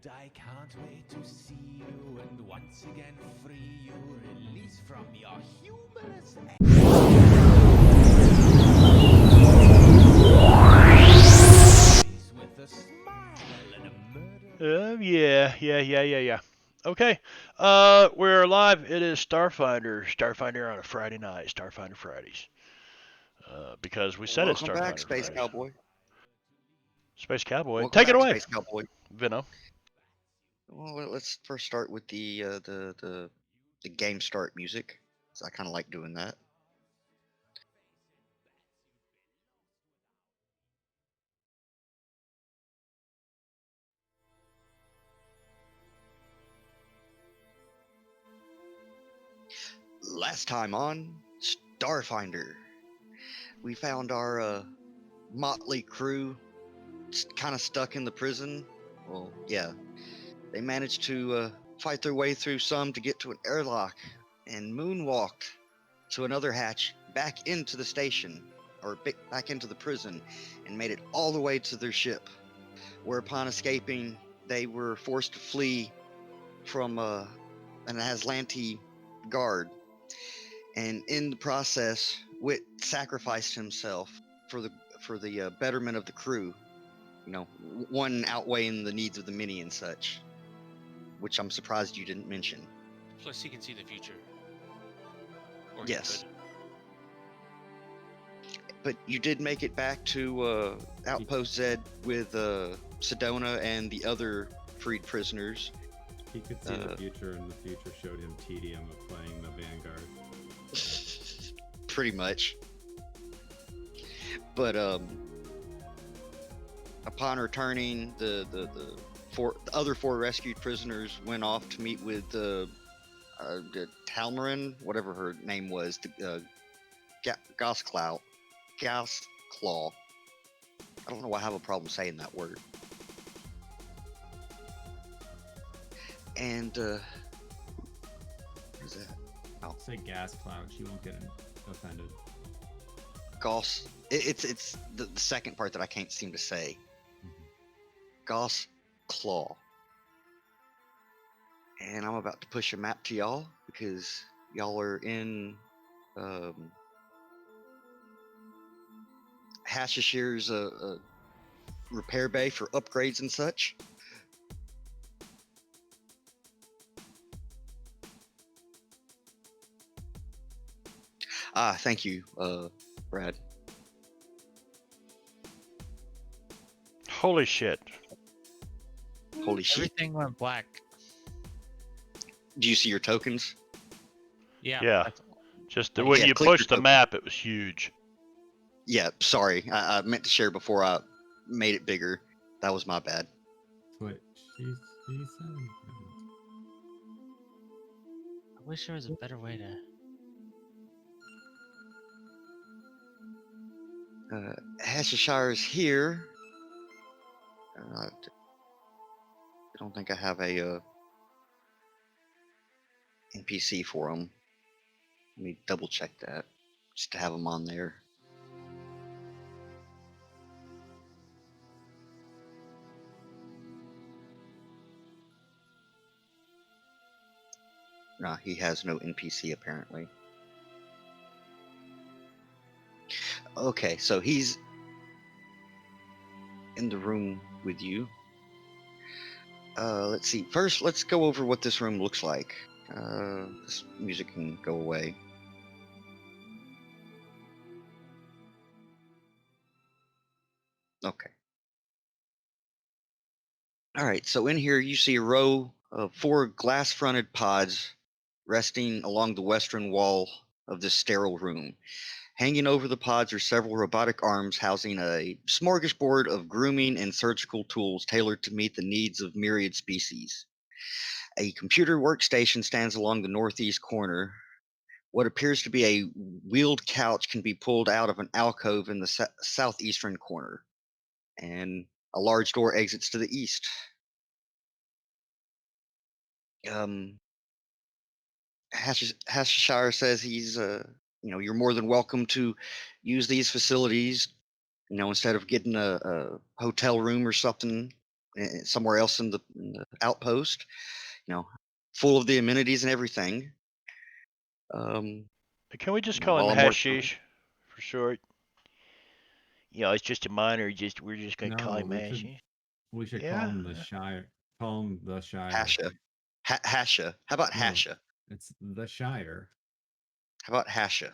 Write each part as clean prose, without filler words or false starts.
I can't wait to see you and once again free you, release from your humorous with a smile and a murder. Yeah. Okay, we're live. It is Starfinder on a Friday night, Starfinder Fridays. Because we said it's Welcome back, Starfinder Space Fridays. Cowboy. Space Cowboy, Welcome take it back, away, Space Cowboy. Vino. Well, let's first start with the game start music. So I kind of like doing that. Last time on Starfinder, we found our motley crew kind of stuck in the prison. Well, yeah, they managed to fight their way through some to get to an airlock and moonwalked to another hatch back into the station or back into the prison and made it all the way to their ship. Where upon escaping, they were forced to flee from an Aslanti guard, and in the process, Wit sacrificed himself for the betterment of the crew. You know, one outweighing the needs of the many and such, which I'm surprised you didn't mention. Plus, he can see the future. Or Yes. he could. But you did make it back to Outpost Z with Sedona and the other freed prisoners. He could see the future, and the future showed him tedium of playing the Vanguard. Pretty much. But upon returning, the other four rescued prisoners went off to meet with the Talmarin, whatever her name was, the Gosclaw. Gasclaw. I don't know why I have a problem saying that word. And what is that? Oh, Say gas cloud, she won't get offended. Goss. It's the second part that I can't seem to say. Goss Claw. And I'm about to push a map to y'all because y'all are in Hashishir's repair bay for upgrades and such. Thank you, Brad. Holy shit! Holy shit. Everything went black. Do you see your tokens? Yeah. Just Oh, when yeah, you click pushed your the map, it was huge. Yeah, sorry. I meant to share before I made it bigger. That was my bad. That's what she said. I wish there was a better way to. Hashishire is here. I don't think I have a NPC for him. Let me double check that just to have him on there. Nah, he has no NPC apparently. Okay, so he's in the room with you. Let's see. First, let's go over what this room looks like. This music can go away. Okay. All right, so in here you see a row of 4 glass-fronted pods resting along the western wall of this sterile room. Hanging over the pods are several robotic arms housing a smorgasbord of grooming and surgical tools tailored to meet the needs of myriad species. A computer workstation stands along the northeast corner. What appears to be a wheeled couch can be pulled out of an alcove in the southeastern corner, and a large door exits to the east. Um, Hashishire says he's, you're more than welcome to use these facilities, instead of getting a hotel room or something somewhere else in the outpost. Full of the amenities and everything. Can we just call him While I'm working. Hashish for short? It's just a minor. We're just gonna call No, him Hashish. we should call Yeah. him the Shire. Call him the Shire. Hasha. Hasha. How about No. Hasha? It's the Shire. How about Hasha?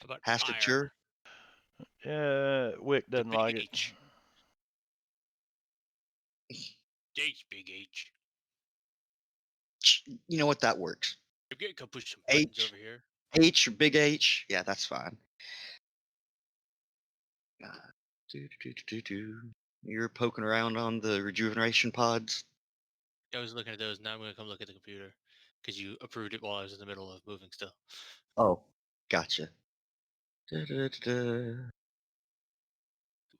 How about Hashature? Wick The doesn't big like it. H. H, big H. You know what? That works. I'm gonna come push some buttons H. over here. H or big H? Yeah, that's fine. You're poking around on the rejuvenation pods. I was looking at those. Now I'm gonna come look at the computer because you approved it while I was in the middle of moving still. Oh, gotcha. All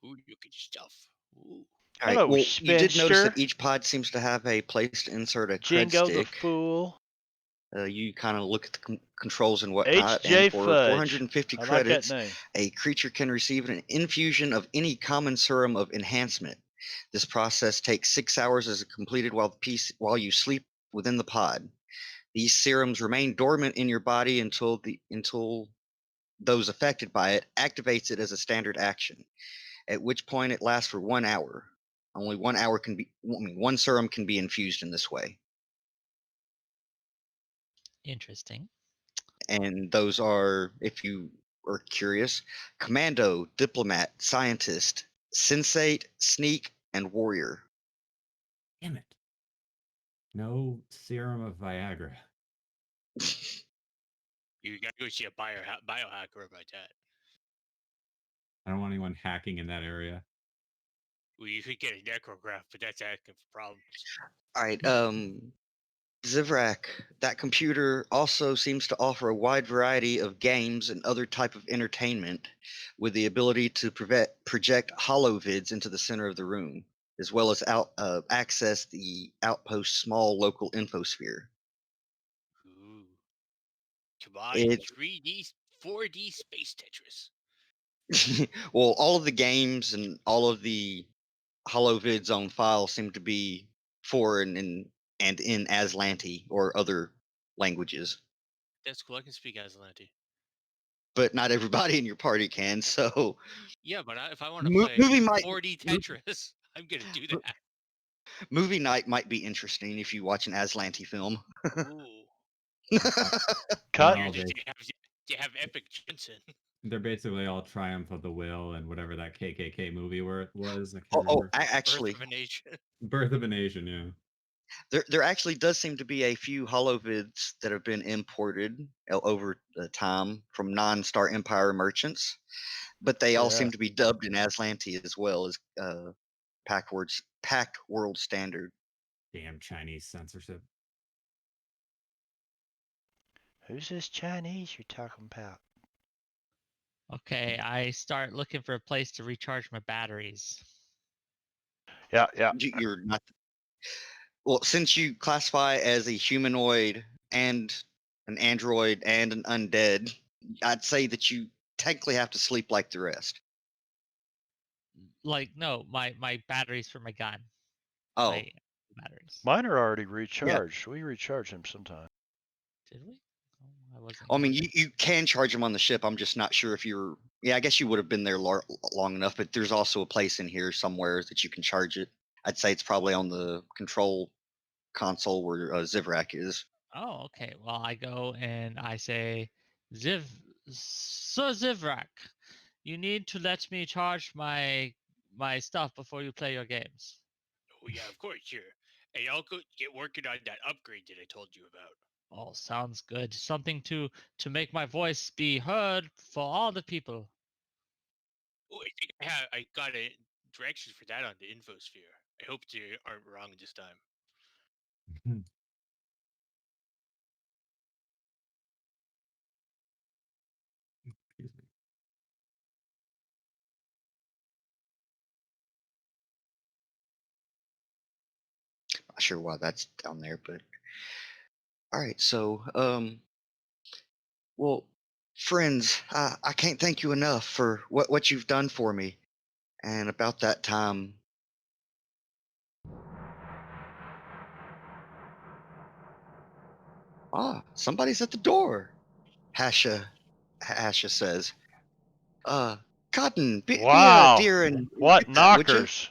Ooh, you get stuff. Ooh. right. Hello, Well, you did notice spinster. that each pod seems to have a place to insert a cred Jingo the stick. fool. You kind of look at the controls and whatnot, HJ and for Fudge. 450 I like credits, that name. a creature can receive an infusion of any common serum of enhancement. This process takes 6 hours as completed while you sleep within the pod. These serums remain dormant in your body until those affected by it activates it as a standard action, at which point it lasts for 1 hour. Only 1 hour one serum can be infused in this way. Interesting. And those are, if you are curious, Commando, Diplomat, Scientist, Sensate, Sneak, and Warrior. Damn it. No serum of Viagra. You gotta go see a biohacker about that. I don't want anyone hacking in that area. Well, you could get a necrograph, but that's asking for problems. All right, Zivrak, that computer also seems to offer a wide variety of games and other type of entertainment with the ability to project holovids into the center of the room, as well as access the outpost's small local infosphere. Ooh. Come on, It 3D, 4D space Tetris. well, all of the games and all of the holovids on file seem to be foreign and in Aslanti or other languages, That's cool. I can speak Aslanti. but not everybody in your party can. So Yeah, but if I want to Mo- play movie might 4D Tetris, I'm gonna do that. movie night might be interesting if you watch an Aslanti film. Ooh. Cut. Well, Do you have Epic Jensen? they're basically all Triumph of the Will and whatever that KKK movie was. I Oh, can't remember. actually, Birth of a Nation. Birth of a Nation, yeah. there actually does seem to be a few holovids that have been imported over the time from non-Star Empire merchants, but they all Yeah. seem to be dubbed in Aslanti as well as Pact World Standard. Damn Chinese censorship. Who's this Chinese you're talking about? Okay, I start looking for a place to recharge my batteries. Yeah. You're not. Well, since you classify as a humanoid and an android and an undead, I'd say that you technically have to sleep like the rest. Like, no, my batteries for my gun. Oh, My batteries. Mine are already recharged. We recharge them sometime. Did we? Oh, I wasn't. I mean, here. you can charge them on the ship. I'm just not sure if you're. Yeah, I guess you would have been there long enough, but there's also a place in here somewhere that you can charge it. I'd say it's probably on the control console where Zivrak is. Oh, okay. Well, I go and I say, Sir Zivrak, you need to let me charge my stuff before you play your games. Oh yeah, of course, sure. Hey, I'll go get working on that upgrade that I told you about. Oh, sounds good. Something to make my voice be heard for all the people. Oh, I think I got a directions for that on the infosphere. I hope you aren't wrong this time. Excuse me. Not sure why that's down there, but all right. So, well, friends, I can't thank you enough for what you've done for me, And about that time, somebody's at the door. Hasha says, Cotton, be a Wow. dear and What get that, would you? knockers?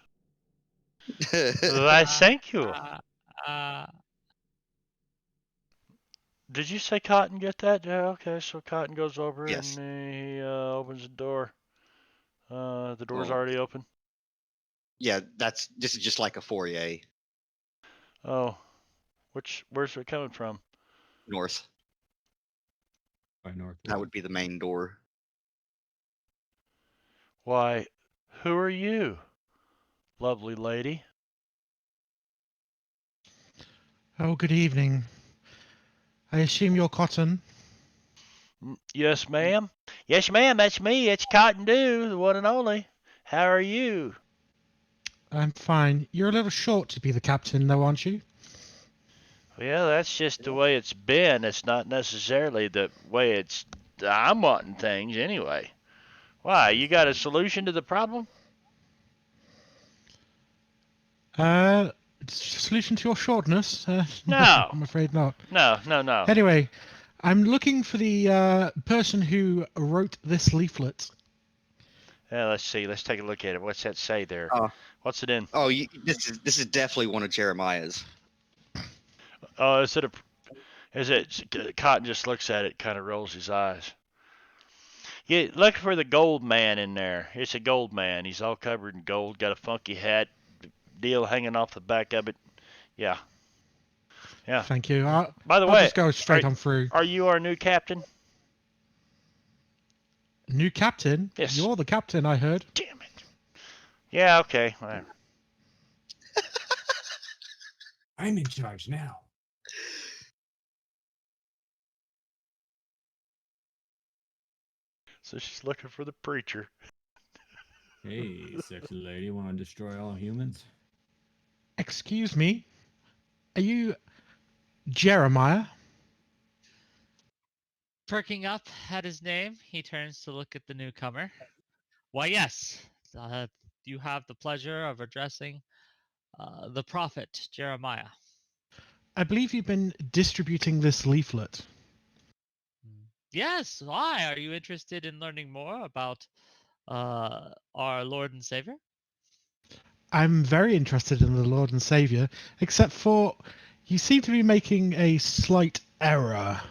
Thank you. Uh, uh, Did you say Cotton get that? Yeah, okay. So Cotton goes over Yes. and he opens the door. The door's Well, already open. yeah, this is just like a foyer Oh, where's it coming from? north. By north. That would be the main door. Why, who are you, lovely lady? Oh, good evening. I assume you're Cotton. Yes, ma'am. Yes, ma'am. That's me. It's Cotton Dew, the one and only. How are you? I'm fine. You're a little short to be the captain, though, aren't you? Well, that's just the way it's been. It's not necessarily the way I'm wanting things anyway. Why? You got a solution to the problem? Solution to your shortness? No. I'm afraid not. No. Anyway, I'm looking for the person who wrote this leaflet. Let's see. Let's take a look at it. What's that say there? What's it in? Oh, this is definitely one of Jeremiah's. Oh, is it? Cotton just looks at it, kind of rolls his eyes. Yeah, look for the gold man in there. It's a gold man. He's all covered in gold, got a funky hat, deal hanging off the back of it. Yeah. Thank you. By the I'll way, just go straight on through. Are you our new captain? New captain? Yes. You're the captain, I heard. Damn it. Yeah, okay. I'm in charge now. So she's looking for the preacher. Hey, sexy lady, want to destroy all humans? Excuse me? Are you Jeremiah? perking up at his name, he turns to look at the newcomer. Why, yes, you have the pleasure of addressing the prophet Jeremiah. I believe you've been distributing this leaflet. Yes, why? Are you interested in learning more about our Lord and Savior? I'm very interested in the Lord and Savior, except for you seem to be making a slight error.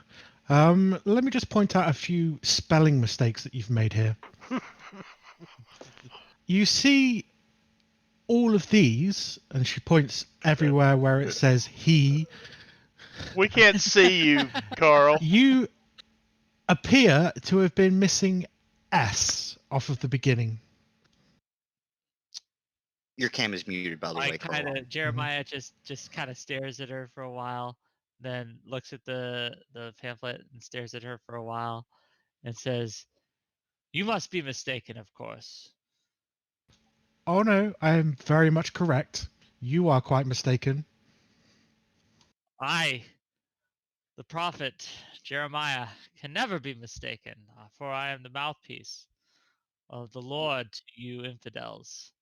Let me just point out a few spelling mistakes that you've made here. You see all of these, and she points everywhere where it says he. We can't see you, Carl. You appear to have been missing S off of the beginning. Your cam is muted, by the way, Carl. Jeremiah just kind of stares at her for a while, then looks at the pamphlet and stares at her for a while, and says, "You must be mistaken, of course." Oh no, I am very much correct. You are quite mistaken. I, the prophet Jeremiah, can never be mistaken, for I am the mouthpiece of the Lord to you infidels.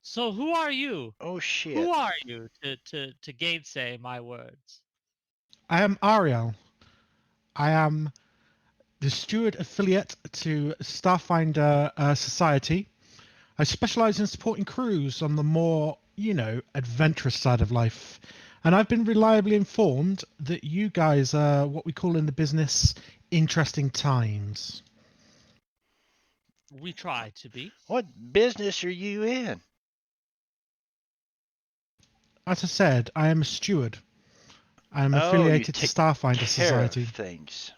So who are you? Oh shit. Who are you to gainsay my words? I am Ariel. I am the steward affiliate to Starfinder Society. I specialize in supporting crews on the more, adventurous side of life. And I've been reliably informed that you guys are what we call in the business interesting times. We try to be. What business are you in? As I said, I am a steward. I am affiliated to Starfinder Society. Things.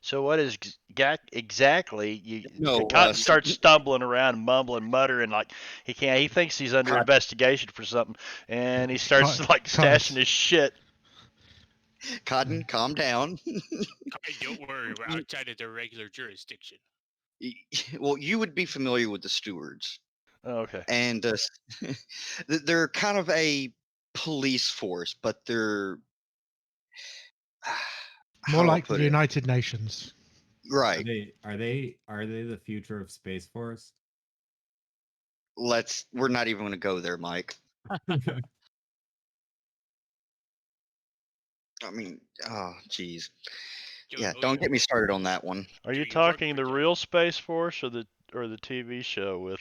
So what is exactly you? No, Cotton starts stumbling around, mumbling, muttering like he can't. He thinks he's under investigation for something, and he starts stashing his shit. Cotton, calm down. Don't worry, we're outside of their regular jurisdiction. Well, you would be familiar with the stewards. Oh, okay. And they're kind of a police force, but they're more like the United Nations. Right. Are they the future of Space Force? we're not even going to go there, Mike. I mean, oh, jeez. Yeah, don't get me started on that one. Are you Do you work talking for the real Space Force or the TV show with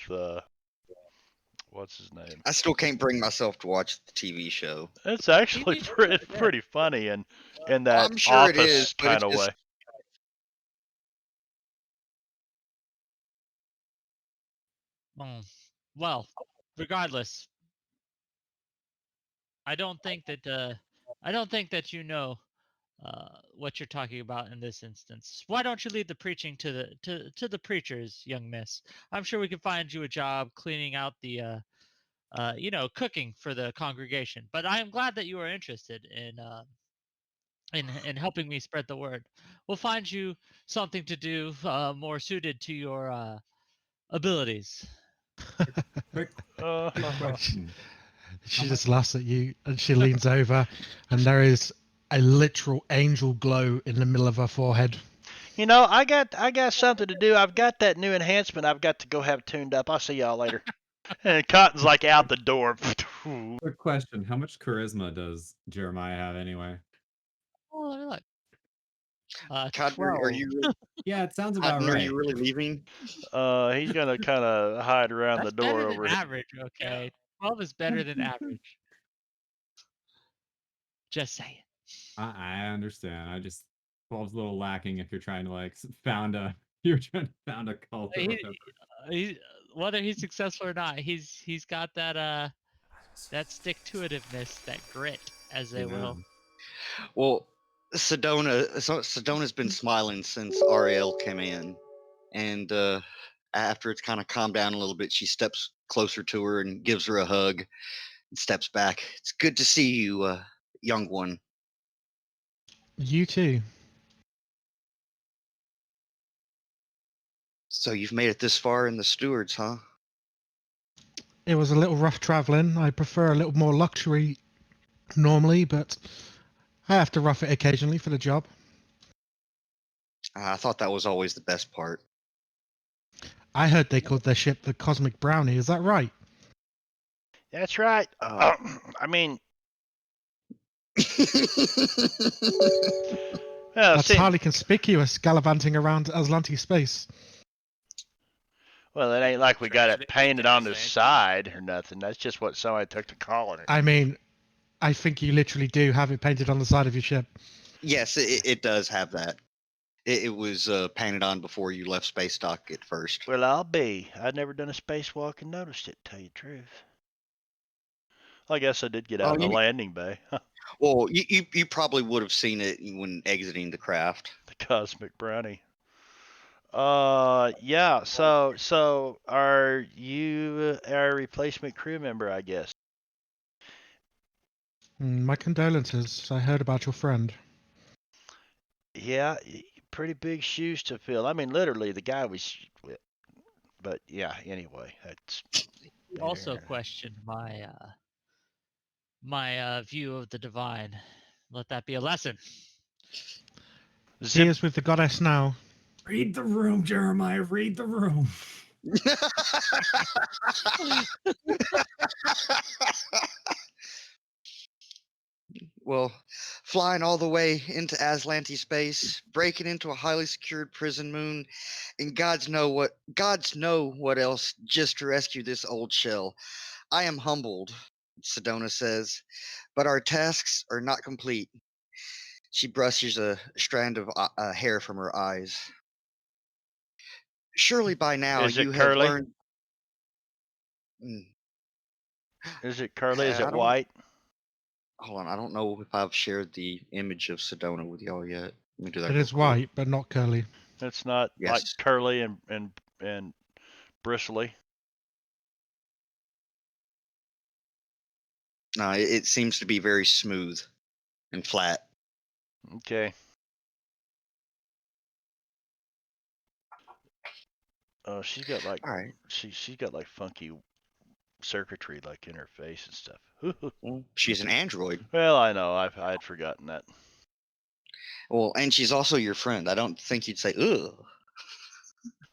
what's his name? I still can't bring myself to watch the TV show. It's actually TV show pretty is good. pretty funny and in that I'm sure it is, office but kind it's of just way. Well, regardless, I don't think that you know what you're talking about in this instance. Why don't you leave the preaching to the preachers, young miss? I'm sure we can find you a job cleaning out the cooking for the congregation. But I am glad that you are interested in helping me spread the word. We'll find you something to do more suited to your abilities. Quick Uh, question. She just laughs at you and she leans over, and there is a literal angel glow in the middle of her forehead. you know, I got something to do. I've got that new enhancement I've got to go have tuned up. I'll see y'all later. And Cotton's like out the door. Quick question. How much charisma does Jeremiah have anyway? Oh, let me look. Cotton, are 12. you? Yeah, it sounds about Cotton, are right. you really leaving? He's gonna kind of hide around That's the door better than over here. average, okay? 12 is better than average. Just saying. I understand. I just 12's a little lacking if you're trying to like found a you're trying to found a cult or He, whatever. he, whether he's successful or not, he's got that stick-to-itiveness, that grit, as they will. Well, Sedona's been smiling since Ariel came in, and after it's kind of calmed down a little bit, she steps closer to her and gives her a hug and steps back. It's good to see you, young one. You too. So you've made it this far in the stewards, huh? It was a little rough traveling. I prefer a little more luxury normally, but I have to rough it occasionally for the job. I thought that was always the best part. I heard they called their ship the Cosmic Brownie. Is that right? That's right. Oh. I mean, That's see, highly conspicuous, gallivanting around Aslanti space. well, it ain't like we got it painted on the Atlantis. side or nothing. That's just what somebody took to calling it. I mean, I think you literally do have it painted on the side of your ship. Yes, it does have that. It was painted on before you left space dock at first. Well, I'll be. I'd never done a spacewalk and noticed it, to tell you the truth. I guess I did get out Oh, in the you- landing bay. Well, you probably would have seen it when exiting the craft. The Cosmic Brownie. Yeah. So are you our replacement crew member? I guess. My condolences. I heard about your friend. Yeah, pretty big shoes to fill. I mean, literally, the guy was. But yeah. Anyway, that's. You also questioned my view of the divine. Let that be a lesson. He Zip. is with the goddess now. Read the room, Jeremiah. Read the room. Well, flying all the way into Aslanti space, breaking into a highly secured prison moon, and gods know what else just to rescue this old shell. I am humbled, Sedona says, but our tasks are not complete. She brushes a strand of hair from her eyes. Surely by now Is it you have curly? learned. Mm, Is it curly? Is I it don't- white? Hold on, I don't know if I've shared the image of Sedona with y'all yet. Let me do that. It real is quick. white, but not curly. It's not like Yes. curly and bristly. No, it seems to be very smooth and flat. Okay. Oh, she's got like All right. she's got like funky circuitry like in her face and stuff. Well, she's an android. Well, I know. I had forgotten that. Well, and she's also your friend. I don't think you'd say, ugh.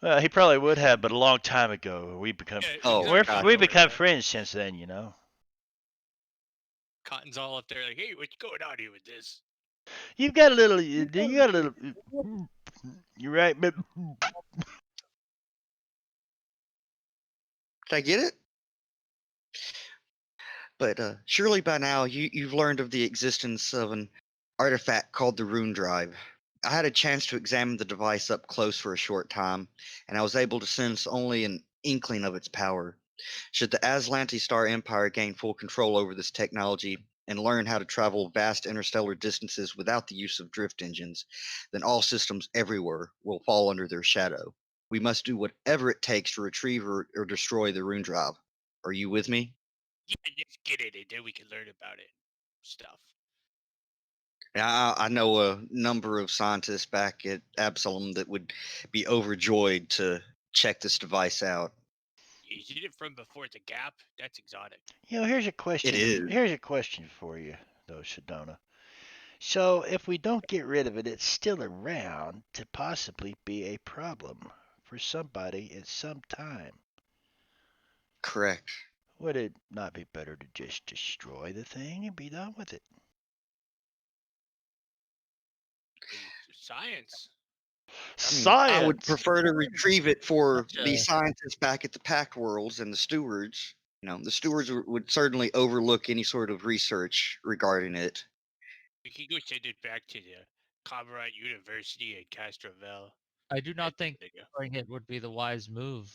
Well, he probably would have, but a long time ago. We become Yeah, Oh, he's we're already God. we over become that. friends since then, you know. Cotton's all up there like, hey, what's going on here with this? You got a little. You got a little. You're right, but Did I get it? But surely by now you've learned of the existence of an artifact called the Rune Drive. I had a chance to examine the device up close for a short time, and I was able to sense only an inkling of its power. Should the Aslanti Star Empire gain full control over this technology and learn how to travel vast interstellar distances without the use of drift engines, then all systems everywhere will fall under their shadow. We must do whatever it takes to retrieve or destroy the Rune Drive. Are you with me? Yeah, let's get it, and then we can learn about it. Stuff. I know a number of scientists back at Absalom that would be overjoyed to check this device out. Is it from before the gap? That's exotic. here's a question. It is. Here's a question for you, though, Sedona. So, if we don't get rid of it, it's still around to possibly be a problem for somebody at some time. Correct. Would it not be better to just destroy the thing and be done with it? Science. I would Science! prefer to retrieve it for Such the a- scientists back at the Pact Worlds and the stewards. The stewards would certainly overlook any sort of research regarding it. We can go send it back to the Comrade University in Castroville. I do not think There you go. destroying it would be the wise move.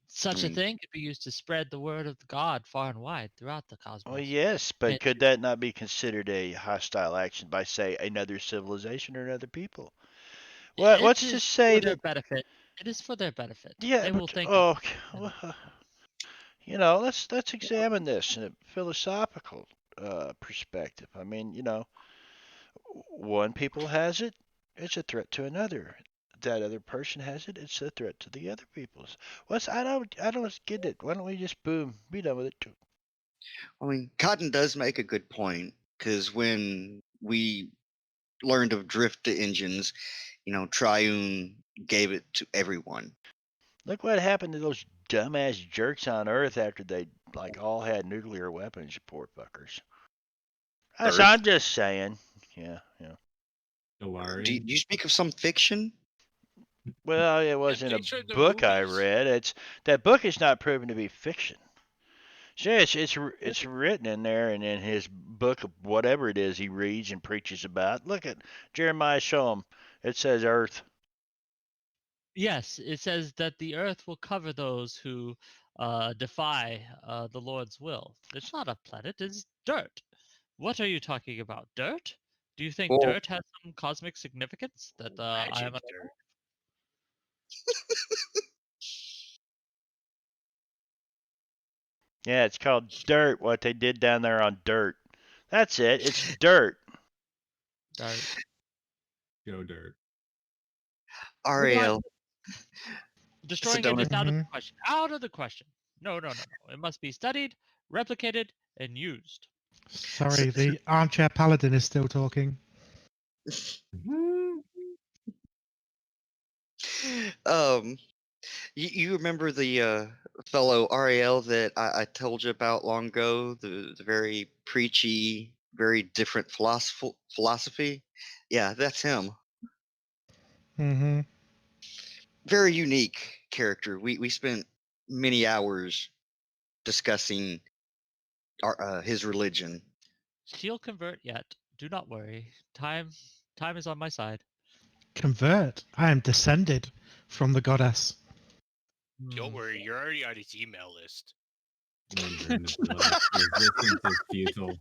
Such I a mean- thing could be used to spread the word of the God far and wide throughout the cosmos. Well, yes, but And could that not be considered a hostile action by, say, another civilization or another people? Well, it let's is just say for their that. benefit. It is for their benefit. Yeah, They will but think. okay, and- let's examine this in a philosophical perspective. I mean, one people has it, it's a threat to another. That other person has it, it's a threat to the other people's. I don't get it. Why don't we just boom, be done with it too? Cotton does make a good point because when we learned of drift engines, Triune gave it to everyone. Look what happened to those dumbass jerks on Earth after they like all had nuclear weapons, you poor fuckers. Earth? I'm just saying. Yeah. Do Galarian. you speak of some fiction? Well, it wasn't a based on the book I movies. read. That book is not proven to be fiction. So it's written in there, and in his book of whatever it is he reads and preaches about. Look at Jeremiah. Show him. It says Earth. Yes, it says that the earth will cover those who defy the Lord's will. It's not a planet, it's dirt. What are you talking about? Dirt? Do you think Well, dirt has some cosmic significance that I Magic am unaware dirt. Yeah, it's called Dirt. What they did down there on Dirt. That's it. It's dirt. of? Dirt. Go dirt. Ariel, Destroying it is Sedona, out of the Mhm. question. Out of the question. No. It must be studied, replicated, and used. Sorry, the armchair paladin is still talking. um, you remember the fellow Ariel that I told you about long ago? The very preachy, very different philosophy? Yeah, that's him. Mm-hmm. Very unique character. We spent many hours discussing his religion. He'll convert yet. Do not worry. Time is on my side. Convert. I am descended from the goddess. Don't Hmm. worry, you're already on his email list. Waiting for him to be like, resistance is futile.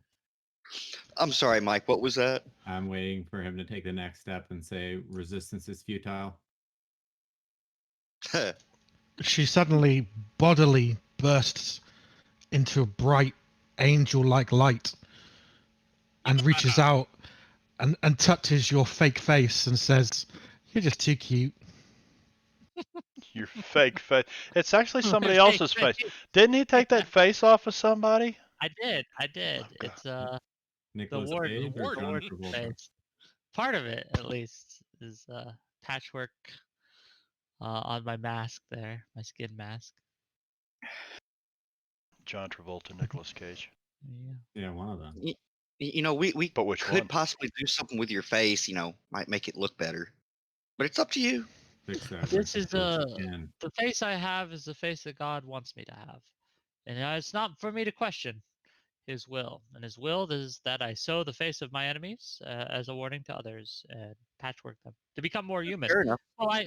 I'm sorry, Mike. What was that? I'm waiting for him to take the next step and say resistance is futile. She suddenly bodily bursts into a bright angel-like light and reaches out and touches your fake face and says, "You're just too cute." Your fake face. It's actually somebody Fake else's face. Didn't he take that face off of somebody? I did. It's the Nicholas warden. Cage or The John warden Travolta? face. Part of it, at least, is patchwork on my mask there, my skin mask. John Travolta, Nicolas Cage. Yeah. Yeah, one of them. You know, we But which could one? possibly do something with your face. You know, might make it look better, but it's up to you. Fix that. This is the the face I have is the face that God wants me to have, and it's not for me to question His will. And His will is that I sow the face of my enemies as a warning to others and patchwork them to become more human. Fair enough.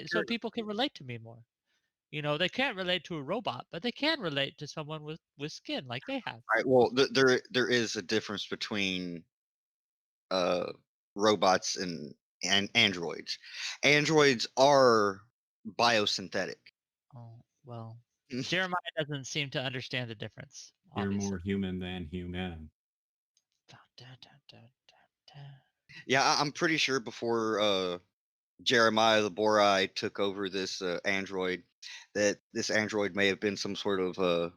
So people can relate to me more. You know, they can't relate to a robot, but they can relate to someone with skin like they have. All right. Well, there is a difference between robots and androids. Androids are biosynthetic. Oh well, Jeremiah doesn't seem to understand the difference. You're Obviously. more human than human. Dun, dun, dun, dun. Yeah, I'm pretty sure before Jeremiah the Borai took over this android, that this android may have been some sort of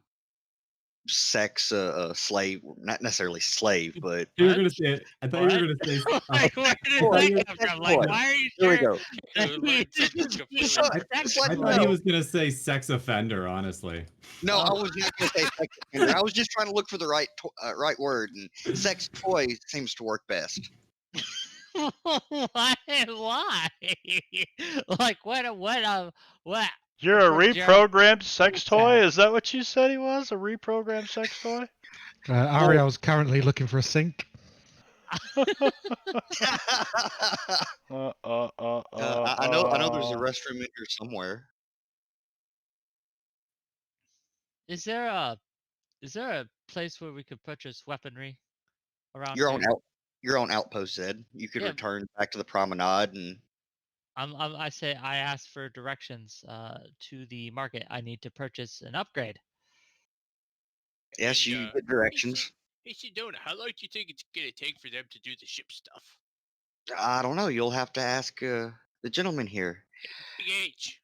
sex slave, not necessarily slave, but You were What? gonna say. I thought you were gonna say. Like, where did Boy, that come sex from? Like, boy. why are you Here we sure? go. You learned something completely So- different. just let I you thought he know. was gonna say sex offender. Honestly. No, I Oh. was not going to say sex offender. I was just trying to look for the right word, and sex toy seems to work best. Why? Why? Like, what? You're a For reprogrammed sex what's toy? that? Is that what you said he was? A reprogrammed sex toy? Ariel's currently looking for a sink. I know there's a restroom in here somewhere. Is there a place where we could purchase weaponry around You're here? Your own outpost, Zed. You could Yeah. return back to the promenade, and I asked for directions to the market. I need to purchase an upgrade. yes, And, you get directions. Hey, Sedona, how long do you think it's gonna take for them to do the ship stuff? I don't know. You'll have to ask the gentleman here. Big H.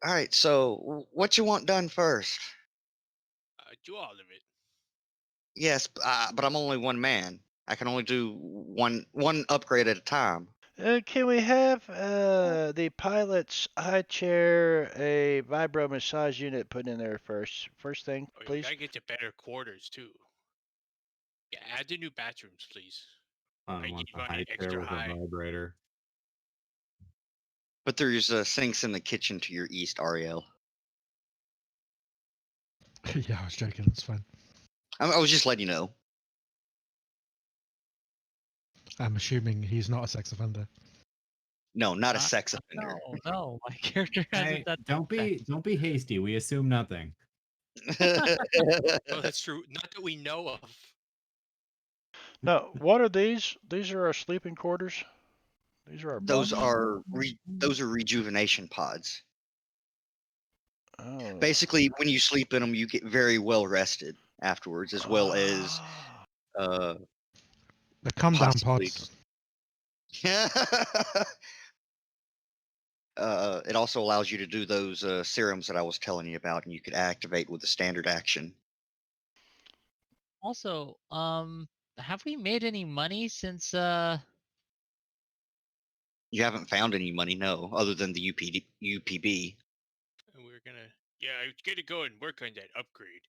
All right. So, what you want done first? Do all of it. Yes, but I'm only one man. I can only do one upgrade at a time. Can we have the pilot's high chair, a vibro massage unit put in there first thing, Oh, you please? gotta get to better quarters too. Yeah, add the new bathrooms, please. I I want need the money high extra chair with high. a vibrator. But there's sinks in the kitchen to your east, Ariel. Yeah, I was joking. It's fine. I was just letting you know. I'm assuming he's not a sex offender. No, not a sex offender. No, my character hasn't Hey, done don't be hasty. We assume nothing. Well, that's true. Not that we know of. Now, what are these? These are our sleeping quarters. These are our those bunks? are rejuvenation pods. Oh. Basically, when you sleep in them, you get very well rested afterwards, as well as Ah. The come down possibly- pods. it also allows you to do those serums that I was telling you about, and you could activate with a standard action. Also, have we made any money since You haven't found any money, no, other than the UPB. And we're gonna, yeah, I gotta go and work on that upgrade.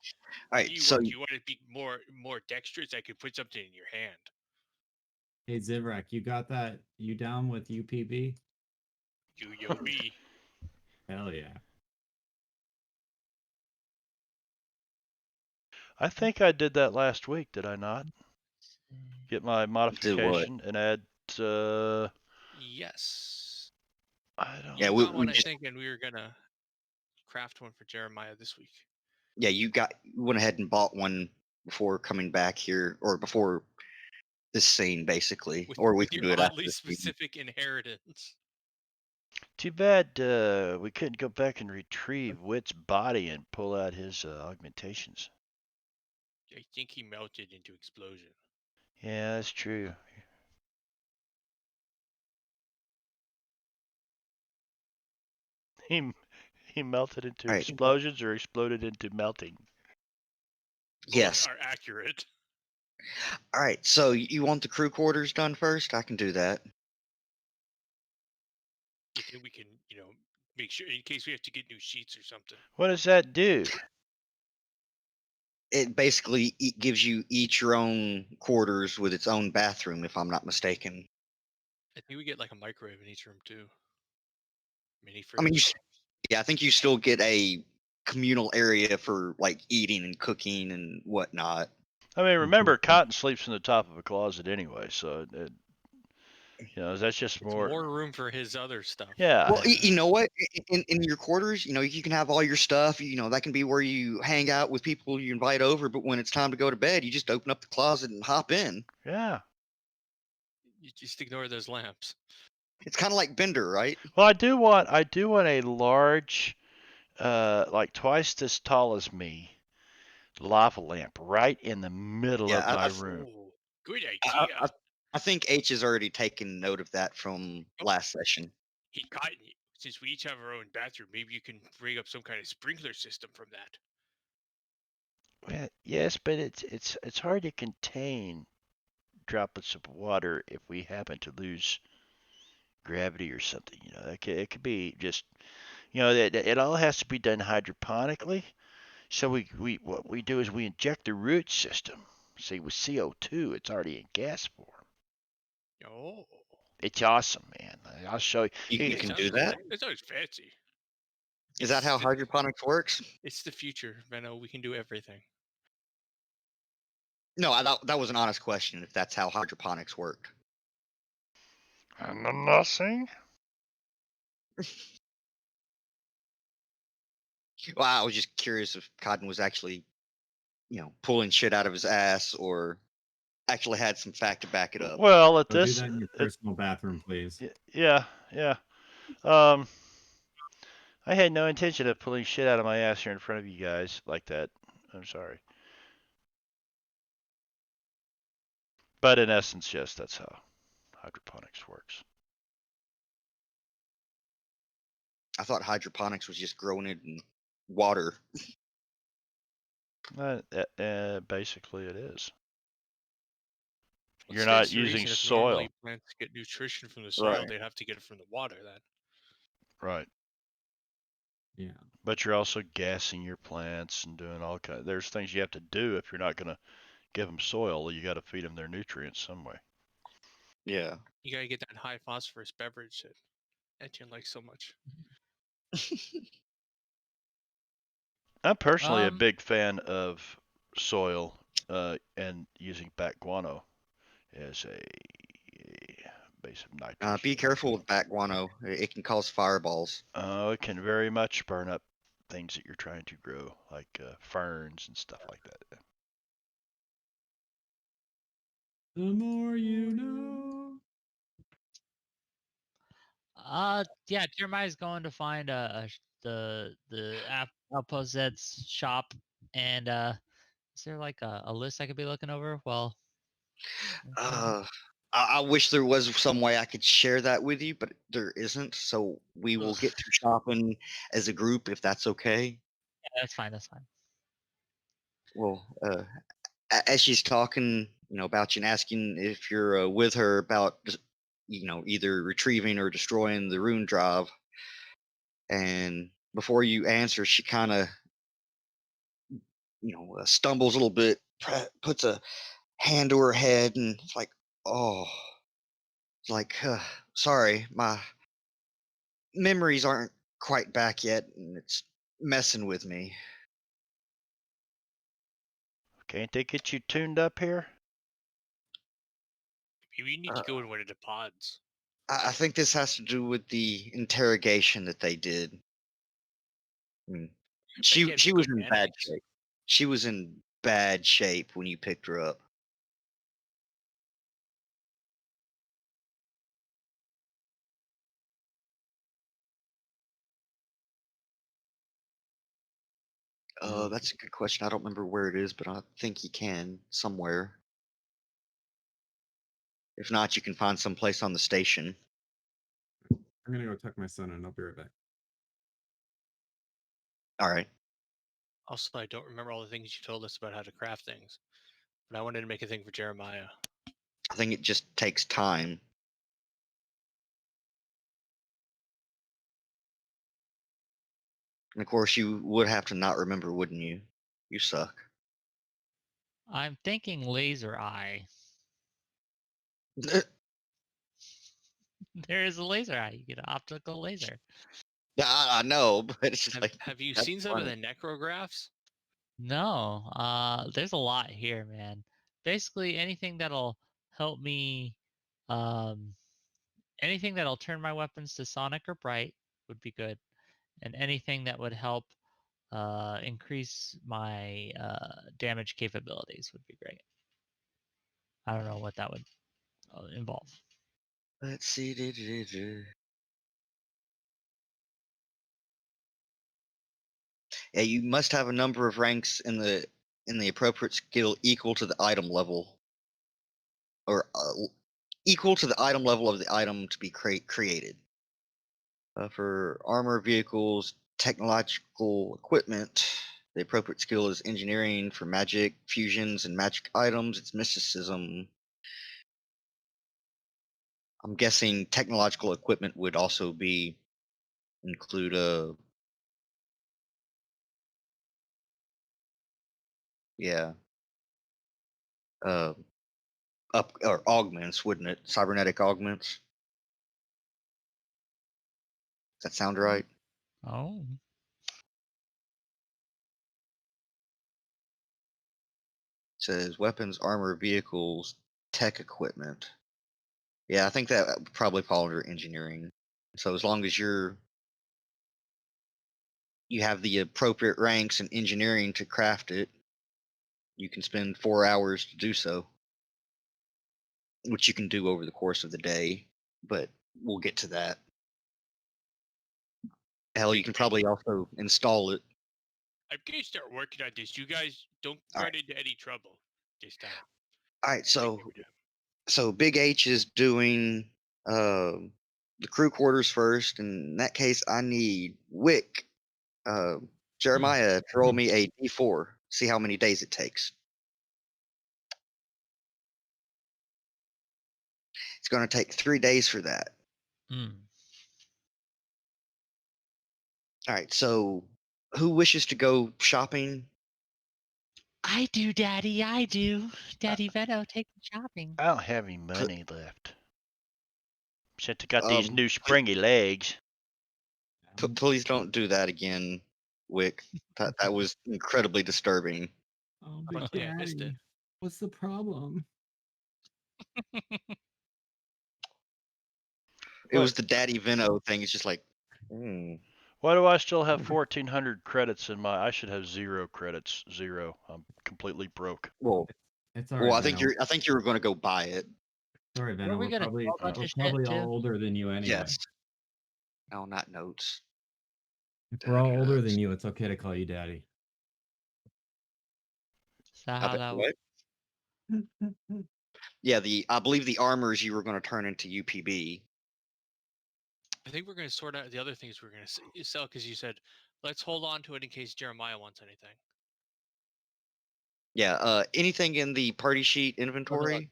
All right, so Do you want to be more dexterous? I could put something in your hand. Hey Zivrak, you got that? You down with UPB? UOB. Hell yeah. I think I did that last week, did I not? Get my modification and add. Yes. I don't. Yeah, You we got one, just- I think, and we were gonna craft one for Jeremiah this week. yeah, you went ahead and bought one before coming back here, or before this scene, basically, or we with can your do it after oddly this scene. specific inheritance. Too bad we couldn't go back and retrieve Wit's body and pull out his augmentations. I think he melted into explosion. Yeah, that's true. He melted into Right. explosions or exploded into melting. Both Yes. are accurate. All right, so you want the crew quarters done first? I can do that. You think we can, make sure in case we have to get new sheets or something. What does that do? It basically gives you each your own quarters with its own bathroom, if I'm not mistaken. I think we get like a microwave in each room too. Mini I mean, fridge. yeah, I think you still get a communal area for like eating and cooking and whatnot. I mean, remember, Cotton sleeps in the top of a closet anyway, so that's just It's more. more room for his other stuff. Yeah. Well, you know what? In your quarters, you can have all your stuff. That can be where you hang out with people you invite over. But when it's time to go to bed, you just open up the closet and hop in. Yeah. You just ignore those lamps. It's kind of like Bender, right? Well, I do want a large, like twice as tall as me, lava lamp right in the middle Yeah, of my room. Oh, good I, idea. I, I think H has already taken note of that from last session. He caught it. Since we each have our own bathroom, maybe you can rig up some kind of sprinkler system from that. Well, yes, but it's hard to contain droplets of water if we happen to lose gravity or something. It could be just, that it all has to be done hydroponically. So what we do is we inject the root system. See, with CO2, it's already in gas form. Oh, It's awesome, man. I'll show you. You can do that. That sounds fancy. Is that how hydroponics works? It's the future, Venno. We can do everything. No, that was an honest question. If that's how hydroponics worked. And nothing. Well, I was just curious if Cotton was actually, pulling shit out of his ass or actually had some fact to back it up. Well, at Go do this, that in your personal bathroom, please. yeah. I had no intention of pulling shit out of my ass here in front of you guys like that. I'm sorry. But in essence, yes, that's how hydroponics works. I thought hydroponics was just growing it in water. Basically, it is. What's You're the not inspiration using if soil. normally plants get nutrition from the soil, Right. they'd have to get it from the water then. Right. Yeah. But you're also gassing your plants and doing all kinds. There's things you have to do if you're not going to give them soil. You got to feed them their nutrients some way. Yeah. You gotta get that high phosphorus beverage that Etienne likes so much. I'm personally a big fan of soil and using bat guano as a base of nitrogen. Be careful with bat guano. It can cause fireballs. It can very much burn up things that you're trying to grow, like ferns and stuff like that. The more you know. Yeah, Jeremiah's going to find the Alpozet's shop, and is there like a list I could be looking over? Well, I wish there was some way I could share that with you, but there isn't. So we will get through shopping as a group if that's okay. yeah, that's fine. That's fine. Well, as she's talking, about you and asking if you're with her about, either retrieving or destroying the rune drive, and before you answer, she kind of, stumbles a little bit, puts a hand to her head, and it's like, oh, it's like, sorry, my memories aren't quite back yet, and it's messing with me. Can't they get you tuned up here? Maybe you need to go in one of the pods. I think this has to do with the interrogation that they did. She was in bad shape. She was in bad shape when you picked her up. That's a good question. I don't remember where it is, but I think you can somewhere. If not, you can find some place on the station. I'm gonna go tuck my son in. I'll be right back. All right. Also, I don't remember all the things you told us about how to craft things, but I wanted to make a thing for Jeremiah. I think it just takes time. And of course, you would have to not remember, wouldn't you? You suck. I'm thinking laser eye. There is a laser eye. You get an optical laser. I know, but it's just like Have you that's seen some of funny. the necrographs? No, there's a lot here, man. Basically, anything that'll help me, um, anything that'll turn my weapons to sonic or bright would be good, and anything that would help increase my damage capabilities would be great. I don't know what that would involve. Let's see. Yeah, you must have a number of ranks in the appropriate skill equal to the item level, or equal to the item level of the item to be created. For armor vehicles, technological equipment, the appropriate skill is engineering. For magic fusions and magic items, it's mysticism. I'm guessing technological equipment would also include yeah, uh up or augments, wouldn't it? Cybernetic augments. Does that sound right? Oh, It says weapons, armor, vehicles, tech equipment. Yeah, I think that would probably fall under engineering. So as long as you have the appropriate ranks in engineering to craft it, you can spend 4 hours to do so, which you can do over the course of the day. But we'll get to that. Hell, you can probably also install it. I'm gonna start working on this. You guys don't All run into any trouble this time. All right, Like so every time. Big H is doing the crew quarters first. In that case, I need Wick, Jeremiah, to roll me a D4. See how many days it takes. It's going to take 3 days for that. mm. All right, so who wishes to go shopping? I do, Daddy. I do. Daddy Veto, take me shopping. I don't have any money left. Since I got these new Please, springy legs. please don't do that again, Wick. That was incredibly disturbing. Oh, Oh, big yeah, I missed it. daddy. What's the problem? It was What? the Daddy Veno thing. It's just like, Why do I still have 1,400 credits in my? I should have 0 credits. 0. I'm completely broke. well, It's all right, I think Venom. I think you were going to go buy it. Sorry, Were Venom. we We're gonna probably sell a bunch we're of shit, probably all too? older than you anyway. Yes. No, not notes. If we're all older than you, it's okay to call you daddy. Is that how that works? What? Yeah, I believe the armors you were going to turn into UPB. I think we're gonna sort out the other things we're gonna sell because you said let's hold on to it in case Jeremiah wants anything. Yeah, anything in the party sheet inventory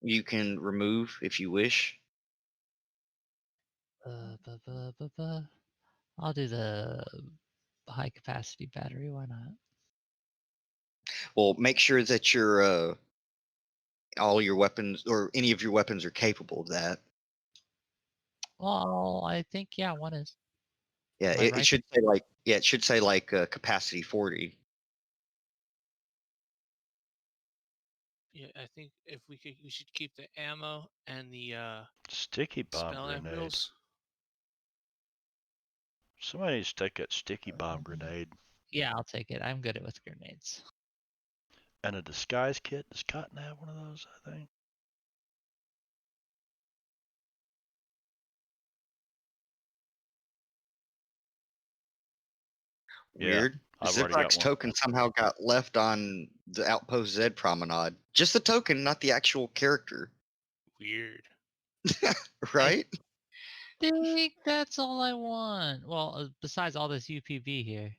you can remove if you wish. I'll do the high capacity battery. Why not? Well, make sure that all your weapons or any of your weapons are capable of that. Well, I think one is. Yeah, Am I it right? should say like capacity 40. Yeah, I think if we should keep the ammo and the Sticky bomb spell grenade. wheels. Somebody needs to take that sticky bomb grenade. Yeah, I'll take it. I'm good with grenades. And a disguise kit. Does Cotton have one of those, I think? Weird. I've already got Ziprak's one. token somehow got left on the Outpost Z promenade. Just the token, not the actual character. Weird. Right? I think that's all I want. Well, besides all this UPB here.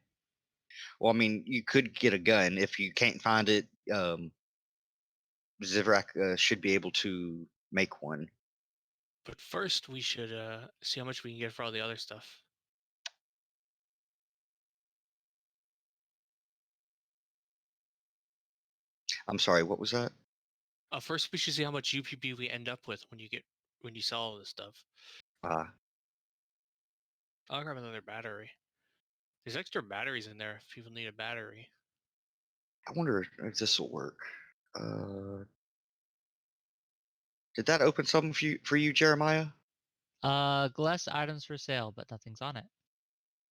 Well, I mean, you could get a gun if you can't find it. Zivrak should be able to make one. But first, we should see how much we can get for all the other stuff. I'm sorry, what was that? First, we should see how much UPB we end up with when you sell all this stuff. Uh, I'll grab another battery. There's extra batteries in there if people need a battery. I wonder if this will work. Did that open something for you, Jeremiah? Glass items for sale, but nothing's on it.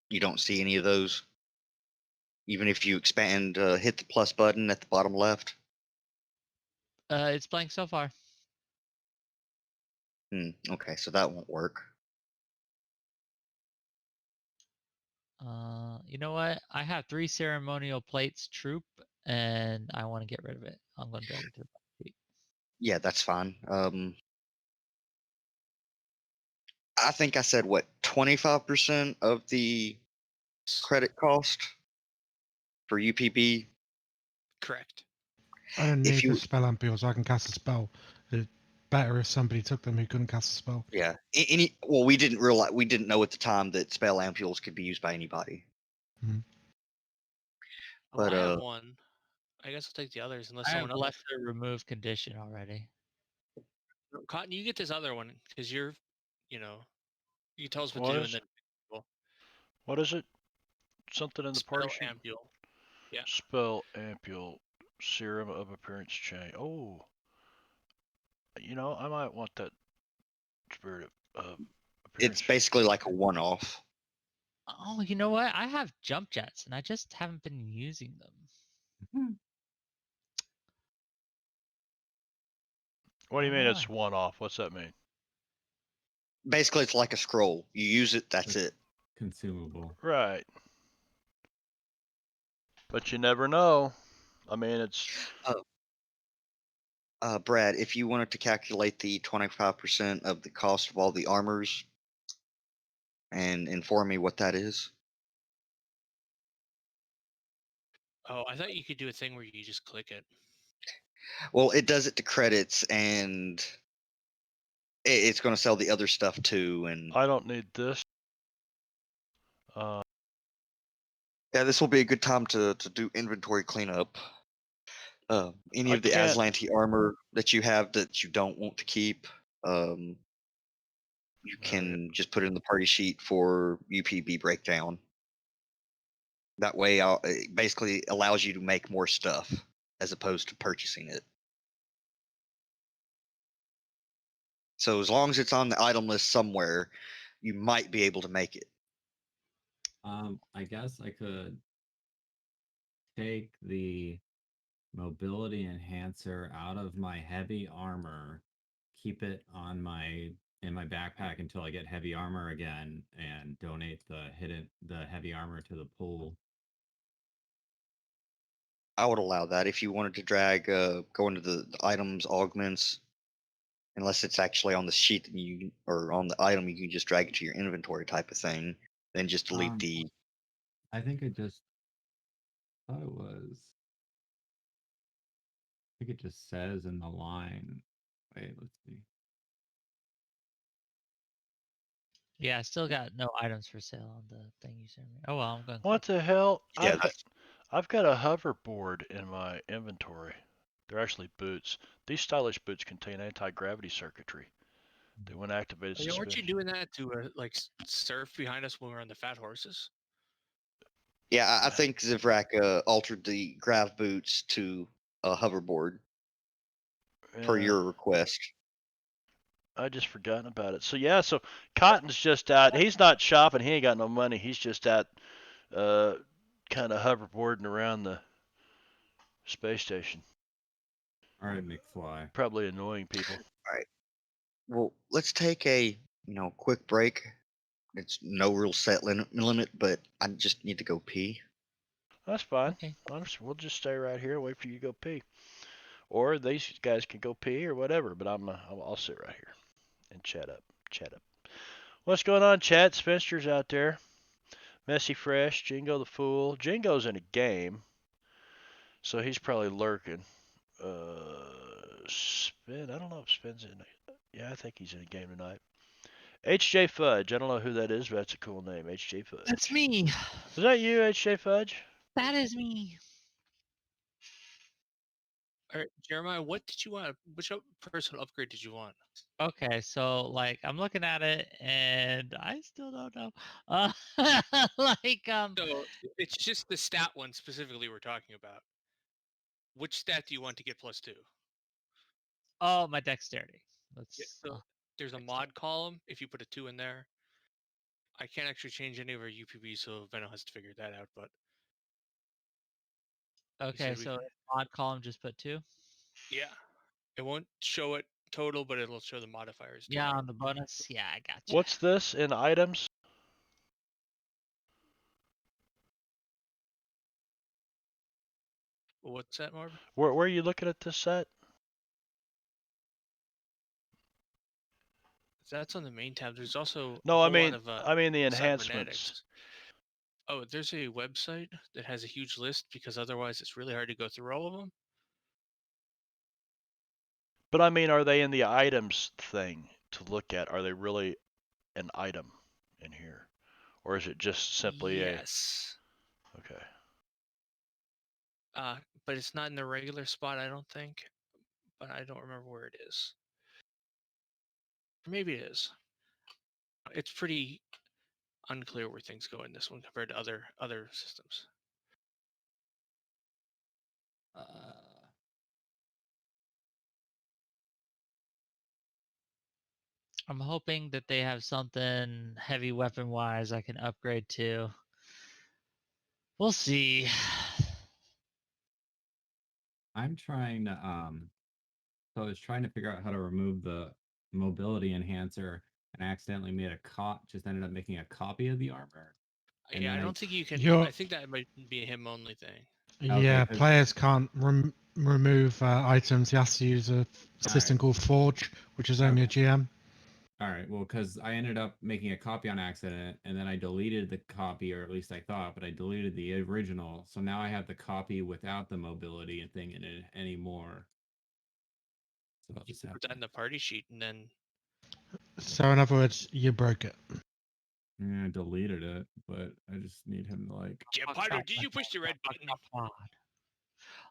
You don't see any of those? Even if you expand, hit the plus button at the bottom left? It's blank so far. Okay, so that won't work. You know what? I have 3 ceremonial plates troop, and I want to get rid of it. I'm going to drag it to the bottom. Yeah, that's fine. I think I said, what, 25% of the credit cost for UPB? Correct. I don't If need you- the spell ampules. I can cast a spell. It's better if somebody took them who couldn't cast a spell. Yeah. Well, we didn't know at the time that spell ampules could be used by anybody. Well, But, I have one. I guess I'll take the others unless I someone have else. lesser remove condition already. Cotton, you get this other one because you're, you can tell us what What to do is- and then What is it? Something in the spell party sheet? ampule. Yeah. Spell ampule. Serum of appearance chain. Oh. I might want that spirit of appearance. it's basically like a one-off. Oh, you know what? I have jump jets, and I just haven't been using them. What do you I mean don't it's know. one off? What's that mean? Basically, it's like a scroll. You use it, that's it. Consumable. Right. But you never know. I mean, it's Brad, if you wanted to calculate the 25% of the cost of all the armors and inform me what that is. Oh, I thought you could do a thing where you just click it. Well, it does it to credits, and it's going to sell the other stuff too. And I don't need this. yeah, this will be a good time to do inventory cleanup. Any I of the can't- Aslanti armor that you have that you don't want to keep, you can just put it in the party sheet for UPB breakdown. That way, it basically allows you to make more stuff as opposed to purchasing it. So as long as it's on the item list somewhere, you might be able to make it. I guess I could take the mobility enhancer out of my heavy armor, keep it on in my backpack until I get heavy armor again, and donate the heavy armor to the pool. I would allow that if you wanted to drag, go into the items augments, unless it's actually on the sheet or on the item, you can just drag it to your inventory type of thing. Then just delete the. I think it just thought it was. I think it just says in the line. Wait, let's see. Yeah, I still got no items for sale on the thing you sent me. Oh well, I'm going. What the hell? Yeah, I've got a hoverboard in my inventory. They're actually boots. These stylish boots contain anti-gravity circuitry. They, when activated, Yeah, weren't you suspend- doing that to surf behind us when we were on the fat horses? Yeah, I think Zivrak altered the grav boots to a hoverboard per Yeah, your request. I just forgotten about it. So Cotton's just out. He's not shopping. He ain't got no money. He's just out, kind of hoverboarding around the space station. All right, McFly. Probably annoying people. Well, let's take a quick break. It's no real set limit, but I just need to go pee. That's fine. Okay. We'll just stay right here, wait for you to go pee, or these guys can go pee or whatever. But I'll sit right here and chat up. What's going on, chat? Spencer's out there. Messy Fresh, Jingo the Fool. Jingo's in a game, so he's probably lurking. Spin. I don't know if Spin's in. Yeah, I think he's in a game tonight. HJ Fudge. I don't know who that is, but that's a cool name. HJ Fudge. That's me. Is that you, HJ Fudge? That is me. All right, Jeremiah, what did you want? Which personal upgrade did you want? Okay, so like I'm looking at it and I still don't know. Like So it's just the stat one specifically we're talking about. Which stat do you want to get +2? oh, my dexterity. Yeah, Let's so there's a mod column. If you put a 2 in there, I can't actually change any of our UPB, so Veno has to figure that out. But okay, we so can- mod column just put 2. yeah, it won't show it total, but it'll show the modifiers too. Yeah, on the bonus. Yeah, I got you. What's this in items? What's that, Marv? Where are you looking at this set? That's on the main tab. There's also No, a I whole mean, lot of I mean the enhancements. cybernetics. Oh, there's a website that has a huge list because otherwise it's really hard to go through all of them. But I mean, are they in the items thing to look at? Are they really an item in here, or is it just simply Yes. a? Okay. But it's not in the regular spot, I don't think. But I don't remember where it is. Or maybe it is. It's pretty unclear where things go in this one compared to other systems. I'm hoping that they have something heavy weapon wise I can upgrade to. We'll see. I'm trying to so I was trying to figure out how to remove the mobility enhancer and I accidentally made just ended up making a copy of the armor. And Yeah, I then don't think you can. You're- I think that might be a him only thing. Yeah, 'cause- players can't remove items. You have to use a system called Forge, which is only a GM. All right, well, because I ended up making a copy on accident, and then I deleted the copy, or at least I thought, but I deleted the original. So now I have the copy without the mobility thing in it anymore. So I'll You just can have put that in the party sheet and then So in other words, you broke it. Yeah, I deleted it, but I just need him to like. Gepardo, did you push the red button? Is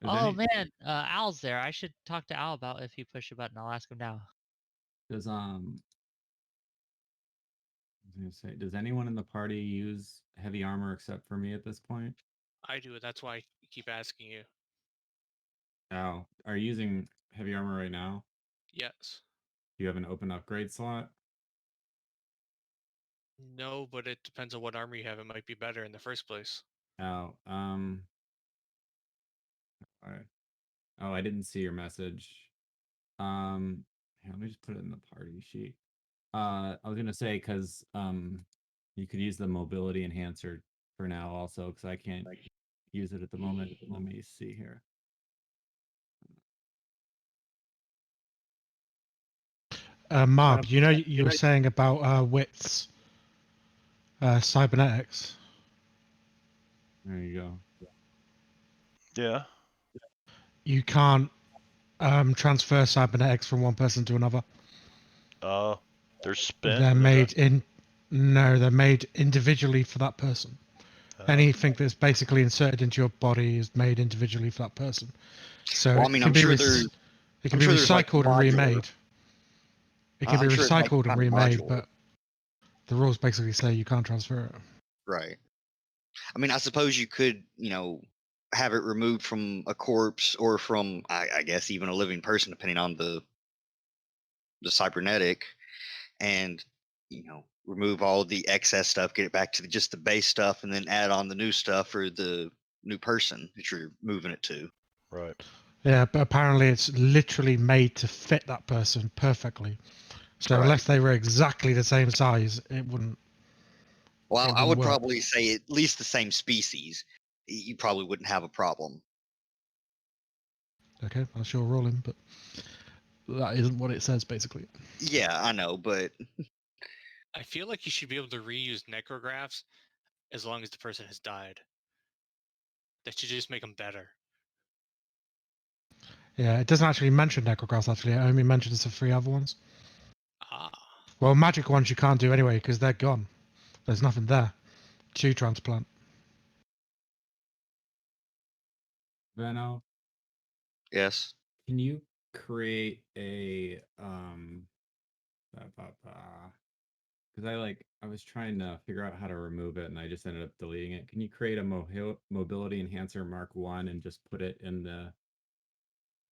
Oh any- man, Al's there. I should talk to Al about if you push a button. I'll ask him now. Does I was gonna say, does anyone in the party use heavy armor except for me at this point? I do. That's why I keep asking you. Al, are you using heavy armor right now? Yes. Do you have an open upgrade slot? No, but it depends on what armor you have. It might be better in the first place. Al, all right. Oh, I didn't see your message. Here, let me just put it in the party sheet. I was gonna say because you could use the mobility enhancer for now also because I can't use it at the moment. Let me see here. Marb, you know you were saying about wits, cybernetics. There you go. Yeah. You can't transfer cybernetics from one person to another. They're spent. They're is made that- in. No, they're made individually for that person. Anything that's basically inserted into your body is made individually for that person. So Well, I it mean, can I'm be sure rec- there's. it can I'm be sure there's, like, recycled and modular. remade. It can I'm be sure it's, like, recycled and kind of remade, modular. but the rules basically say you can't transfer it. Right. I mean, I suppose you could, have it removed from a corpse or from, I guess, even a living person, depending on the cybernetic, and remove all the excess stuff, get it back to just the base stuff, and then add on the new stuff for the new person that you're moving it to. Right. Yeah, but apparently it's literally made to fit that person perfectly. So Right. unless they were exactly the same size, it wouldn't. Well, It I wouldn't would work. probably say at least the same species. You probably wouldn't have a problem. Okay, I'll sure roll him, but that isn't what it says basically. Yeah, I know, but I feel like you should be able to reuse necrographs as long as the person has died. That should just make them better. Yeah, it doesn't actually mention necrographs. Actually, it only mentions the 3 other ones. Ah. Well, magic ones you can't do anyway because they're gone. There's nothing there to transplant. Veno, yes. Can you create a because I was trying to figure out how to remove it and I just ended up deleting it. Can you create a mobility enhancer Mark 1 and just put it in the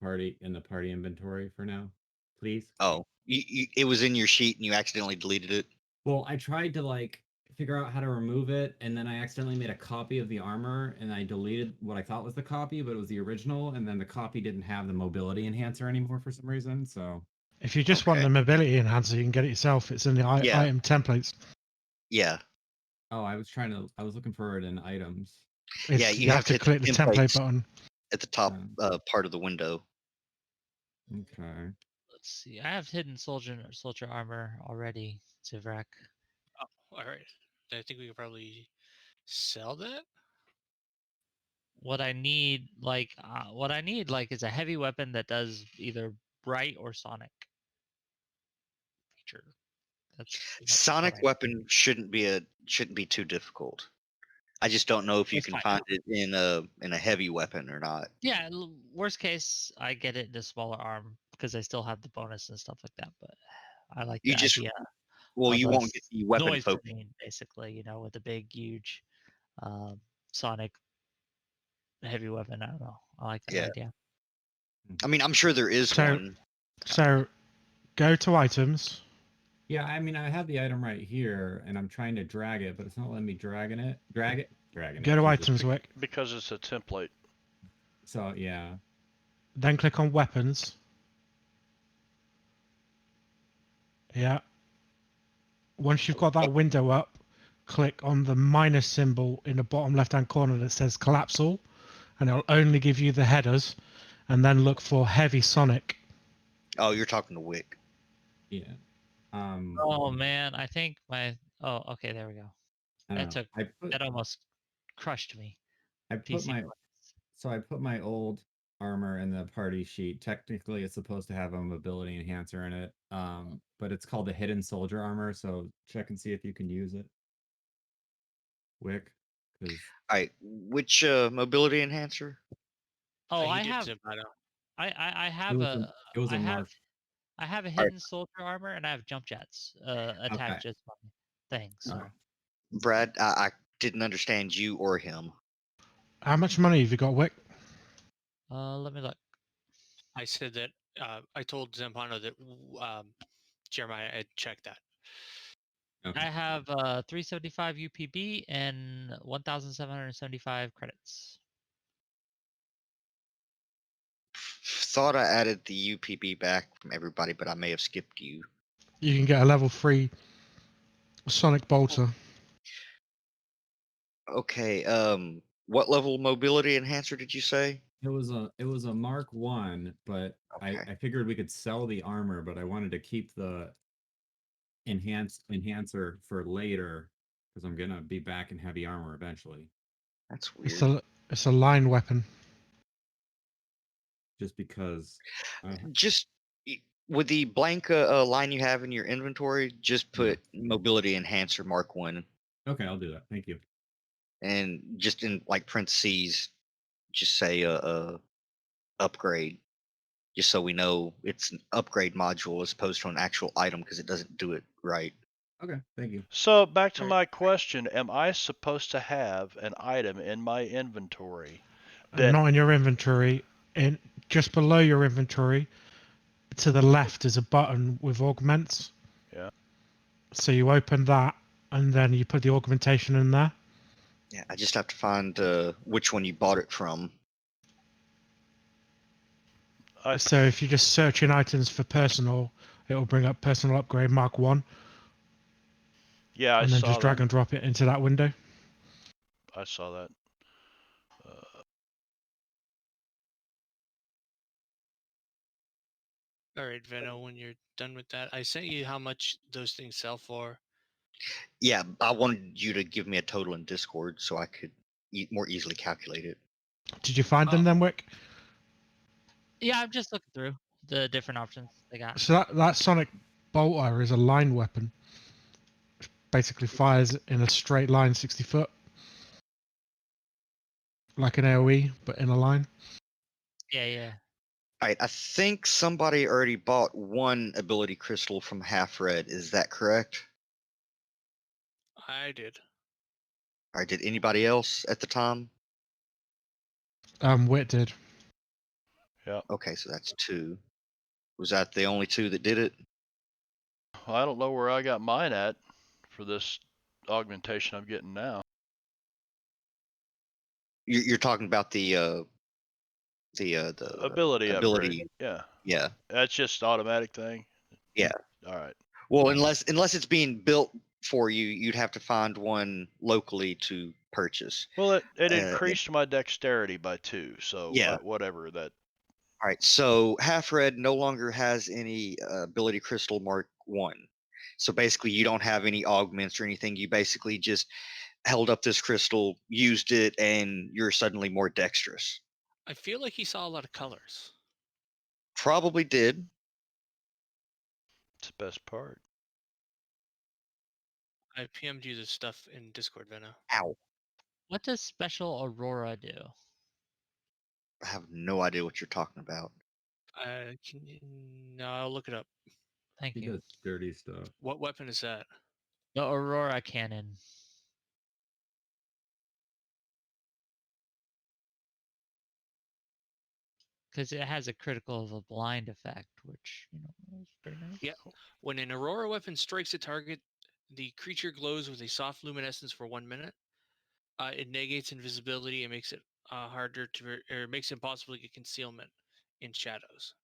party inventory for now, please? Oh, it was in your sheet and you accidentally deleted it. Well, I tried to figure out how to remove it, and then I accidentally made a copy of the armor, and I deleted what I thought was the copy, but it was the original, and then the copy didn't have the mobility enhancer anymore for some reason. So If you just want Okay. the mobility enhancer, you can get it yourself. It's in the Yeah. item templates. Yeah. I was looking for it in items. Yeah, You have to hit click the template templates button. at the top part of the window. Okay. Let's see. I have hidden soldier armor already, Zivrak. Oh, all right. I think we could probably sell that. What I need, is a heavy weapon that does either bright or sonic feature. That's Sonic what I- weapon shouldn't be too difficult. I just don't know if you That's can fine. find it in a heavy weapon or not. Yeah, worst case, I get it in a smaller arm because I still have the bonus and stuff like that. But I like You the just idea Well, of you a won't get the weapon noise focus. screen, basically, with a big, huge sonic heavy weapon. I don't know. I like that Yeah. idea. I mean, I'm sure there is So- one. So go to items. Yeah, I mean, I have the item right here, and I'm trying to drag it, but it's not letting me dragging it. Dragging Go to Jesus. items, Wick. Because it's a template. So yeah. Then click on weapons. Yeah. Once you've got that window up, click on the minus symbol in the bottom left-hand corner that says collapse all, and it'll only give you the headers, and then look for heavy sonic. Oh, you're talking to Wick. Yeah. Oh man, I think my. Oh, okay, there we go. I don't know. That almost crushed me. I put PC my points. So I put my old armor in the party sheet. Technically, it's supposed to have a mobility enhancer in it, but it's called the hidden soldier armor. So check and see if you can use it. Wick, because All right, which mobility enhancer? Oh, He I did have. Zimbardo. I it have was a. it was I a have. mark. I have a right. hidden soldier armor and I have jump jets attached Okay. as my thing. So Okay. Brad, I didn't understand you or him. How much money have you got, Wick? let me look. I said that I told Zampano that Jeremiah had checked that. Okay. I have 375 UPB and 1,775 credits. Thought I added the UPB back from everybody, but I may have skipped you. You can get a level 3 sonic bolter. Okay, what level mobility enhancer did you say? It was a Mark 1, but Okay. I figured we could sell the armor, but I wanted to keep the enhancer for later because I'm gonna be back in heavy armor eventually. That's It's weird. a line weapon. Just because. Just with the blank line you have in your inventory, just put mobility enhancer Mark 1 Okay, I'll do that. Thank you. and just in like parentheses, just say upgrade, just so we know it's an upgrade module as opposed to an actual item because it doesn't do it right. Okay, thank you. So back to Right. my question: am I supposed to have an item in my inventory that Not in your inventory. In just below your inventory, to the left is a button with augments. Yeah. So you open that, and then you put the augmentation in there. Yeah, I just have to find which one you bought it from. So if you just search in items for personal, it will bring up personal upgrade Mark 1, Yeah, I and then saw just drag that. and drop it into that window. I saw that. All right, Veno, when you're done with that, I sent you how much those things sell for. Yeah, I wanted you to give me a total in Discord so I could more easily calculate it. Did you find them then, Wick? Yeah, I'm just looking through the different options they got. So that sonic bolter is a line weapon. Which basically fires in a straight line 60 foot. Like an AoE, but in a line. Yeah, yeah. Alright, I think somebody already bought one ability crystal from Half Red. Is that correct? I did. Alright, did anybody else at the time? Wit did. Okay, so that's 2. Was that the only 2 that did it? I don't know where I got mine at for this augmentation I'm getting now. You're talking about the Ability upgrade. ability. Yeah. Yeah. That's just automatic thing. Yeah. All right. Well, unless it's being built for you, you'd have to find one locally to purchase. Well, it yeah. increased my dexterity by 2, so Yeah. whatever that. All right, so Half Red no longer has any ability crystal Mark 1. So basically, you don't have any augments or anything. You basically just held up this crystal, used it, and you're suddenly more dexterous. I feel like he saw a lot of colors. Probably did. It's the best part. I PM'd you this stuff in Discord, Venno. Ow. What does Special Aurora do? I have no idea what you're talking about. No, I'll look it up. Thank He you. does dirty stuff. What weapon is that? The Aurora Cannon. Because it has a critical of a blind effect, which, is pretty nice. Yeah. When an Aurora weapon strikes a target, the creature glows with a soft luminescence for 1 minute. It negates invisibility and makes it harder to, or makes it impossible to get concealment in shadows.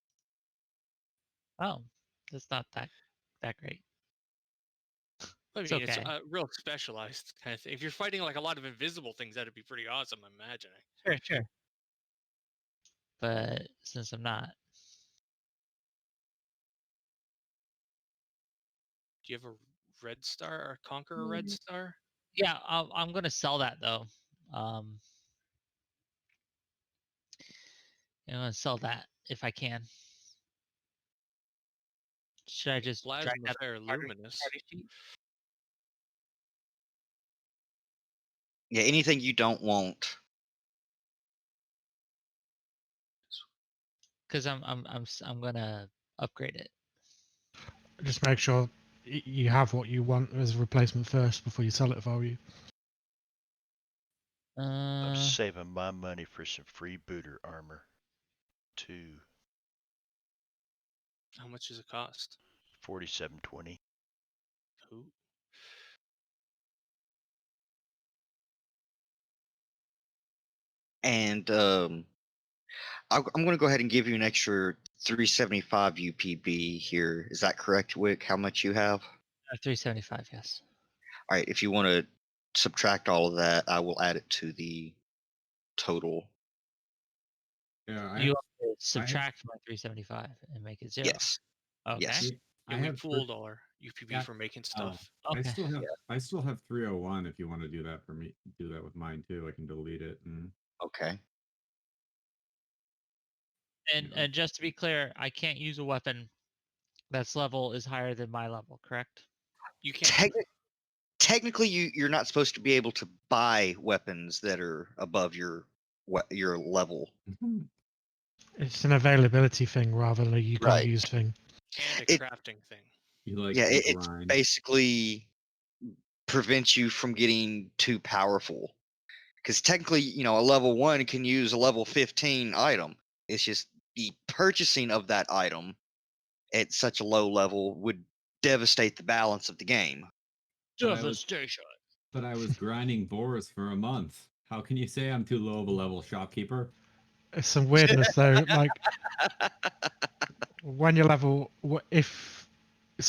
Oh, that's not that great. I mean, It's okay. it's real specialized kind of thing. If you're fighting like a lot of invisible things, that'd be pretty awesome, I'm imagining. Sure. But since I'm not, Do you have a red star or conquer a red star? yeah, I'm gonna sell that though. I'm gonna sell that if I can. Should I just drag Plasma that Fair party Luminous. sheet? Yeah, anything you don't want. Because I'm gonna upgrade it. Just make sure you have what you want as a replacement first before you sell it, if I were you. I'm saving my money for some freebooter armor. 2. How much does it cost? $47.20. Ooh. And I'm going to go ahead and give you an extra 375 UPB here. Is that correct, Wick? How much you have? 375, yes. All right, if you want to subtract all of that, I will add it to the total. Yeah, You want to subtract my 375 and make it 0. Yes. Okay. Yes. Yeah, we pooled our UPB for making stuff. Okay. I still have 301 if you want to do that for me. Do that with mine too. I can delete it. Okay. And just to be clear, I can't use a weapon that's level is higher than my level, correct? You can't. Technically, you're not supposed to be able to buy weapons that are above your level. It's an availability thing rather than a you can't Right. use thing. And a crafting thing. You like Yeah, to it grind. basically prevents you from getting too powerful. Because technically, a level 1 can use a level 15 item. It's just the purchasing of that item at such a low level would devastate the balance of the game. Devastation. But I was grinding boars for a month. How can you say I'm too low of a level, shopkeeper? It's some weirdness though. Like when you're level,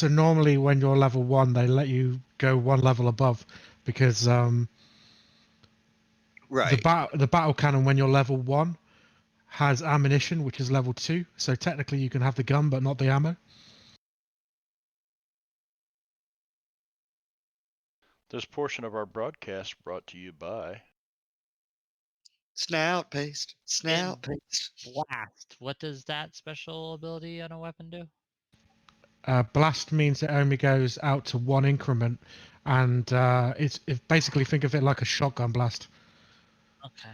normally when you're level 1, they let you go 1 level above because Right. the battle cannon when you're level 1 has ammunition, which is level 2. So technically you can have the gun but not the ammo. This portion of our broadcast brought to you by Snout paste. Snout paste. Blast. What does that special ability on a weapon do? Blast means it only goes out to 1 increment, and it's basically think of it like a shotgun blast. Okay.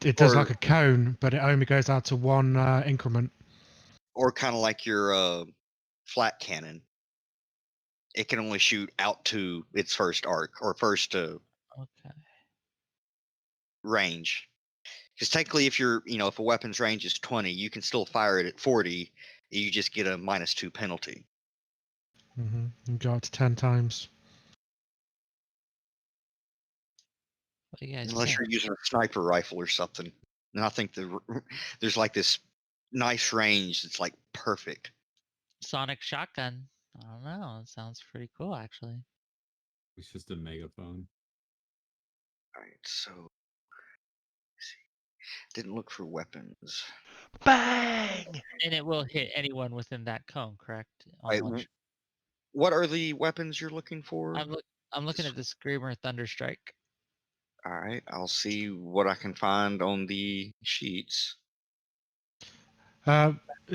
It does like a cone, but it only goes out to 1 increment. or kind of like your flat cannon. It can only shoot out to its first arc or first Okay. range. Because technically, if if a weapon's range is 20, you can still fire it at 40. You just get a -2 penalty. You go up to 10 times. What do you guys Unless think? you're using a sniper rifle or something. And I think there's like this nice range that's like perfect. Sonic shotgun. I don't know. It sounds pretty cool, actually. It's just a megaphone. All right, so let's see. Didn't look for weapons. Bang! And it will hit anyone within that cone, correct? On Right, one what are the weapons you're looking for? I'm looking at the Screamer Thunderstrike. All right, I'll see what I can find on the sheets.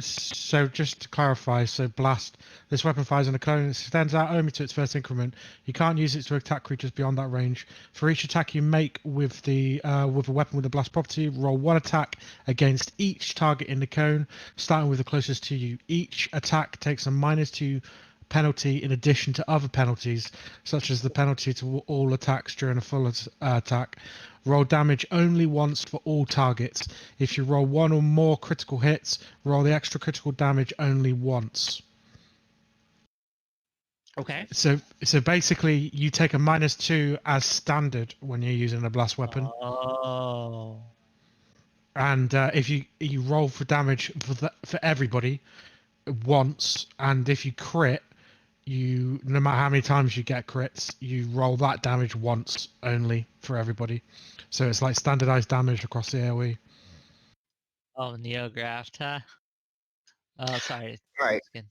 So just to clarify, so blast. This weapon fires on a cone and extends out only to its first increment. You can't use it to attack creatures beyond that range. For each attack you make with a weapon with a blast property, roll one attack against each target in the cone, starting with the closest to you. Each attack takes a -2 penalty in addition to other penalties, such as the penalty to all attacks during a full attack. Roll damage only once for all targets. If you roll one or more critical hits, roll the extra critical damage only once. Okay. So basically, you take a -2 as standard when you're using a blast weapon, Oh. and if you roll for damage for everybody once, and if you crit, no matter how many times you get crits, you roll that damage once only for everybody. So it's like standardized damage across the AoE. Oh, Neographed, huh? Oh, sorry. Right. Skin.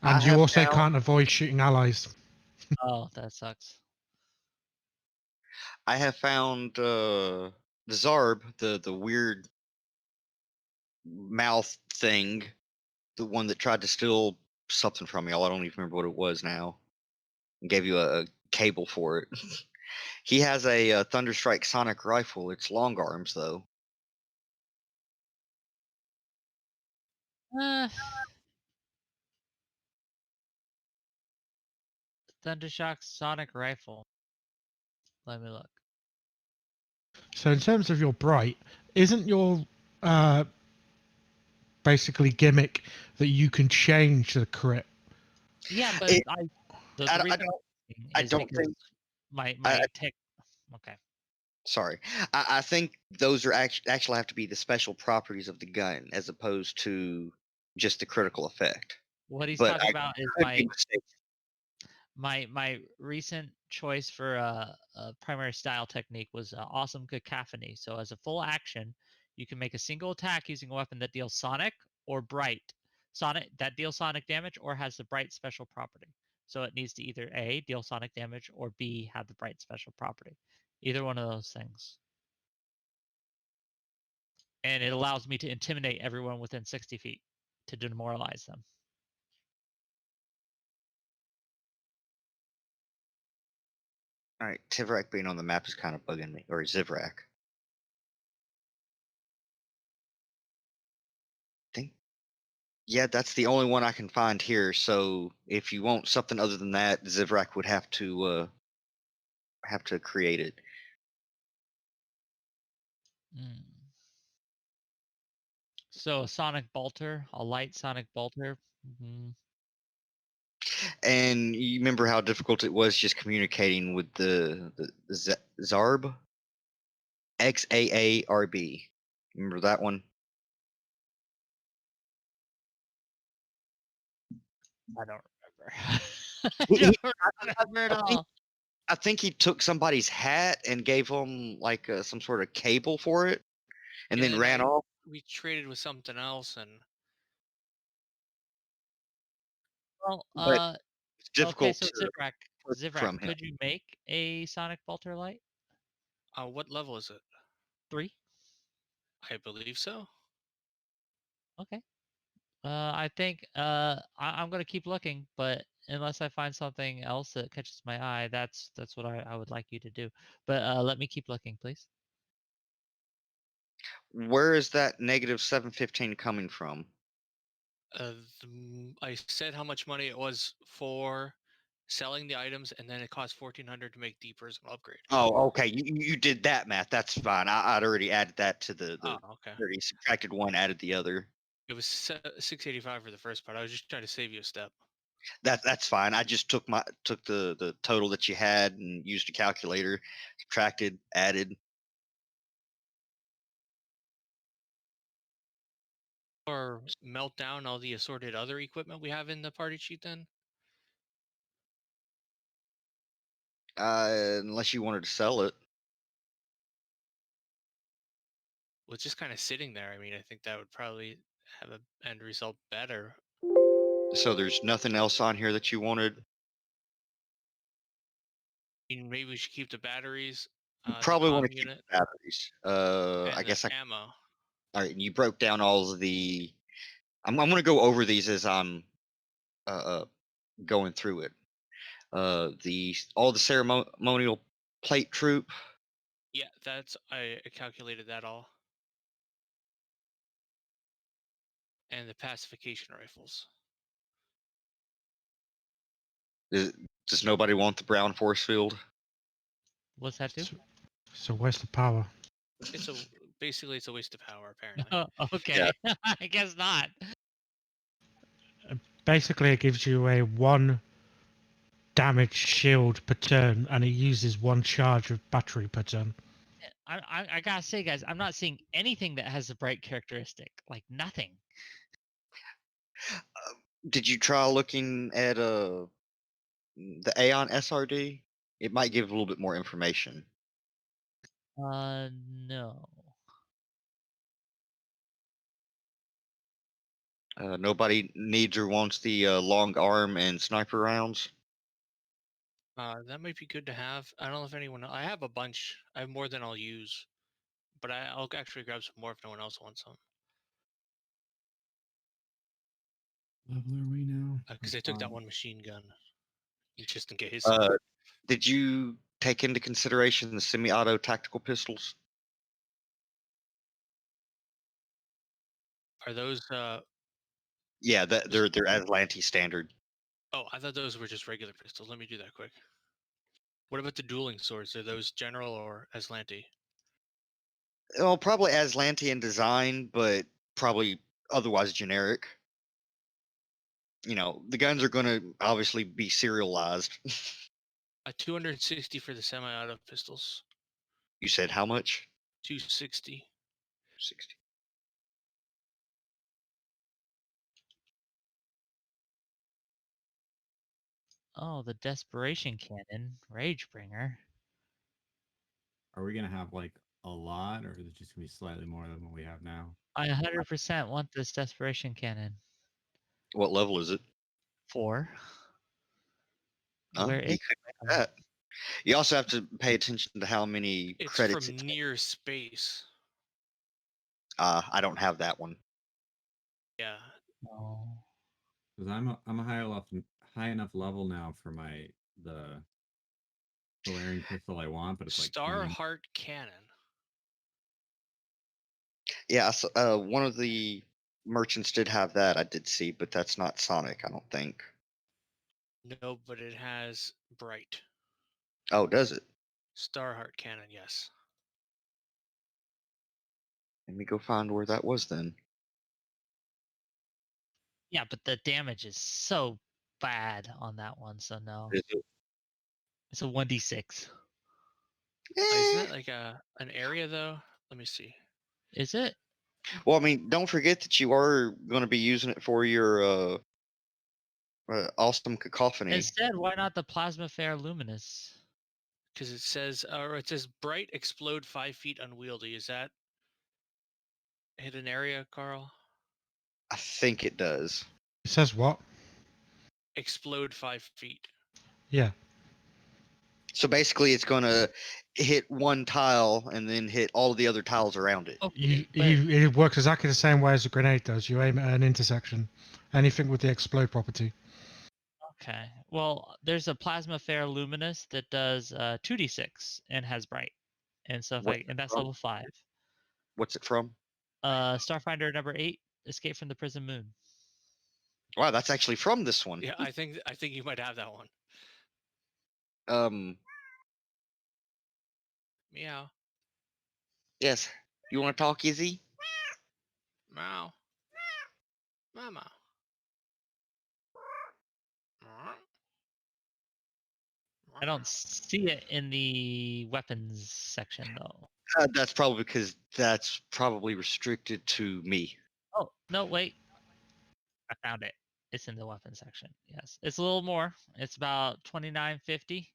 And I you have also found- can't avoid shooting allies. Oh, that sucks. I have found the Zarb, the weird mouth thing, the one that tried to steal something from y'all. I don't even remember what it was now. And gave you a cable for it. He has a Thunderstrike sonic rifle. It's long arms though. Thundershock Sonic Rifle. Let me look. So in terms of your bright, isn't your basically gimmick that you can change the crit? Yeah, but It- the I reason don't- I'm I is don't because think- my tech. Okay. Sorry, I think those are actually have to be the special properties of the gun as opposed to just the critical effect. What he's But talking I about is could be mistaken. my recent choice for a primary style technique was awesome cacophony. So as a full action, you can make a single attack using a weapon that deals sonic or bright that deals sonic damage or has the bright special property. So it needs to either A, deal sonic damage, or B, have the bright special property. Either one of those things. And it allows me to intimidate everyone within 60 feet to demoralize them. All right, Tivrak being on the map is kind of bugging me, or Zivrak. Yeah, that's the only one I can find here. So if you want something other than that, Zivrak would have to create it. Mm. So a sonic bolter, a light sonic bolter. And you remember how difficult it was just communicating with the Zarb? XAARB. Remember that one? I don't remember. He- I don't remember at all. I think he took somebody's hat and gave him like some sort of cable for it, and Yeah, then and ran off. We traded with something else, and Well, But it's okay, difficult so to Zivrak, learn from him. could you make a sonic bolter light? what level is it? 3? I believe so. Okay. I think I'm gonna keep looking, but unless I find something else that catches my eye, that's what I would like you to do. But let me keep looking, please. Where is that -715 coming from? I said how much money it was for selling the items, and then it cost 1,400 to make the personal upgrade. Oh, okay. You did that math. That's fine. I'd already added that to the Oh, okay. already subtracted one, added the other. It was 685 for the first part. I was just trying to save you a step. That's fine. I just took the total that you had and used a calculator, subtracted, added. Or melt down all the assorted other equipment we have in the party sheet then? Unless you wanted to sell it. Well, it's just kind of sitting there. I mean, I think that would probably have an end result better. So there's nothing else on here that you wanted. I mean, maybe we should keep the batteries, You the probably want comm to keep unit, the batteries. and I the guess ammo. all right. And you broke down all of the. I'm going to go over these as I'm going through it. All the ceremonial plate troop. Yeah, I calculated that all. And the pacification rifles. Does nobody want the brown force field? What's that do? It's a waste of power. Basically it's a waste of power apparently. Oh, okay. I guess not. Basically, it gives you a 1 damage shield per turn, and it uses 1 charge of battery per turn. I gotta say, guys, I'm not seeing anything that has a bright characteristic. Like nothing. Did you try looking at the Aeon SRD? It might give a little bit more information. No. Nobody needs or wants the long arm and sniper rounds. That might be good to have. I don't know if anyone. I have a bunch. I have more than I'll use, but I'll actually grab some more if no one else wants some. Level are we now? Because I took that one machine gun, just in case. Did you take into consideration the semi-auto tactical pistols? Are those? Yeah, they're Atlanti standard. Oh, I thought those were just regular pistols. Let me do that quick. What about the dueling swords? Are those general or Aslanti? Well, probably Aslanti in design, but probably otherwise generic. You know, the guns are going to obviously be serialized. 260 for the semi-auto pistols. You said how much? 260. 60. Oh, the desperation cannon, Ragebringer. Are we gonna have like a lot, or is it just gonna be slightly more than what we have now? I 100% want this desperation cannon. What level is it? 4. Huh? Where You is could make that. You also have to pay attention to how many It's credits from near space. I don't have that one. Yeah. Oh. Because I'm a high enough level now for the glaring pistol I want, but it's like Starheart cannon. Yeah, one of the merchants did have that. I did see, but that's not Sonic, I don't think. No, but it has bright. Oh, does it? Starheart cannon, yes. Let me go find where that was then. Yeah, but the damage is so bad on that one, so no. Is it? It's a 1d6. Isn't that like an area though? Let me see. Is it? Well, I mean, don't forget that you are going to be using it for your awesome cacophony. Instead, why not the Plasma Fair Luminous? Because it says bright, explode 5 feet, unwieldy. Is that hidden area, Carl? I think it does. It says what? Explode 5 feet. Yeah. So basically, it's going to hit one tile and then hit all of the other tiles around it. Okay, It works exactly the same way as a grenade does. You aim at an intersection. Anything with the explode property. okay. Well, there's a Plasma Fair Luminous that does 2d6 and has bright. And so and that's level 5. What's it from? Starfinder number 8, Escape from the Prison Moon. Wow, that's actually from this one. Yeah, I think you might have that one. Meow. Yes. You want to talk, Izzy? Meow. Meow meow. Meow. I don't see it in the weapons section though. That's probably because that's probably restricted to me. Oh no, wait. I found it. It's in the weapons section. Yes, it's a little more. It's about 29.50.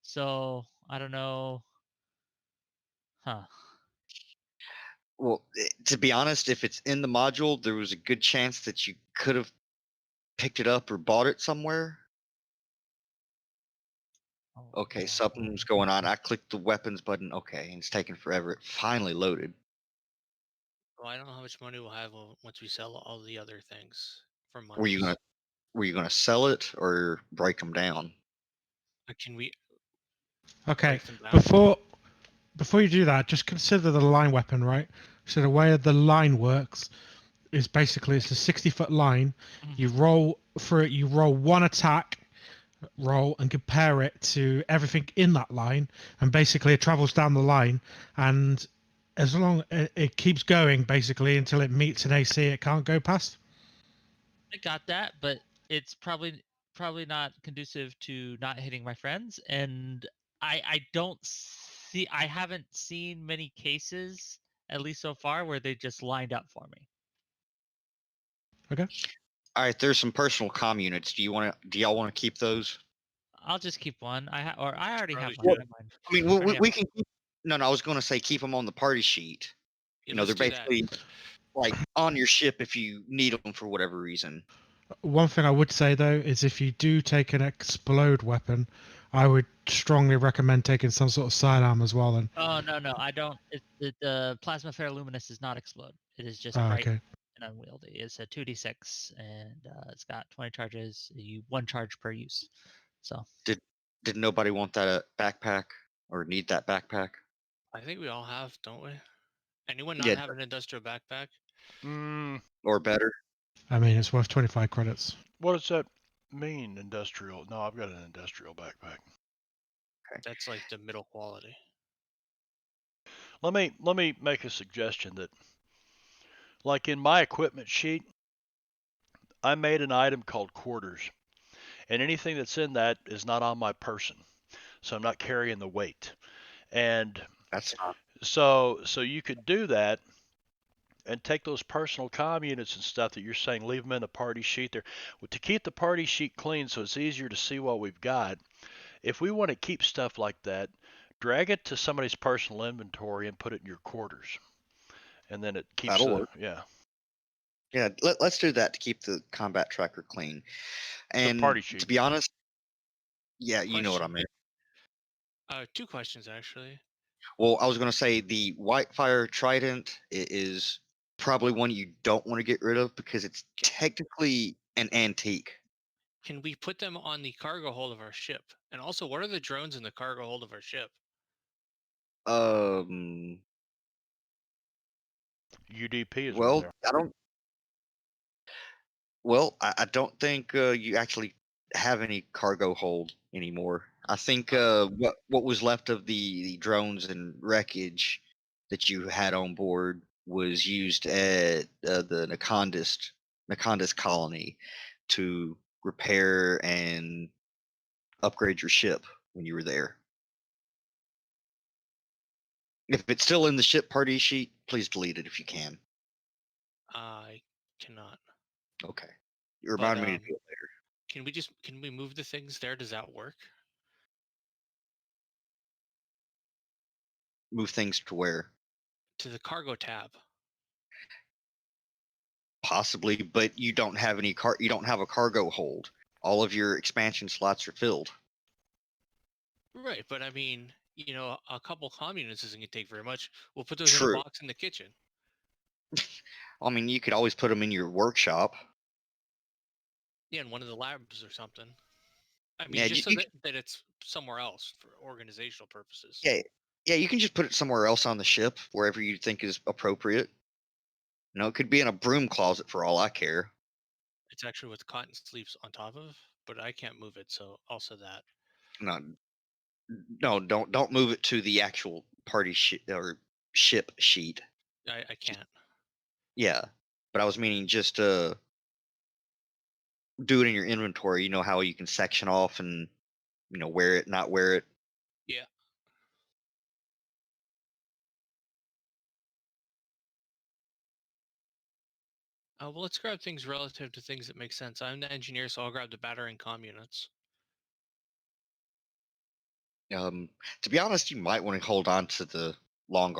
So I don't know. Huh. Well, to be honest, if it's in the module, there was a good chance that you could have picked it up or bought it somewhere. Oh, Okay, yeah. something's going on. I clicked the weapons button. Okay, and it's taking forever. It finally loaded. Well, I don't know how much money we'll have once we sell all the other things for money. Were you gonna sell it or break them down? Can we Okay, break them down? before you do that, just consider the line weapon, right? So the way the line works is basically it's a 60-foot line. You roll through it. You roll one attack roll and compare it to everything in that line, and basically it travels down the line, and as long it keeps going basically until it meets an AC it can't go past. I got that, but it's probably not conducive to not hitting my friends, and I haven't seen many cases, at least so far, where they just lined up for me. Okay. All right, there's some personal comm units. Do y'all want to keep those? I'll just keep one. I already have Probably one. should. Never mind. I mean, Already have we one. can keep. No, I was going to say keep them on the party sheet. Yeah, They're let's do that. basically like on your ship if you need them for whatever reason. One thing I would say though is if you do take an explode weapon, I would strongly recommend taking some sort of sidearm as well. Then. Oh no, I don't. The plasma flare luminous does not explode. It is just bright Okay. and unwieldy. It's a 2d6, and it's got 20 charges. One charge per use. So Did nobody want that backpack or need that backpack? I think we all have, don't we? Anyone not Yeah, have an industrial backpack? or better. I mean, it's worth 25 credits. What does that mean, industrial? No, I've got an industrial backpack. That's like the middle quality. Let me make a suggestion that, like in my equipment sheet, I made an item called quarters, and anything that's in that is not on my person, so I'm not carrying the weight. And That's not. so you could do that and take those personal comm units and stuff that you're saying, leave them in the party sheet there to keep the party sheet clean so it's easier to see what we've got. If we want to keep stuff like that, drag it to somebody's personal inventory and put it in your quarters, and then it keeps That'll work. yeah. Yeah, let's do that to keep the combat tracker clean. And party sheet. to be honest, yeah, you know what I Question. meant. Two questions actually. Well, I was going to say the Whitefire Trident is probably one you don't want to get rid of because it's technically an antique. Can we put them on the cargo hold of our ship? And also, what are the drones in the cargo hold of our ship? UDP is Well, there. I don't. Well, I don't think you actually have any cargo hold anymore. I think what was left of the drones and wreckage that you had on board was used at the Nakandis colony to repair and upgrade your ship when you were there. If it's still in the ship party sheet, please delete it if you can. I cannot. Okay. You remind me to do it later. Can we move the things there? Does that work? Move things to where? To the cargo tab. Possibly, but you don't have you don't have a cargo hold. All of your expansion slots are filled. Right, but I mean, a couple communists isn't gonna take very much. We'll put those in True. a box in the kitchen. I mean, you could always put them in your workshop. Yeah, in one of the labs or something. I mean, Yeah, just so that it's somewhere else for organizational purposes. Yeah, you can just put it somewhere else on the ship, wherever you think is appropriate. It could be in a broom closet for all I care. It's actually with cotton sleeves on top of, but I can't move it, so I'll say that. No, don't move it to the actual party or ship sheet. I can't. Yeah, but I was meaning just do it in your inventory. You know how you can section off and wear it, not wear it. Yeah. Well, let's grab things relative to things that make sense. I'm the engineer, so I'll grab the battery and comm units. To be honest, you might want to hold on to the long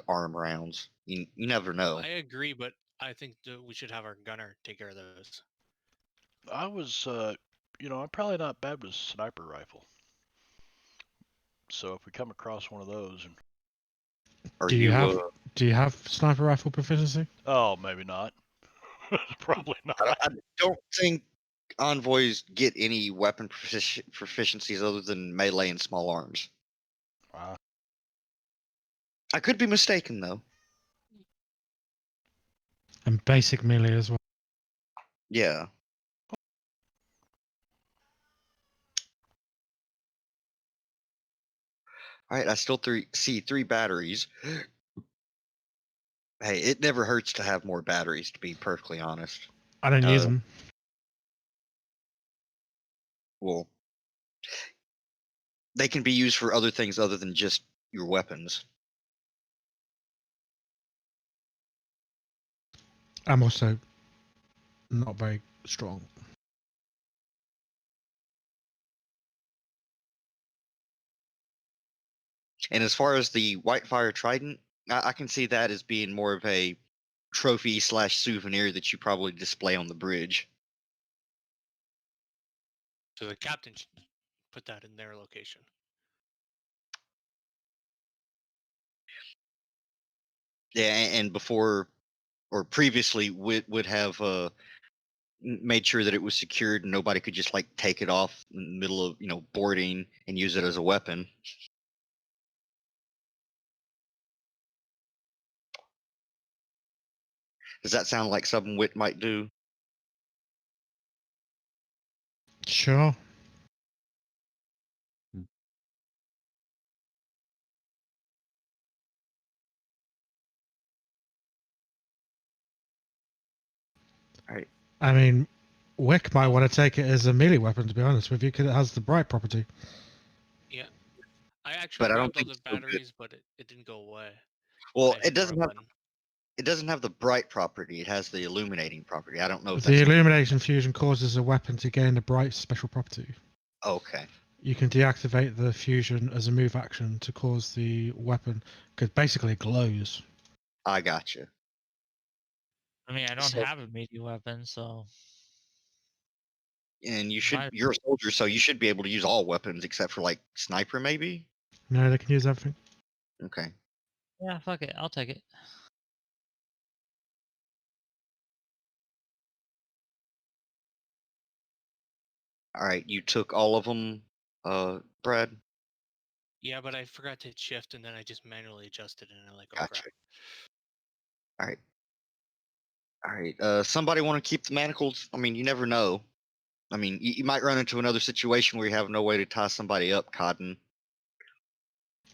arm rounds. You never know. I agree, but I think that we should have our gunner take care of those. I was, I'm probably not bad with a sniper rifle. So if we come across one of those, and Do you have sniper rifle proficiency? oh, maybe not. Probably not. I don't think envoys get any weapon proficiencies other than melee and small arms. I could be mistaken though. And basic melee as well. Yeah. All right, I still see 3 batteries. Hey, it never hurts to have more batteries, to be perfectly honest. I don't use them. Well, they can be used for other things other than just your weapons. I'm also not very strong. And as far as the Whitefire Trident, I can see that as being more of a trophy / souvenir that you probably display on the bridge. So the captain should put that in their location. Yeah, and before or previously would have made sure that it was secured and nobody could just like take it off in the middle of boarding and use it as a weapon. Does that sound like something Wit might do? Sure. All right. I mean, Wick might want to take it as a melee weapon, to be honest with you, because it has the bright property. Yeah. I actually But I don't grabbed all think the it's so good. batteries, but it didn't go away. Well, I it doesn't more have one. it doesn't have the bright property. It has the illuminating property. I don't know if The that's illumination fusion causes a weapon to gain a bright special property. okay. You can deactivate the fusion as a move action to cause the weapon, because basically it glows. I gotcha. I mean, I don't So- have a melee weapon, so And Might- you're a soldier, so you should be able to use all weapons except for like sniper, maybe. No, they can use everything. Okay. yeah, fuck it, I'll take it. All right, you took all of them, Brad. Yeah, but I forgot to hit shift and then I just manually adjusted it and I'm like, oh Gotcha. crap. All right. All right. Somebody want to keep the manacles? I mean, you never know. I mean, you might run into another situation where you have no way to tie somebody up, Cotton.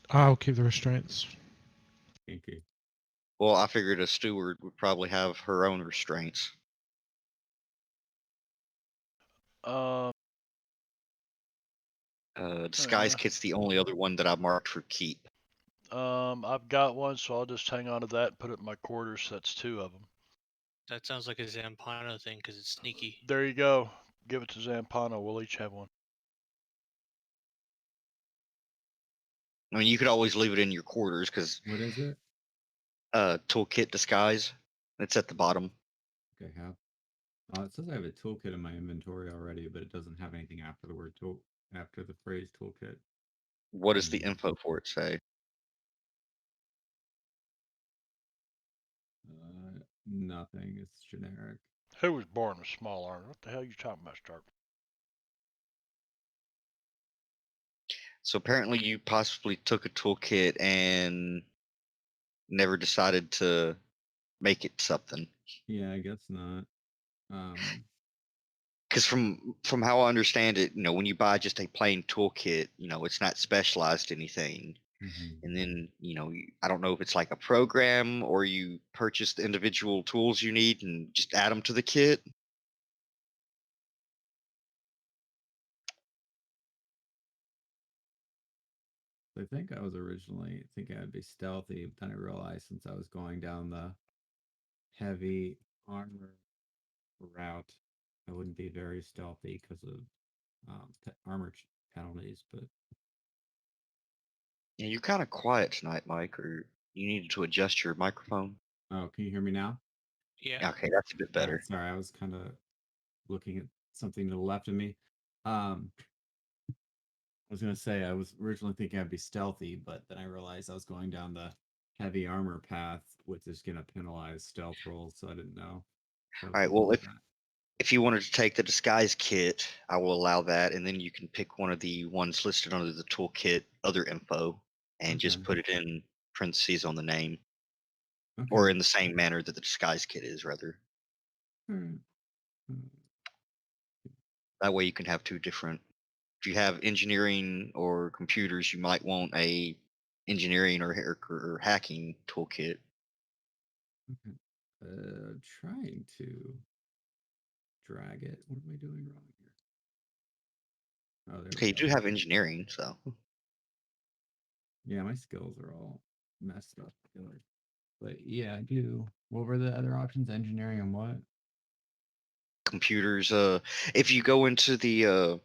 I'll keep the restraints. Okay. Well, I figured a steward would probably have her own restraints. Disguise kit's the only other one that I marked for keep. I've got one, so I'll just hang on to that and put it in my quarters. So that's 2 of them. That sounds like a Zampano thing because it's sneaky. There you go. Give it to Zampano. We'll each have one. I mean, you could always leave it in your quarters because What is it? toolkit disguise. It's at the bottom. Okay, have. It says I have a toolkit in my inventory already, but it doesn't have anything after the word after the phrase toolkit. What does the info for it say? Nothing. It's generic. Who was born with small arms? What the hell are you talking about, Stark? So apparently you possibly took a toolkit and never decided to make it something. Yeah, I guess not. Because from how I understand it, when you buy just a plain toolkit, it's not specialized anything. And then, I don't know if it's like a program or you purchase the individual tools you need and just add them to the kit. I think I was originally thinking I'd be stealthy, but then I realized since I was going down the heavy armor route, I wouldn't be very stealthy because of armor penalties. But Yeah, you're kind of quiet tonight, Mike, or you needed to adjust your microphone. oh, can you hear me now? Yeah. Okay, that's a bit better. Sorry, I was kind of looking at something to the left of me. I was gonna say I was originally thinking I'd be stealthy, but then I realized I was going down the heavy armor path, which is gonna penalize stealth rolls, so I didn't know. All right, well, if you wanted to take the disguise kit, I will allow that, and then you can pick one of the ones listed under the toolkit, other info, and just Okay. put it in parentheses on the name, Okay. or in the same manner that the disguise kit is, rather. That way you can have two different. If you have engineering or computers, you might want a engineering or hacking toolkit. Okay. Trying to drag it. What am I doing wrong here? Oh, there Okay, we you go. do have engineering, so Yeah, my skills are all messed up. But yeah, I do. What were the other options? Engineering and what? computers. If you go into the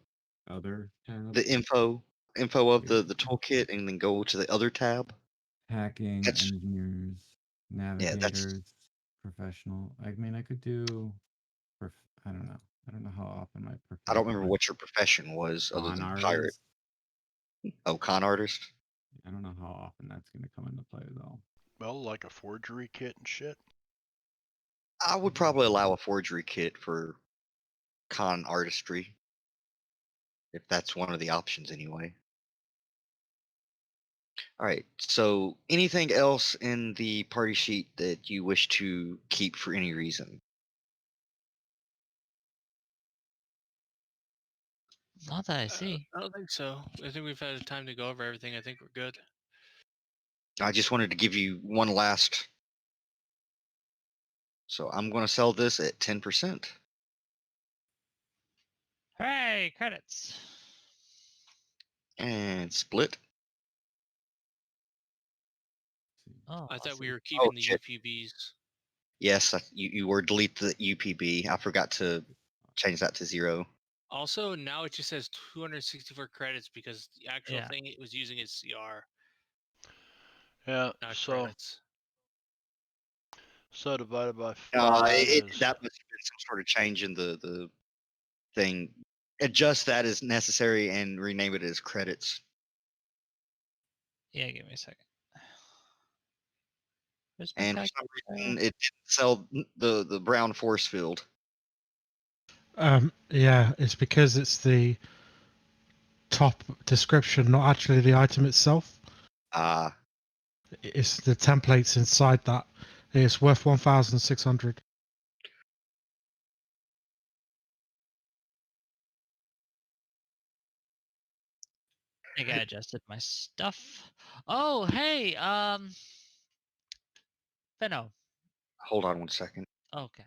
Other tab? the info of the toolkit and then go to the other tab. Hacking, That's engineers, yeah, that's navigators, professional. I mean, I could do. I don't know. I don't know how often my profession. I don't remember what your profession was other Con than pirate. artist. Oh, con artist. I don't know how often that's going to come into play though. Well, like a forgery kit and shit. I would probably allow a forgery kit for con artistry, if that's one of the options anyway. All right. So, anything else in the party sheet that you wish to keep for any reason? Not that I see. I don't think so. I think we've had time to go over everything. I think we're good. I just wanted to give you one last. So, I'm going to sell this at 10%. Hooray, credits. And split. Oh, I thought we were Oh, keeping the shit. UPBs. Yes, you were delete the UPB. I forgot to change that to 0. Also, now it just says 264 credits because the actual Yeah. thing it was using is CR, Yeah. not So credits. divided by 5 is That must have been some sort of change in the thing. Adjust that as necessary and rename it as credits. Yeah, give me a second. Where's my And for some calculator? reason, it didn't sell the brown force field. Yeah, it's because it's the top description, not actually the item itself. It's the templates inside that. It's worth 1,600. I think I adjusted my stuff. Oh, hey, Feno. Hold on one second. Okay.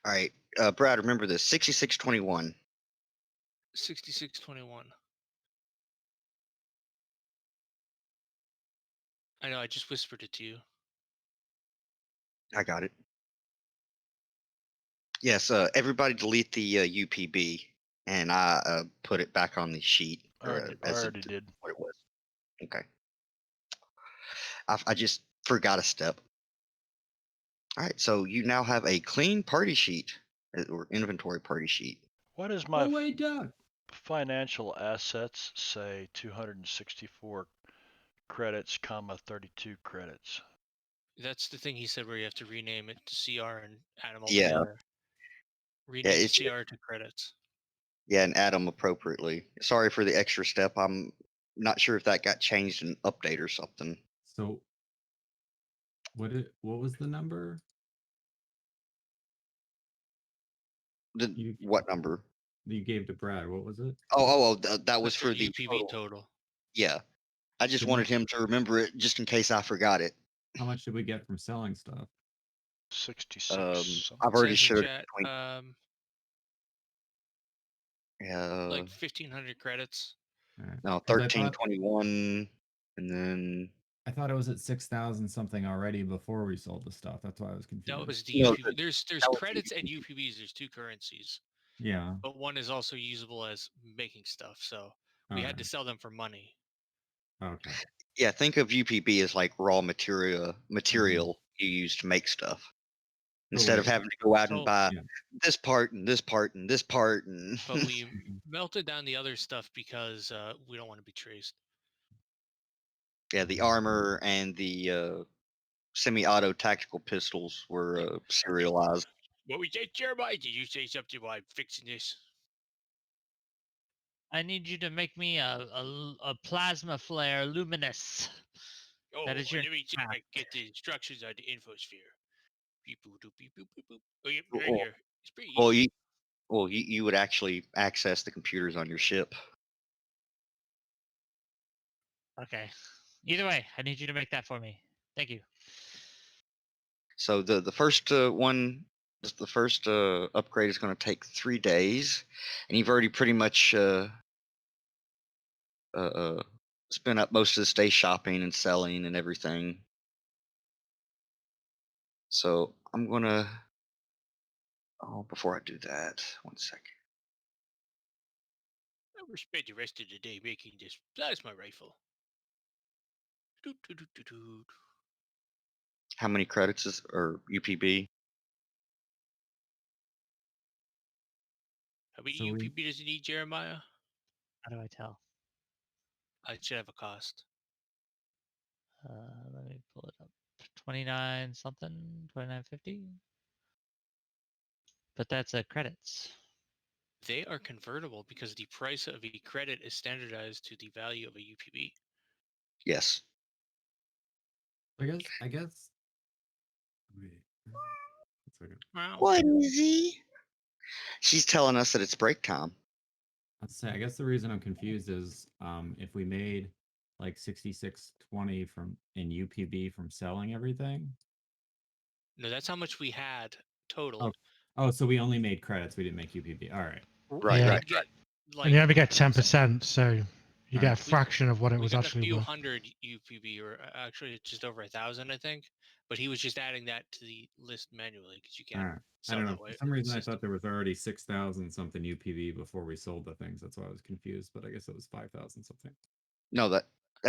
All right, Brad, remember this: 6621. 6621. I know. I just whispered it to you. I got it. Yes, everybody delete the UPB, and I put it back on the sheet. I already did. What it was. Okay. I just forgot a step. All right, so you now have a clean party sheet or inventory party sheet. What does my wait, Doug. financial assets say? 264 credits, comma 32 credits. That's the thing he said where you have to rename it to CR and animal Yeah. later. Rename it's CR to credits. yeah, and add them appropriately. Sorry for the extra step. I'm not sure if that got changed in update or something. So what was the number? You What number? you gave to Brad? What was it? That was That's for our the UPV total. Yeah, I just Didn't wanted him to remember it just in case I forgot it. How much did we get from selling stuff? 66. I've already Says in showed chat, yeah, like 1,500 credits. Alright. no, 'Cause 1321, and then I thought it was at 6,000 something already before we sold the stuff. That's why I was confused. That was the No, UPV. There's that was credits and UPVs. There's two currencies, Yeah. but one is also usable as making stuff. So we had to sell them for money. Okay. yeah. Think of UPB as like raw material you use to make stuff. Instead of wait. having to go out and So- buy Yeah. this part and this part and this part and But we melted down the other stuff because we don't want to be traced. yeah, the armor and the semi-auto tactical pistols were serialized. What was that, Jeremiah? Did you say something while I'm fixing this? I need you to make me a plasma flare luminous. Oh, That is your let me see if I task. can get the instructions on the infosphere. Beep boop doop beep boop beep boop. Oh, yep, right Well, here. It's pretty well, easy. you would actually access the computers on your ship. Okay. Either way, I need you to make that for me. Thank you. So the first one, the first upgrade is going to take 3 days, and you've already pretty much spent up most of this day shopping and selling and everything. So I'm gonna. Oh, before I do that, 1 second. I will spend the rest of the day making this plasma rifle. Doot, doot, doot, doot, doot. How many credits is or UPB? How many So we- UPB does it need, Jeremiah? How do I tell? I should have a cost. Let me pull it up. 29 something, 29.50. But that's credits. They are convertible because the price of a credit is standardized to the value of a UPB. Yes. I guess. Wait. 1 second. Wow. What is he? She's telling us that it's break time. Let's say I guess the reason I'm confused is if we made like 6620 in UPB from selling everything. No, that's how much we had total. Oh, so we only made credits. We didn't make UPB. All right. Right, We right. did get, like, And you only get 10%, so you get a Alright. fraction of what it we was got a actually few worth. hundred UPB, or actually just over 1,000, I think. But he was just adding that to the list manually because you All can't right. I sell don't know. that way. For some reason, I system. thought there was already 6,000 something UPB before we sold the things. That's why I was confused. But I guess it was 5,000 something. No, that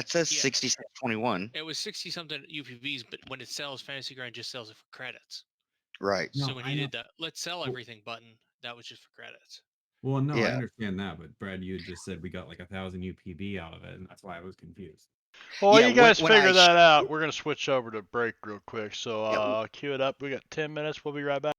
says Yeah. 6621. It was 60 something UPBs, but when it sells, Fantasy Grind just sells it for credits. Right. No, So when I he know. did that, let's sell Well- everything button, that was just for credits. Well, no, I Yeah. understand that, but Brad, you had just said we got like 1,000 UPB out of it, and that's why I was confused. Well, while Yeah, you guys when figure I that out, we're going to switch over to break real quick. So Yeah. I'll cue it up. We got 10 minutes. We'll be right back.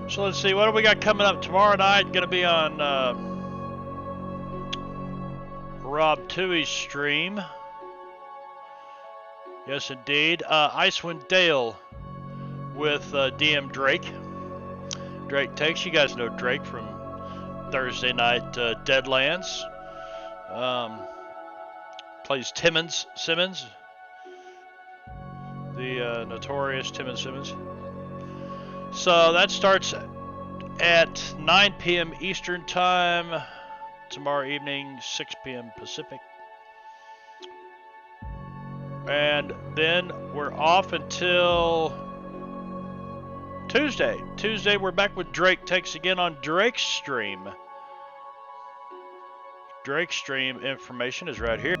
So let's see, what do we got coming up tomorrow night? Going to be on Rob Tui's stream. Yes, indeed. Icewind Dale with DM Drake. Drake Takes. You guys know Drake from Thursday night Deadlands. Plays Simmons. The notorious Timmons Simmons. So that starts at 9 p.m. Eastern Time tomorrow evening, 6 p.m. Pacific. And then we're off until Tuesday. Tuesday, we're back with Drake Takes again on Drake's stream. Drake's stream information is right here.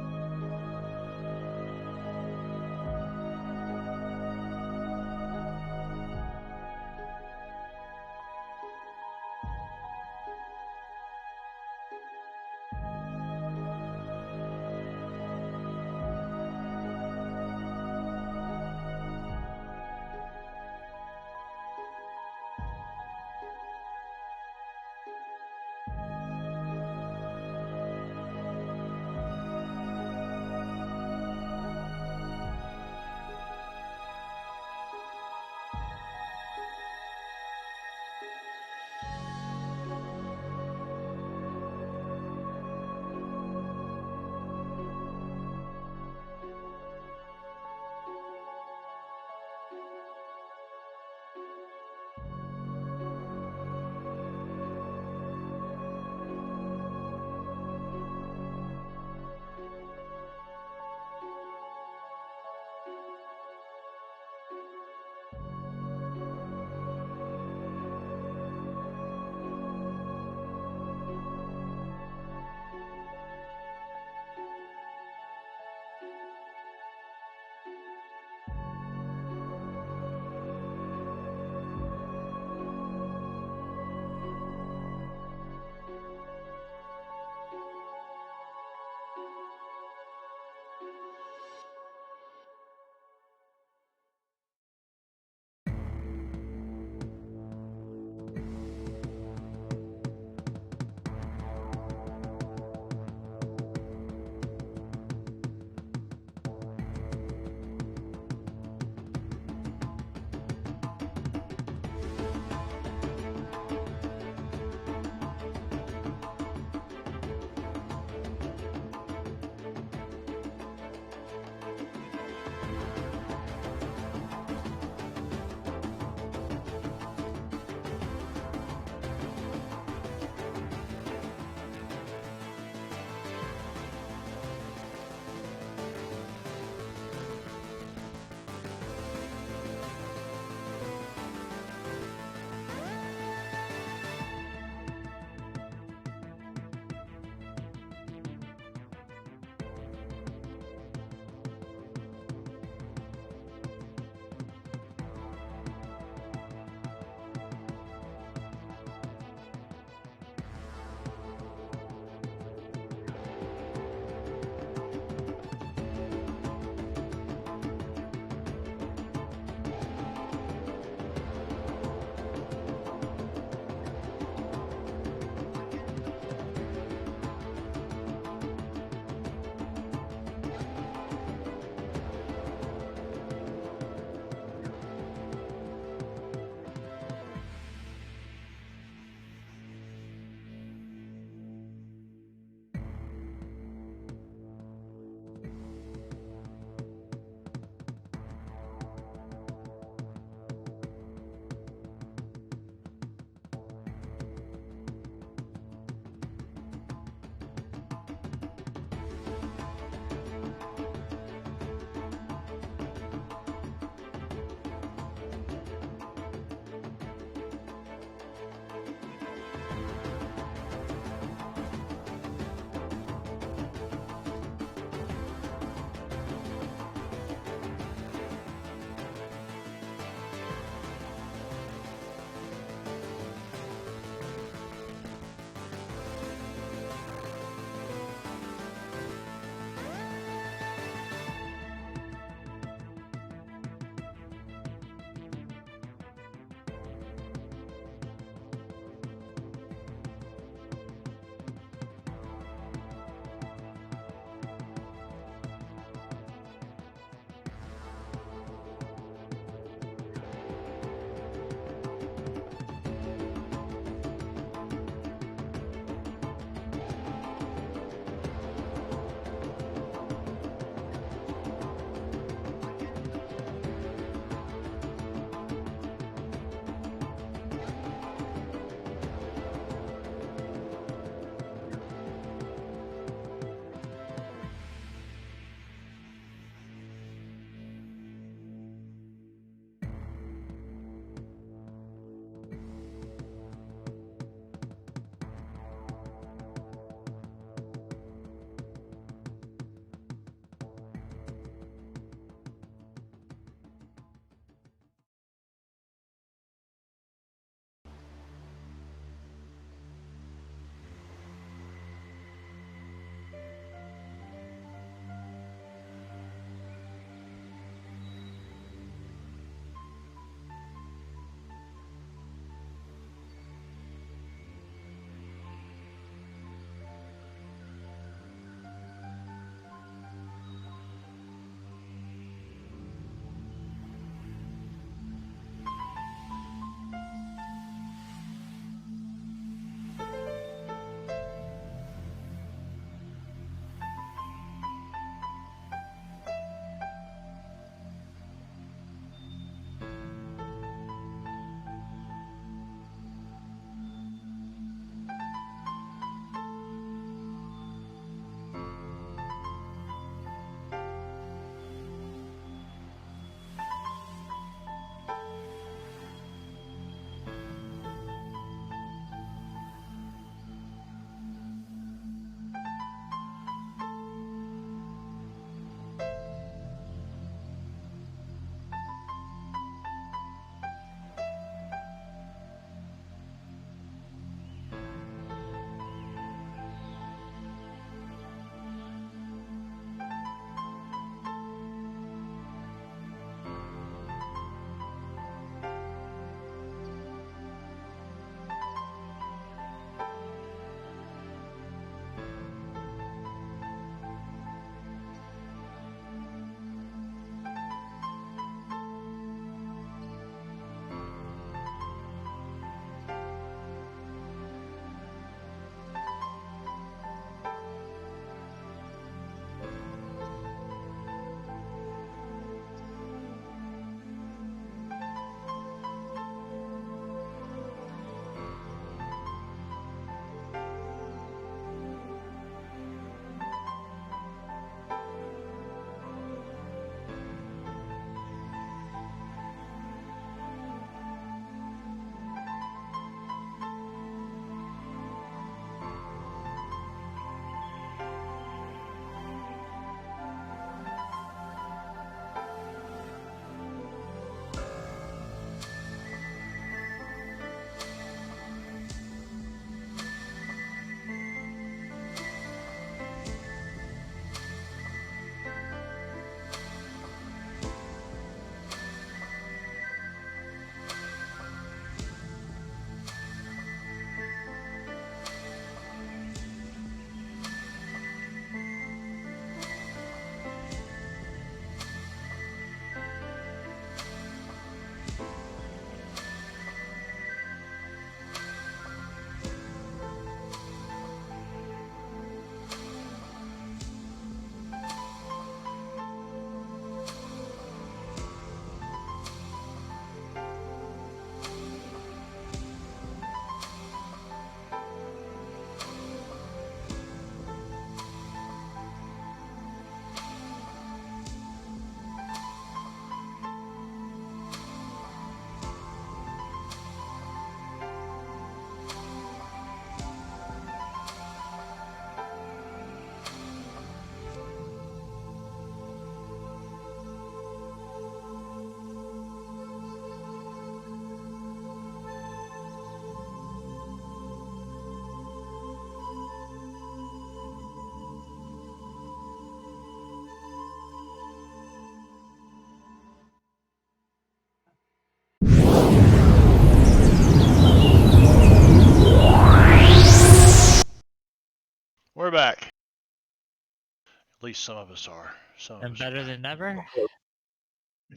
At least some of us are. Some of And us better are. than ever. Oh,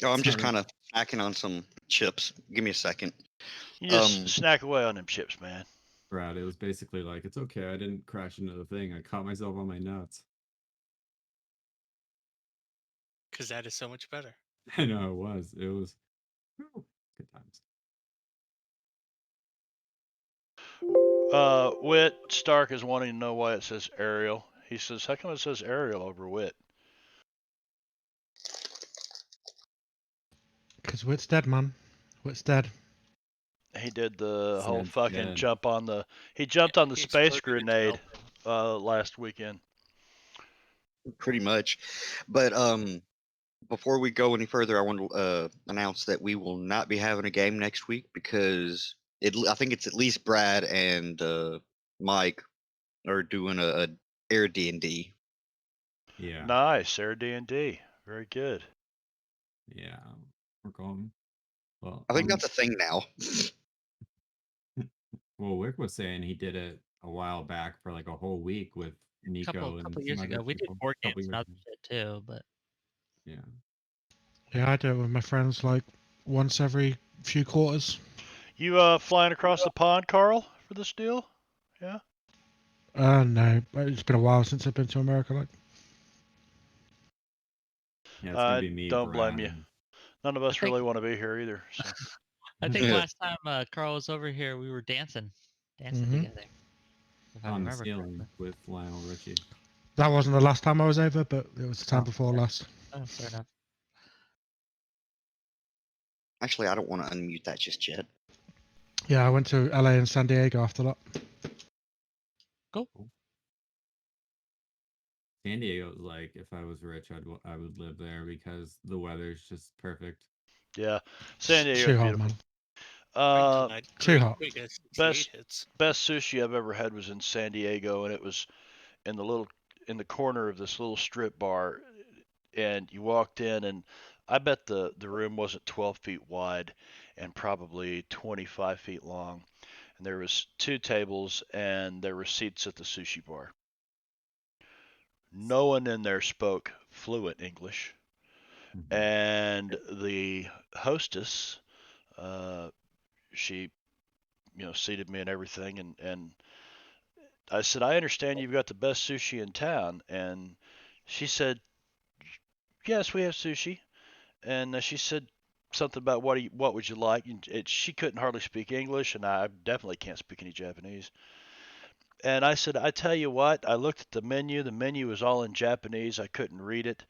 I'm It's just not kind of snacking on some chips. Give me a second. You just Um, snack away on them chips, man. Brad. It was basically like, it's okay. I didn't crash into the thing. I caught myself on my nuts. Because that is so much better. I know it was. It was whew, good times. Wit Stark is wanting to know why it says Ariel. He says, "How come it says Ariel over Wit?" Because Wit's dead, man. Wit's dead. He did the whole Said fucking dead. jump on the. He jumped on the He space exploded a grenade developer. last weekend. pretty much. But before we go any further, I want to announce that we will not be having a game next week because I think it's at least Brad and Mike are doing a air D&D. Yeah. Nice, Air D&D. Very good. Yeah. We're going. Well, I think that's a thing now. well, Wick was saying he did it a while back for like a whole week with Nico and Couple some years other ago, we did people. board Couple games and years other ago. shit too. But Yeah. Yeah, I do it with my friends like once every few quarters. You flying across the pond, Carl, for this deal? Yeah. No, it's been a while since I've been to America. Like, Yeah, it's gonna be me, Don't blame Brad. you. None of I us think really want to be here either. So. I think last time Carl was over here, we were dancing together. If I On the remember ceiling correctly. with Lionel Richie. that wasn't the last time I was over, but it was the time Oh, before okay. last. Oh, fair enough. Actually, I don't want to unmute that just yet. Yeah, I went to LA and San Diego after that. Cool. San Diego's like, if I was rich, I would live there because the weather's just perfect. Yeah, San It's Diego's too hot, beautiful. man. Too Uh, hot. Wait, as 68 best hits. best sushi I've ever had was in San Diego, and it was in the corner of this little strip bar, and you walked in, and I bet the room wasn't 12 feet wide, and probably 25 feet long, and there was two tables, and there were seats at the sushi bar. No one in there spoke fluent English, Mhm. and the hostess, uh, she seated me and everything, and I said, I understand you've got the best sushi in town. And she said, yes, we have sushi. And she said something about what would you like? And she couldn't hardly speak English, and I definitely can't speak any Japanese. And I said, I tell you what, I looked at the menu. The menu was all in Japanese. I couldn't read it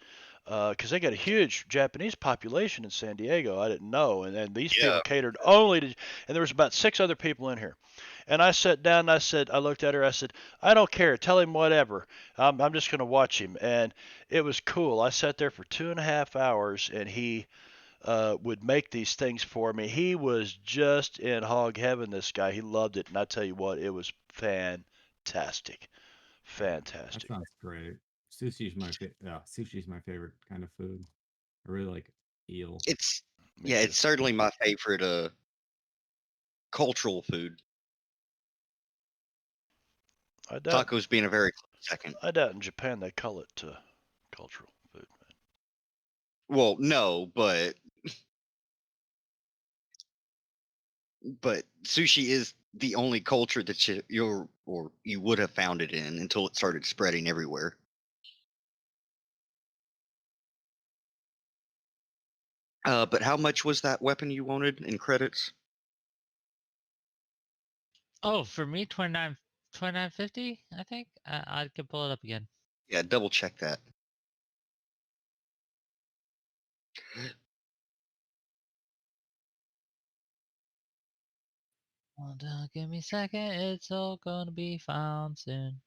because they got a huge Japanese population in San Diego. I didn't know, and these Yeah. people catered only to. And there was about 6 other people in here. And I sat down and I looked at her. I said, I don't care. Tell him whatever. I'm just going to watch him. And it was cool. I sat there for 2.5 hours, and he would make these things for me. He was just in hog heaven. This guy, he loved it. And I tell you what, it was fantastic. That Fantastic. sounds great. Sushi's my favorite kind of food. I really like eel. It's Me yeah, too. it's certainly my favorite cultural food. I doubt. Tacos being a very close second. I doubt in Japan they call it cultural food. Well, no, but sushi is the only culture that you would have found it in until it started spreading everywhere. But how much was that weapon you wanted in credits? Oh, for me, 29.50, I think. I can pull it up again. Yeah, double check that. Hold on, give me a second. It's all gonna be found soon.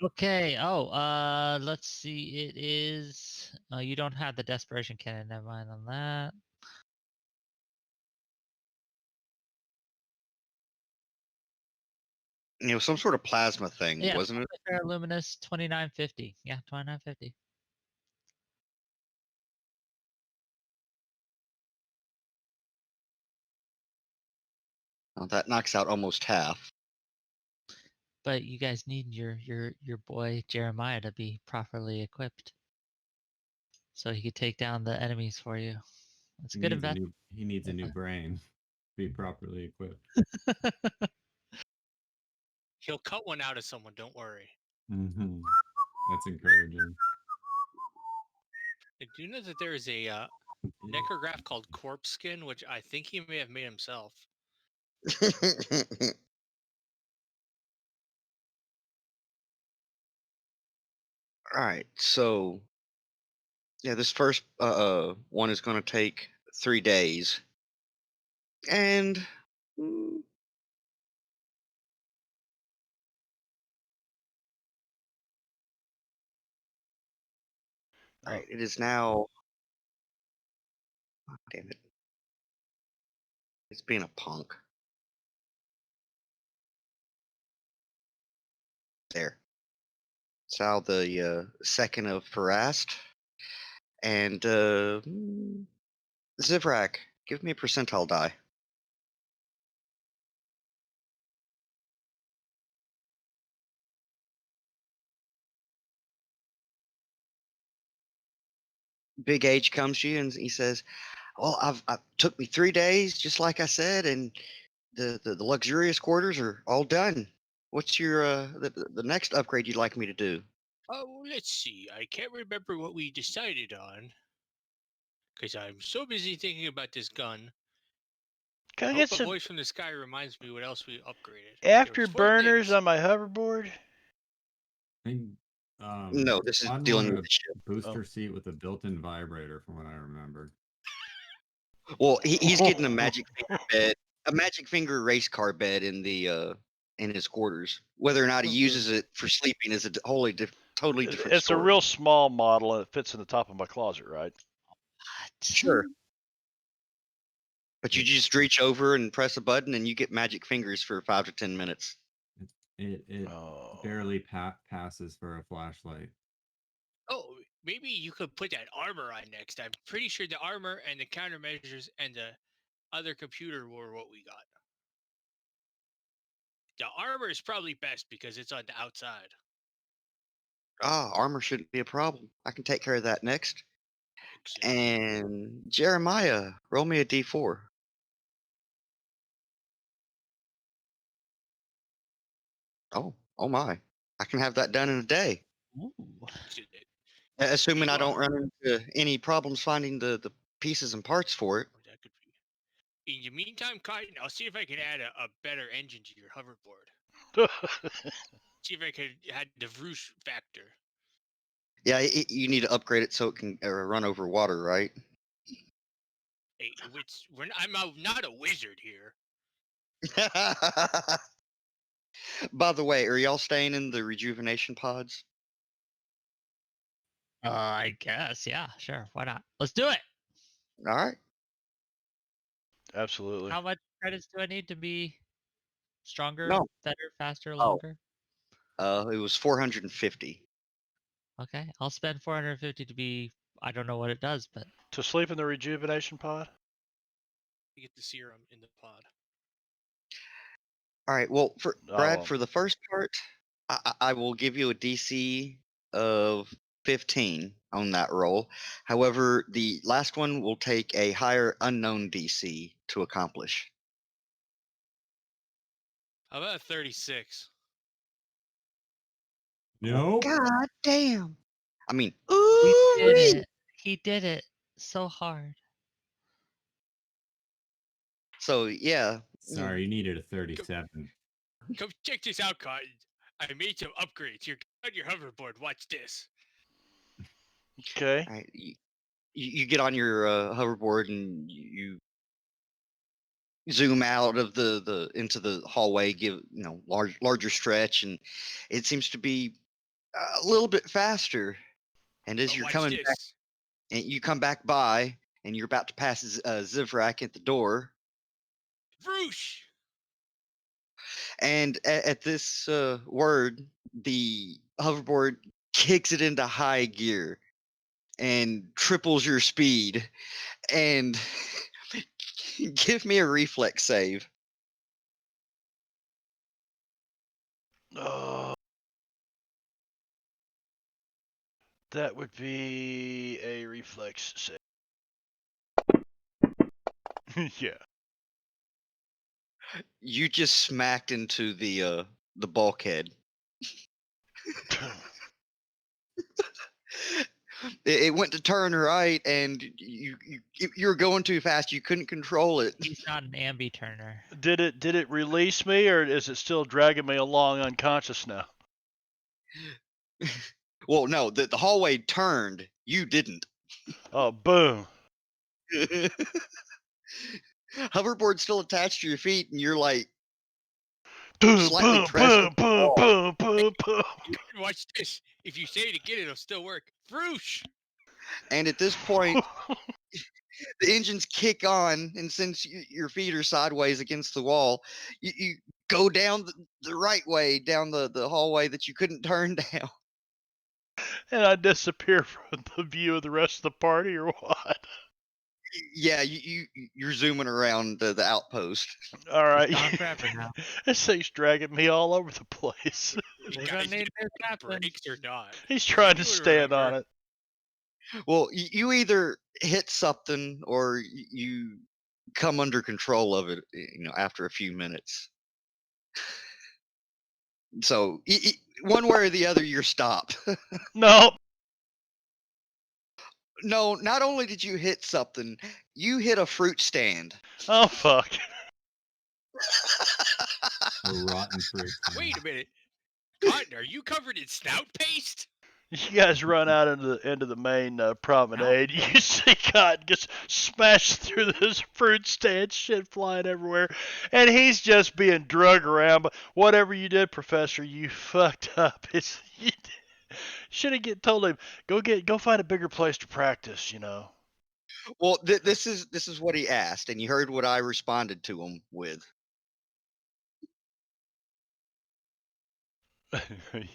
Okay. Oh, let's see. It is. You don't have the desperation cannon. Never mind on that. Some sort of plasma thing, Yeah, wasn't it? fair luminous 29.50. Yeah, 29.50. Well, that knocks out almost half. But you guys need your boy Jeremiah to be properly equipped, so he could take down the enemies for you. It's a good investment. He needs a new brain to be properly equipped. He'll cut one out of someone. Don't worry. Mm-hmm. That's encouraging. Do you know that there is a necrograph called Corpse Skin, which I think he may have made himself? All right, so yeah, this first one is going to take 3 days, and all right, it is now. Oh, damn it! It's being a punk. There. It's now the 2nd of Farast, and Zivrak, give me a percentile die. Big Age comes to you and he says, "Well, I took me 3 days, just like I said, and the luxurious quarters are all done. What's your the next upgrade you'd like me to do?" Oh, let's see. I can't remember what we decided on because I'm so busy thinking about this gun. Can I I hope get a some voice from the sky reminds me what else we upgraded. There was 4 afterburners things. on my hoverboard? I think No, this is Todd dealing wanted with a the ship. booster seat with a built-in vibrator, from what I remember. Well, he's getting a magic finger bed, a magic finger race car bed in his quarters. Whether or not he uses it for sleeping is a totally different It's a story. real small model and it fits in the top of my closet, right? Sure. But you just reach over and press a button, and you get magic fingers for 5 to 10 minutes. It Oh. barely passes for a flashlight. Oh, maybe you could put that armor on next. I'm pretty sure the armor and the countermeasures and the other computer were what we got. The armor is probably best because it's on the outside. Armor shouldn't be a problem. I can take care of that next. Excellent. And Jeremiah, roll me a d4. Oh my! I can have that done in a day, Ooh. Excellent. assuming I You, don't run into any problems finding the pieces and parts for it. Oh, that could be. In the meantime, Cotton, I'll see if I can add a better engine to your hoverboard. See if I could add the Vroosh factor. Yeah, you need to upgrade it so it can run over water, right? Hey, I'm not a wizard here. By the way, are y'all staying in the rejuvenation pods? I guess, yeah, sure. Why not? Let's do it. All right. Absolutely. How much credits do I need to be stronger, No. better, faster, Oh. longer? It was 450. Okay, I'll spend 450 to be. I don't know what it does, but To sleep in the rejuvenation pod? You get the serum in the pod. All right. Well, for I Brad, won't. for the first part, I will give you a DC of 15 on that roll. However, the last one will take a higher unknown DC to accomplish. How about 36? Nope. God damn! I mean, he ooh. did it. He did it so hard. So yeah. Sorry, you needed a 37. Come check this out, Cotton. I made some upgrades. You're on your hoverboard. Watch this. Okay. All right, you get on your hoverboard and you zoom out of the into the hallway, give larger stretch, and it seems to be a little bit faster. And as But you're watch coming back, this. and you come back by, and you're about to pass Zivrak at the door, Vroosh! and at this word, the hoverboard kicks it into high gear and triples your speed. And give me a reflex save. Oh, that would be a reflex save. Yeah. You just smacked into the bulkhead. It went to turn right, and you were going too fast. You couldn't control it. He's not an ambi turner. Did it release me, or is it still dragging me along unconscious now? Well, no, the hallway turned. You didn't. Oh, boom. Hoverboard's still attached to your feet, and you're like Boom, slightly boom, pressed. boom, boom, boom, boom, boom. Watch this. If you say it again, it'll still work. Froosh! And at this point, the engines kick on, and since your feet are sideways against the wall, you go down the right way down the hallway that you couldn't turn down. And I disappear from the view of the rest of the party, or what? Yeah, you're zooming around the outpost. All right. He's gone forever now. This thing's dragging me all over the place. We're Guys, gonna need new get captains. brakes or not? He's trying to You would stand on remember. it. Well, you either hit something or you come under control of it, after a few minutes. So one way or the other, you're stopped. No. No, not only did you hit something, you hit a fruit stand. Oh, fuck. A rotten fruit. Wait a minute. Cotton, are you covered in snout paste? You guys run out into the main promenade. You see Cotton gets smashed through this fruit stand, shit flying everywhere, and he's just being drug around. But whatever you did, Professor, you fucked up. You should have told him go find a bigger place to practice. Well, this is what he asked, and you heard what I responded to him with.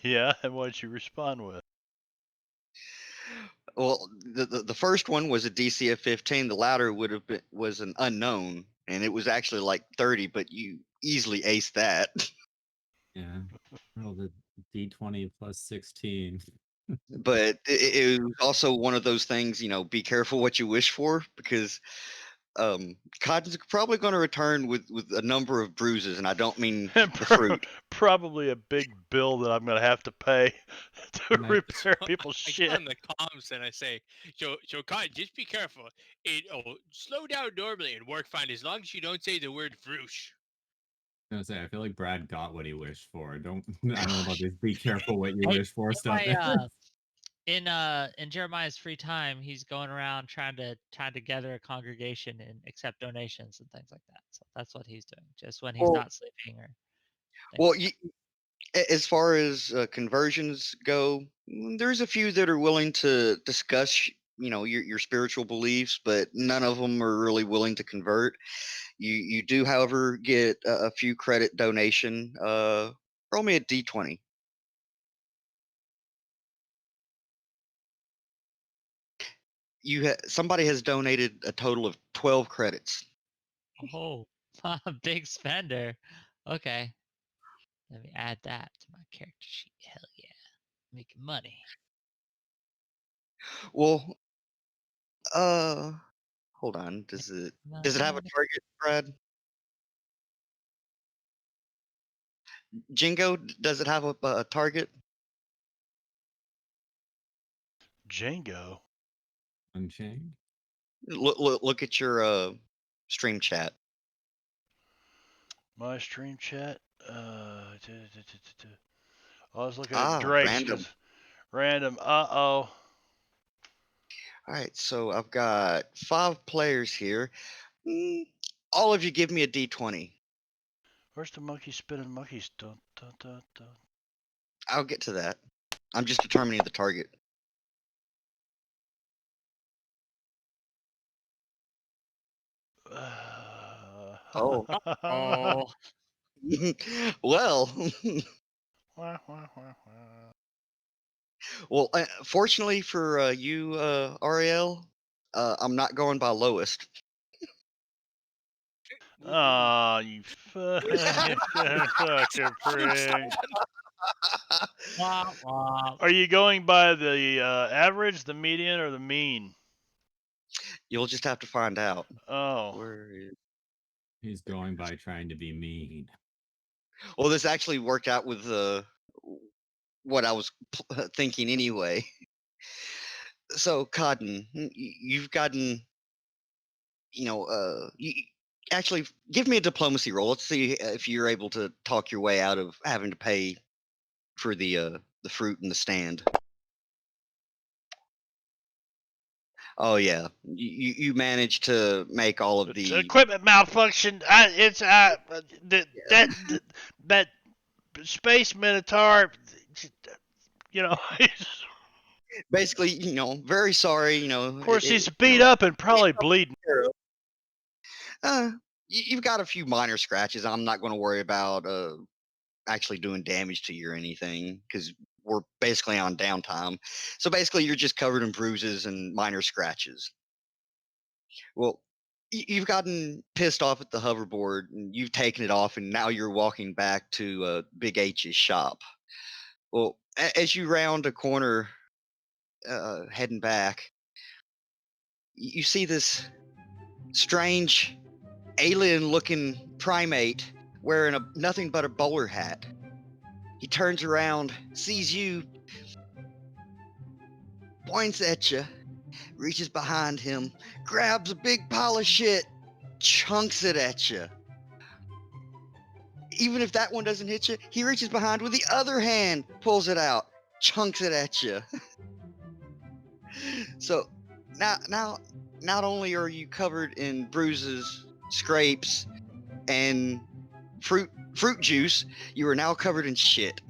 Yeah, and what'd you respond with? Well, the first one was a DC of 15. The latter was an unknown, and it was actually like 30, but you easily aced that. Yeah. Roll the D20 plus 16. But it was also one of those things, be careful what you wish for, because Cotton's probably going to return with a number of bruises, and I don't mean the fruit. Probably a big bill that I'm gonna have to pay to Nice. repair people's I shit. get on the comms and I say, so Cotton, just be careful. It'll slow down normally and work fine as long as you don't say the word froosh. I was gonna say, I feel like Brad got what he wished for. I don't know about this. Be careful what you Hey, wish for in stuff. in Jeremiah's free time, he's going around trying to gather a congregation and accept donations and things like that. So that's what he's doing, just when he's Well- not sleeping or. things Well, like as far as conversions go, there's a few that are willing to discuss, your spiritual beliefs, but none of them are really willing to convert. You do, however, get a few credit donation. Roll me a D20. Somebody has donated a total of 12 credits. that. Oh, big spender. Okay, let me add that to my character sheet. Hell yeah, making money. Well, hold on. Does it have a target, Brad? Jingo, does it have a target? Django. Unchained. Look at your stream chat. My stream chat. I was looking at Ah, Drake's. random. Random. All right, so I've got 5 players here. All of you give me a D20. Where's the monkey spinning monkeys? Dun, dun, dun, dun. I'll get to that. I'm just determining the target. Oh. Oh, Well, Wah, wah, wah, wah. well, fortunately for you, Ariel, I'm not going by lowest. Aw, you fucking prick. Wah, wah. Are you going by the average, the median, or the mean? You'll just have to find out. Oh, Where is... He's going by trying to be mean. Well, this actually worked out with what I was thinking anyway. So, Cotton, you've gotten, actually, give me a diplomacy roll. Let's see if you're able to talk your way out of having to pay for the fruit in the stand. Oh yeah, you managed to make all of it's the... equipment malfunction. That space minotaur. You know, Basically, very sorry. of course he's beat up and probably bleeding. You've got a few minor scratches. I'm not going to worry about actually doing damage to you or anything because we're basically on downtime. So basically, you're just covered in bruises and minor scratches. Well, you've gotten pissed off at the hoverboard and you've taken it off, and now you're walking back to Big H's shop. Well, as you round a corner, heading back, you see this strange alien-looking primate wearing nothing but a bowler hat. He turns around, sees you, points at you, reaches behind him, grabs a big pile of shit, chunks it at you. Even if that one doesn't hit you, he reaches behind with the other hand, pulls it out, chunks it at you. So now, not only are you covered in bruises, scrapes, and fruit juice, you are now covered in shit.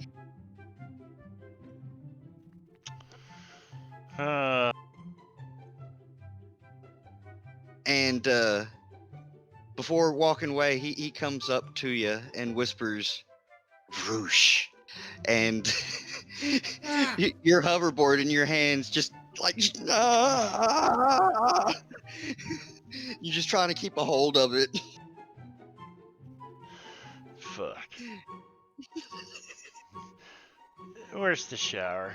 And before walking away, he comes up to you and whispers, "Whoosh," and your hoverboard in your hands just like you're just trying to keep a hold of it. Fuck. Where's the shower?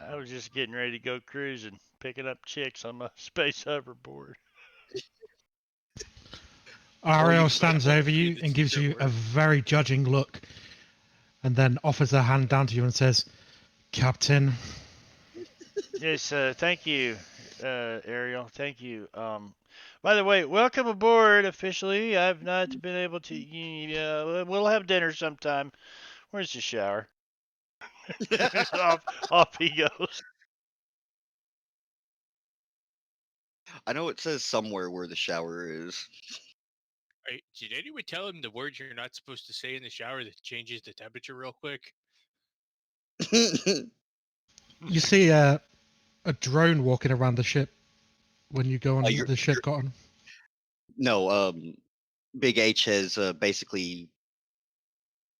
I was just getting ready to go cruising, picking up chicks on my space hoverboard. Ariel stands over you and gives you a very judging look, and then offers her hand down to you and says, "Captain." Yes, thank you, Ariel. Thank you. By the way, welcome aboard officially. I've not been able to. We'll have dinner sometime. Where's the shower? off he goes. I know it says somewhere where the shower is. Did anyone tell him the words you're not supposed to say in the shower that changes the temperature real quick? You see a drone walking around the ship when you go on the ship, Cotton. No, Big H has basically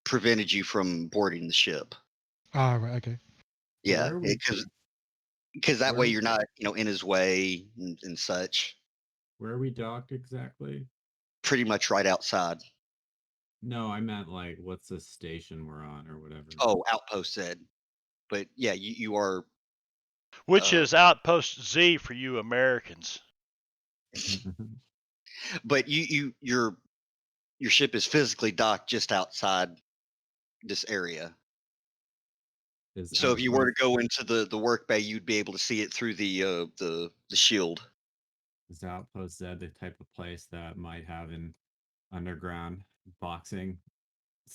prevented you from boarding the ship. Ah, right, okay. Yeah, because that way you're not, in his way and such. Where are we docked exactly? Pretty much right outside. No, I meant like what's the station we're on or whatever. Oh, Outpost said. But yeah, you are. Which is Outpost Z for you Americans. But your ship is physically docked just outside this area. So if you were to go into the work bay, you'd be able to see it through the shield. Is Outpost Z the type of place that might have an underground boxing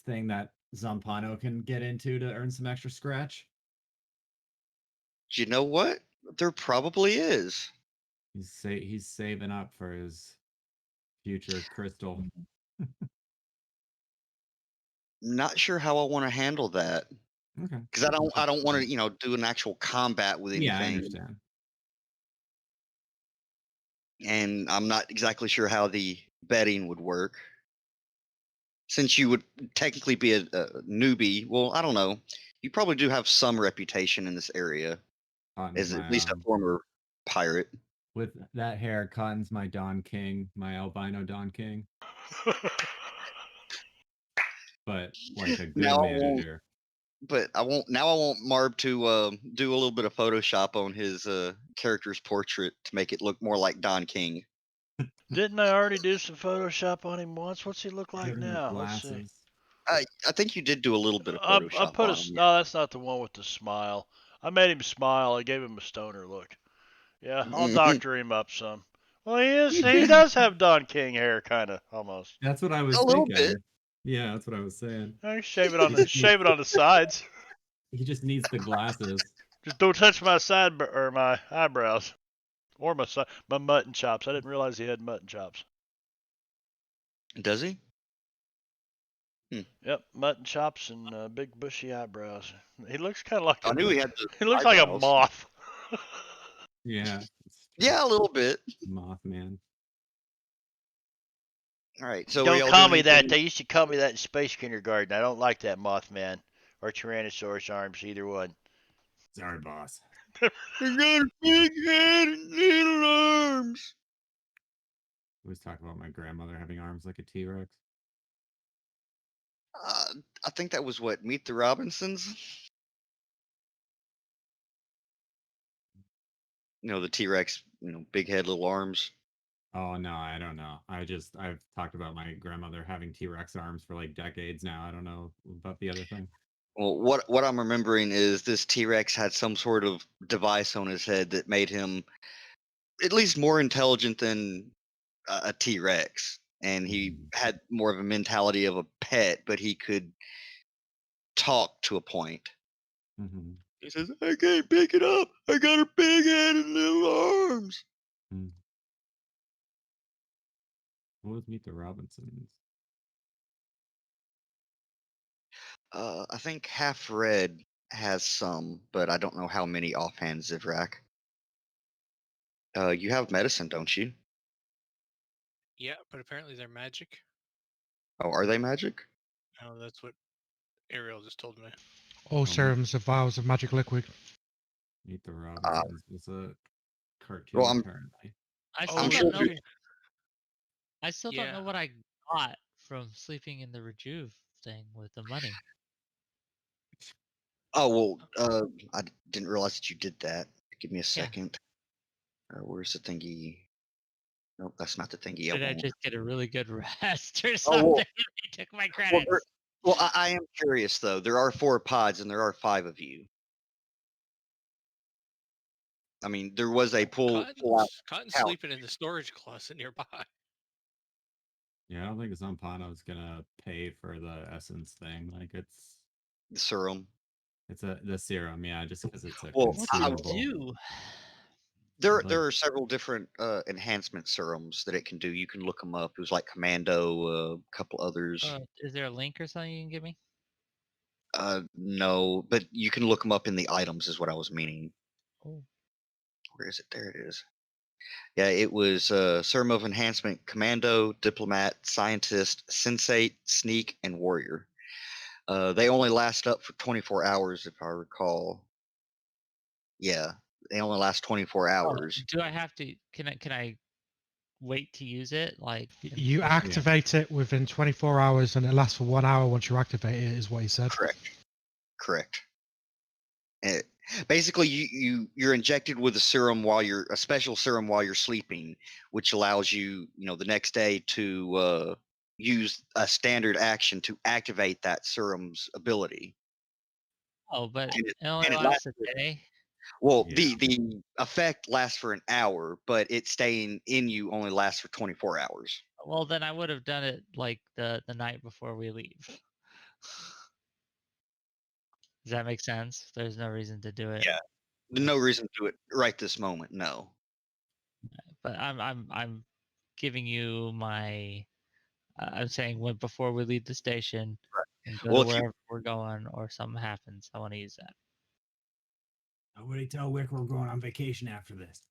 thing that Zampano can get into to earn some extra scratch? You know what? There probably is. He's saving up for his future crystal. Not sure how I want to handle that. Okay. Because I don't want to do an actual combat with anything. Yeah, I understand. And I'm not exactly sure how the betting would work. Since you would technically be a newbie, well, I don't know. You probably do have some reputation in this area as at least a former pirate. With that hair, Cotton's my Don King, my albino Don King. But like a good Now I won't. manager. But I won't. Now I want Marb to do a little bit of Photoshop on his character's portrait to make it look more like Don King. Didn't I already do some Photoshop on him once? What's he look like Give him the now? Let's see. glasses. I think you did do a little bit of I Photoshop put on a him. no. That's not the one with the smile. I made him smile. I gave him a stoner look. Yeah, I'll Mhm. doctor him up some. Well, he is. He does have Don King hair, kind of almost. That's what I was A little thinking. bit. Yeah, that's what I was saying. I shave it on the sides. He just needs the glasses. Just don't touch my or my eyebrows or my mutton chops. I didn't realize he had mutton chops. Does he? Yep, mutton chops and big bushy eyebrows. He looks kind of like I knew he had the he looks like a eyebrows. moth. Yeah. Yeah, a little bit. Mothman. All right. So are Don't y'all call doing me that. anything- They used to call me that in space kindergarten. I don't like that Mothman or Tyrannosaurus arms, either one. Sorry, boss. I got a big head and little arms. I was talking about my grandmother having arms like a T-Rex. I think that was what Meet the Robinsons. You know, the T-Rex. You know, big head, little arms. Oh no, I don't know. I've talked about my grandmother having T-Rex arms for like decades now. I don't know about the other thing. Well, what I'm remembering is this T-Rex had some sort of device on his head that made him at least more intelligent than a T-Rex, and he had more of a mentality of a pet, but he could talk to a point. Mm-hmm. He says, "I can't pick it up. I got a big head and little arms." What was Meet the Robinsons? I think Half Red has some, but I don't know how many offhand, Zivrak. You have medicine, don't you? Yeah, but apparently they're magic. Oh, are they magic? Oh, that's what Ariel just told me. All serums are vials of magic liquid. Meet the Robinsons was a cartoon, well, I'm- apparently. I still Oh, I'm don't sure know. you- I still don't know Yeah. what I got from sleeping in the Rejuve thing with the money. Oh well, I didn't realize that you did that. Give me a Yeah. second. Where's the thingy? Nope, that's not the thingy. Did I want. just get a really good rest or Oh, something? well- They took my Well, credits. I am curious though. There are 4 pods, and there are 5 of you. I mean, there was a pull out. Cotton's couch. sleeping in the storage closet nearby. Yeah, I don't think Zampano's gonna pay for the essence thing. Like it's Serum. the serum, yeah, just because it's a Well, What does it consumable. do? There Like- are several different enhancement serums that it can do. You can look them up. It was like Commando, a couple others. Is there a link or something you can give me? No, but you can look them up in the items. Is what I was meaning. Oh. Where is it? There it is. Yeah, it was serum of enhancement: Commando, Diplomat, Scientist, Sensate, Sneak, and Warrior. They only last up for 24 hours, if I recall. Yeah, they only last 24 hours. Do I have to? Can I wait to use it? Like You activate it within 24 hours, and it lasts for 1 hour once you activate it. Is what he said. Correct. Basically, you're injected with a special serum while you're sleeping, which allows you, the next day to use a standard action to activate that serum's ability. Oh, but And it it- only and it lasts a lasts- day. Well, Yeah. the effect lasts for an hour, but it staying in you only lasts for 24 hours. Well, then I would have done it like the night before we leave. Does that make sense? There's no reason to do it. Yeah. No reason to do it right this moment. No. But I'm giving you my. I'm saying when before we leave the station and go Well, to if you- wherever we're going or something happens, I want to use that. Nobody tell Wick we're going on vacation after this.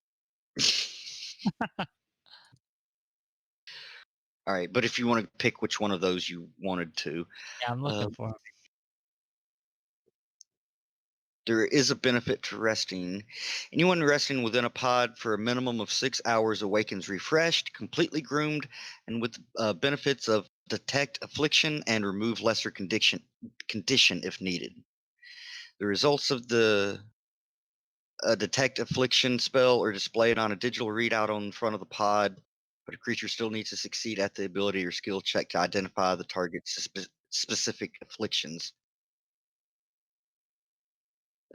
All right, but if you want to pick which one of those you wanted to, Yeah, I'm looking for 'em. There is a benefit to resting. Anyone resting within a pod for a minimum of 6 hours awakens refreshed, completely groomed, and with benefits of detect affliction and remove lesser condition if needed. The results of the detect affliction spell are displayed on a digital readout on the front of the pod, but a creature still needs to succeed at the ability or skill check to identify the target's specific afflictions.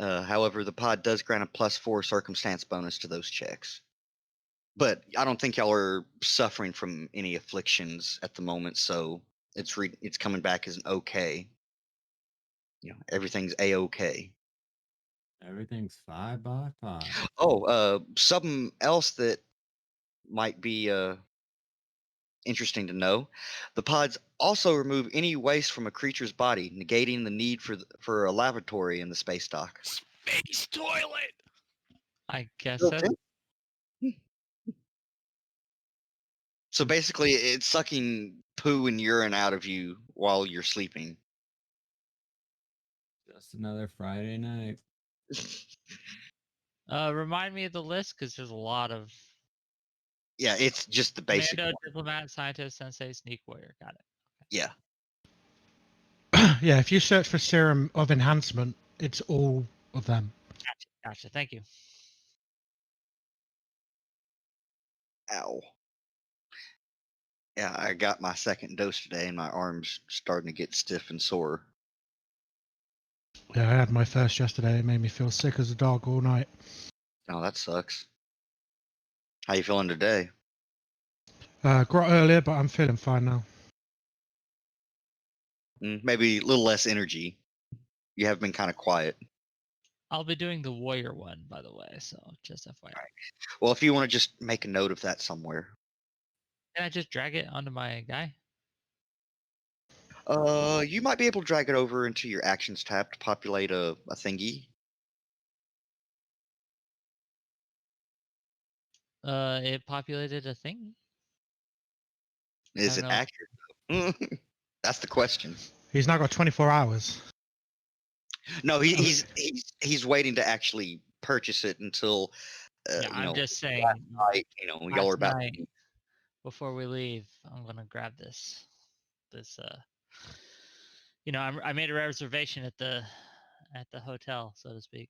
However, the pod does grant a +4 circumstance bonus to those checks. But I don't think y'all are suffering from any afflictions at the moment, so it's coming back as an okay. Everything's a-okay. Everything's 5x5. Oh, something else that might be interesting to know: the pods also remove any waste from a creature's body, negating the need for a lavatory in the space dock. Space toilet. I guess Built so. in. So basically, it's sucking poo and urine out of you while you're sleeping. Just another Friday night. Remind me of the list because there's a lot of Yeah, it's just the basic commando, one. diplomat, scientist, sensei, sneak warrior. Got it. Yeah. Yeah, if you search for serum of enhancement, it's all of them. Gotcha. Thank you. Ow. Yeah, I got my second dose today, and my arm's starting to get stiff and sore. Yeah, I had my first yesterday. It made me feel sick as a dog all night. Oh, that sucks. How you feeling today? Got earlier, but I'm feeling fine now. Maybe a little less energy. You have been kind of quiet. I'll be doing the warrior one, by the way. So just FYI. Well, if you want to just make a note of that somewhere. Can I just drag it onto my guy? You might be able to drag it over into your actions tab to populate a thingy. It populated a thing. Is it don't know. accurate? That's the question. He's now got 24 hours. No, he's waiting to actually purchase it until Yeah, I'm just saying. night, y'all are about. Night, before we leave, I'm gonna grab this. I made a reservation at the hotel, so to speak.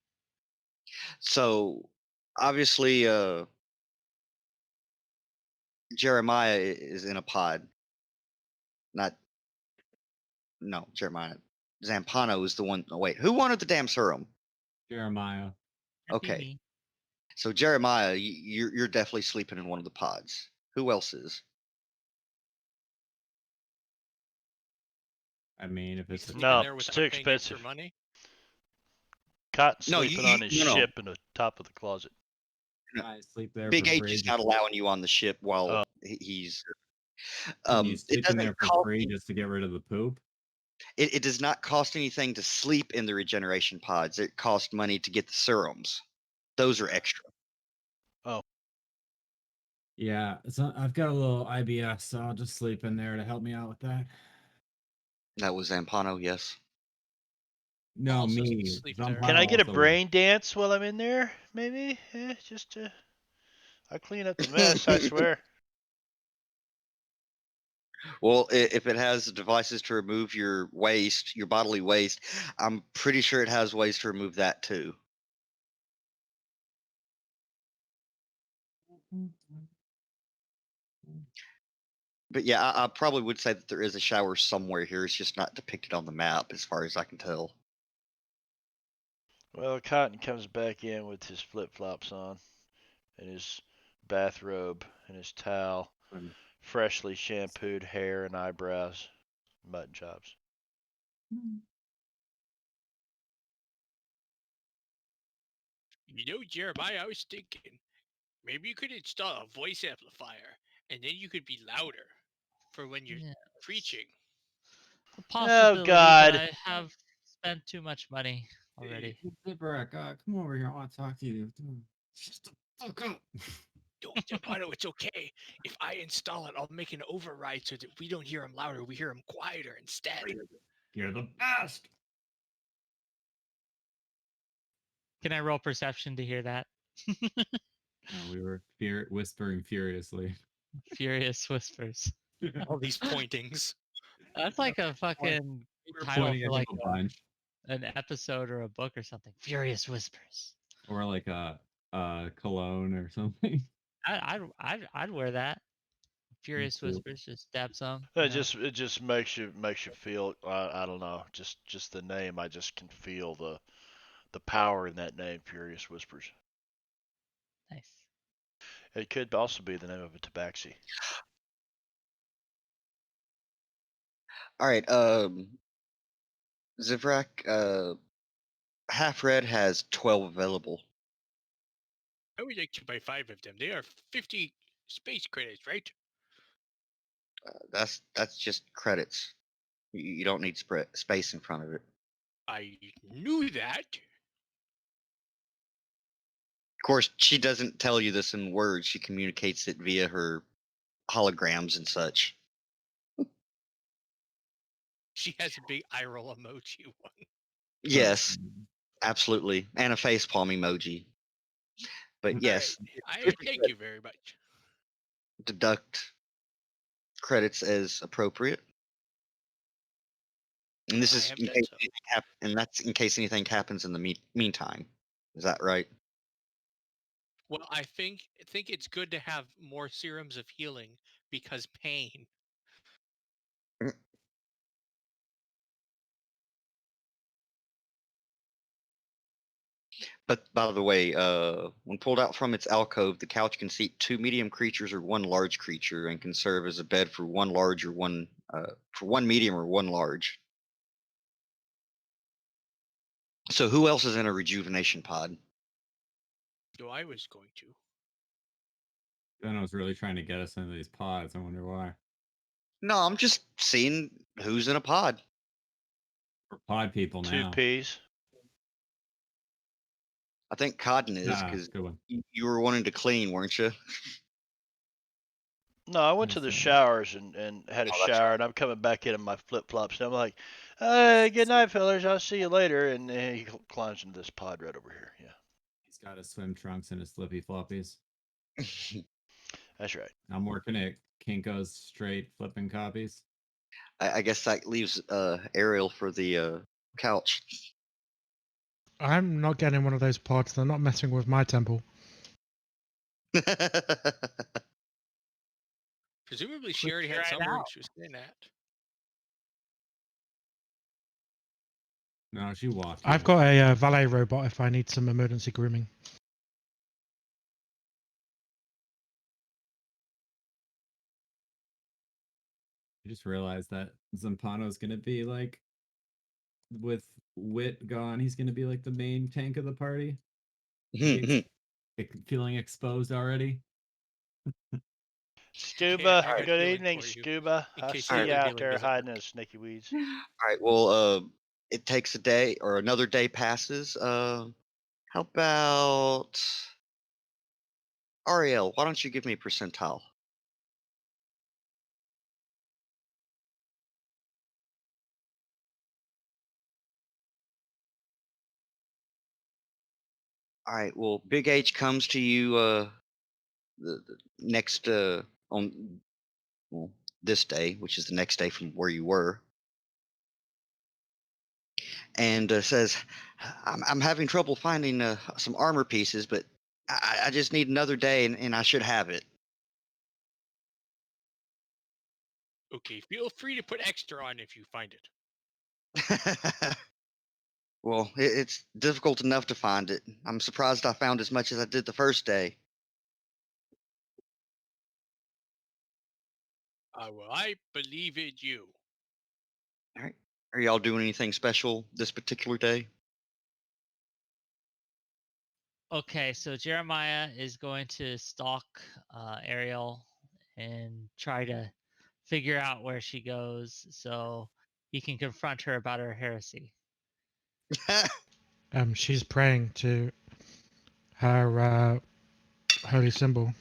So obviously, Jeremiah is in a pod. No, Jeremiah. Zampano is the one. Oh, wait, who wanted the damn serum? Jeremiah. That'd be Okay. me. So Jeremiah, you're definitely sleeping in one of the pods. Who else is? I mean, if it's a No, there it's without too paying extra expensive. money. Cotton No, sleeping on his no. ship in the top of the closet. guy sleep there Big for H free. is not allowing you on the ship while he's. Can you It sleep in doesn't there for cost. free just to get rid of the poop? It does not cost anything to sleep in the regeneration pods. It costs money to get the serums. Those are extra. Yeah, so I've got a little IBS, so I'll just sleep in there to help me out with that. That was Zampano, yes. No, Also me. sleep there. Can I get a also- brain dance while I'm in there? Maybe? Just to... I'll clean up the mess, I swear. Well, if it has devices to remove your waste, your bodily waste, I'm pretty sure it has ways to remove that too. But yeah, I probably would say that there is a shower somewhere here. It's just not depicted on the map, as far as I can tell. Well, Cotton comes back in with his flip-flops on, and his bathrobe, and his towel, freshly shampooed hair and eyebrows, mutton chops. Jeremiah, I was thinking maybe you could install a voice amplifier, and then you could be louder for when you're Yeah. preaching. A possibility, God. but I have spent too much money already. Venorek, come over here. I want to talk to you. Shut the fuck up. No, Zampano, it's okay. If I install it, I'll make an override so that we don't hear him louder, we hear him quieter instead. You're the best. Can I roll perception to hear that? No, we were whispering furiously. Furious whispers. All these pointings. That's like a fucking We were title pointing for at like him a bunch. an episode or a book or something. Furious whispers. Or like a cologne or something. I'd wear that. Furious too. whispers. Just dab some. It you know? just makes you feel. I don't know. Just the name. I just can feel the power in that name. Furious Whispers. Nice. It could also be the name of a tabaxi. All right, Zivrak, Half Red has 12 available. I would like to buy 5 of them. They are 50 space credits, right? That's just credits. You don't need space in front of it. I knew that. Of course, she doesn't tell you this in words. She communicates it via her holograms and such. She has a big eye roll emoji one. Yes, absolutely, and a facepalm emoji. But yes, Thank you very much. deduct credits as appropriate. And this I is have in done case so. and that's in case anything happens in the meantime. Is that right? Well, I think it's good to have more serums of healing because pain. But by the way, when pulled out from its alcove, the couch can seat 2 medium creatures or 1 large creature, and can serve as a bed for 1 large or 1 for 1 medium or 1 large. So who else is in a rejuvenation pod? So I was going to. Then I was really trying to get us into these pods. I wonder why. No, I'm just seeing who's in a pod. We're pod people Two now. P's. I think Codden is Ah, because good one. you were wanting to clean, weren't you? No, I went to the That's, showers and had a Oh, that's shower, and I'm coming back in my flip flops, and I'm like, "Hey, good night, fellas. I'll see you later." And he climbs into this pod right over here. Yeah, he's got his swim trunks and his flippy floppies. that's right. I'm working at Kinko's straight flipping copies. I guess that leaves Ariel for the couch. I'm not getting one of those pods. They're not messing with my temple. Presumably, she Which already you're had right somewhere out. she was staying at. No, she walked. I've here. got a valet robot if I need some emergency grooming. I just realized that Zampano's gonna be like, with Wit gone, he's gonna be like the main tank of the party. Feeling exposed already. Scuba, I have a good feeling evening, for you, Scuba. in I case see you you think out healing there doesn't hiding work. in the snaky weeds. All right. Well, it takes a day or another day passes. How about Ariel? Why don't you give me percentile? All right. Well, Big H comes to you the next on well, this day, which is the next day from where you were, and says, "I'm having trouble finding some armor pieces, but I just need another day, and I should have it." Okay, feel free to put extra on if you find it. Well, it's difficult enough to find it. I'm surprised I found as much as I did the first day. Well, I believe in you. All right. Are y'all doing anything special this particular day? Okay, so Jeremiah is going to stalk Ariel and try to figure out where she goes so he can confront her about her heresy. She's praying to her holy symbol.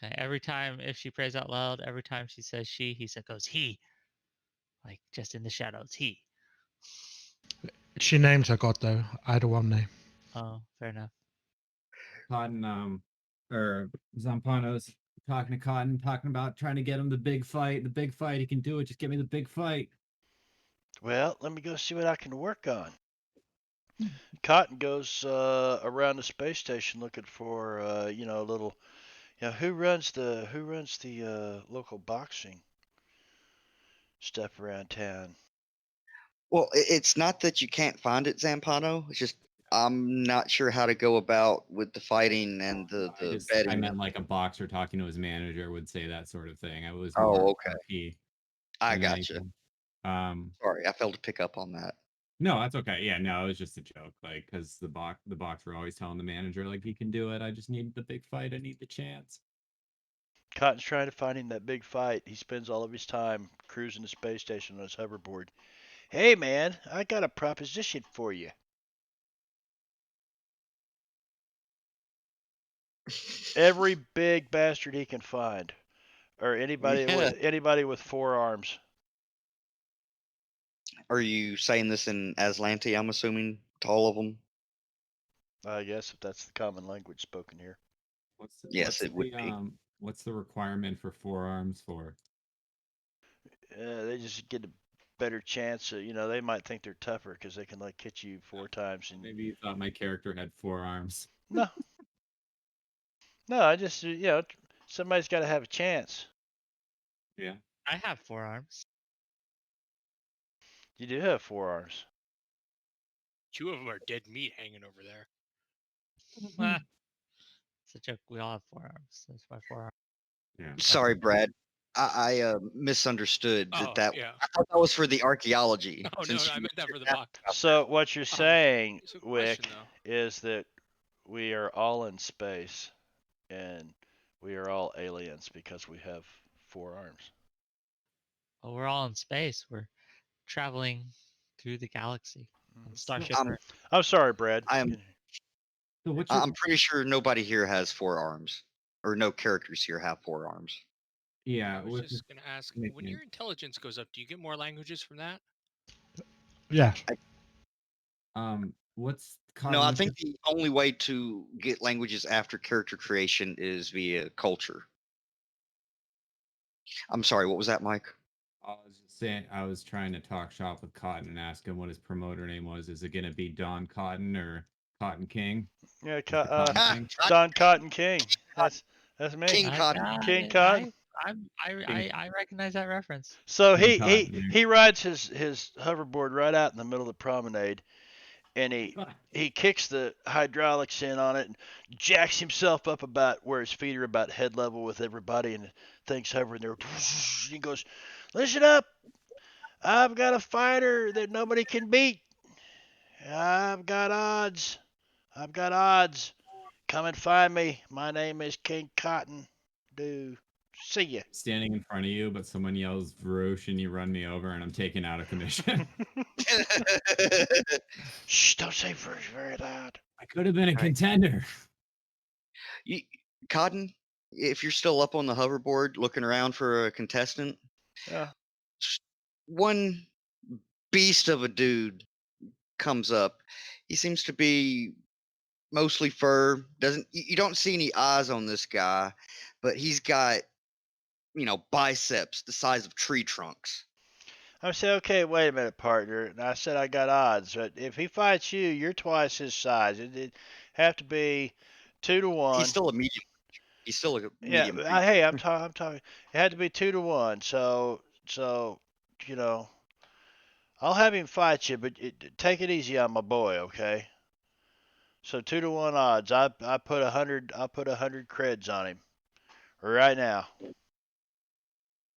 Okay, every time if she prays out loud, every time she says she, he goes he, like just in the shadows, he. She named her god though, Ida Omne. Oh, fair enough. Cotton, or Zampano's talking to Cotton, talking about trying to get him the big fight. The big fight, he can do it. Just give me the big fight. Well, let me go see what I can work on. Cotton goes around the space station looking for a little. Who runs the local boxing stuff around town? Well, it's not that you can't find it, Zampano. It's just I'm not sure how to go about with the fighting and the I betting. meant like a boxer talking to his manager would say that sort of thing. I was Oh, more okay. RP I than gotcha. anything. Sorry, I failed to pick up on that. No, that's okay. Yeah, no, it was just a joke. Like, because the boxer always telling the manager like he can do it. I just need the big fight. I need the chance. Cotton's trying to find him that big fight. He spends all of his time cruising the space station on his hoverboard. Hey man, I got a proposition for you. Every big bastard he can find, or Yeah. anybody with 4 arms. Are you saying this in Aslanti? I'm assuming to all of them. I guess if that's the common language spoken here. Yes, it would be. What's the requirement for 4 arms for? They just get a better chance. They might think they're tougher because they can like hit you 4 times. And Maybe you thought my character had 4 arms. no, no, I just somebody's got to have a chance. Yeah. I have 4 arms. You do have 4 arms. 2 of them are dead meat hanging over there. It's a joke. We all have 4 arms. That's my 4 arms. Yeah. Sorry, Brad. I misunderstood Oh, that. yeah. I thought that was for the archaeology. Oh, no, since I you meant that for the mentioned box. So what you're saying, it's a Wick, question, though. is that we are all in space and we are all aliens because we have 4 arms. Well, we're all in space. We're traveling through the galaxy on Starship I'm- Earth. I'm sorry, Brad. So what's your, I'm pretty sure nobody here has 4 arms, or no characters here have 4 arms. yeah, I was what's just going to ask, nickname? when your intelligence goes up, do you get more languages from that? Yeah. What's No, I Cotton's- think the only way to get languages after character creation is via culture. I'm sorry, what was that, Mike? I was just saying, I was trying to talk shop with Cotton and ask him what his promoter name was. Is it going to be Don Cotton or Cotton King? Yeah, Cotton King? Don Cotton King. That's me. King Cotton. King Cotton. I recognize that reference. So King Cotton. he rides his hoverboard right out in the middle of the promenade, and he kicks the hydraulics in on it and jacks himself up about where his feet are about head level with everybody, and things hovering there. He goes, "Listen up! I've got a fighter that nobody can beat. I've got odds. I've got odds. Come and find me. My name is King Cotton. Do see ya." Standing in front of you, but someone yells Varouche and you run me over and I'm taken out of commission. Shh! Don't say very loud. I could have been a Right. contender. Cotton, if you're still up on the hoverboard looking around for a contestant, Yeah. one beast of a dude comes up. He seems to be mostly fur. You don't see any eyes on this guy, but he's got biceps the size of tree trunks. I said, okay, wait a minute, partner. And I said I got odds, but if he fights you, you're twice his size. It'd have to be 2-1. He's still a medium. He's still a Yeah, medium. hey, I'm talking. It had to be 2-1. So you know, I'll have him fight you, but take it easy on my boy, okay? So 2-1 odds. I put 100. I put 100 creds on him right now.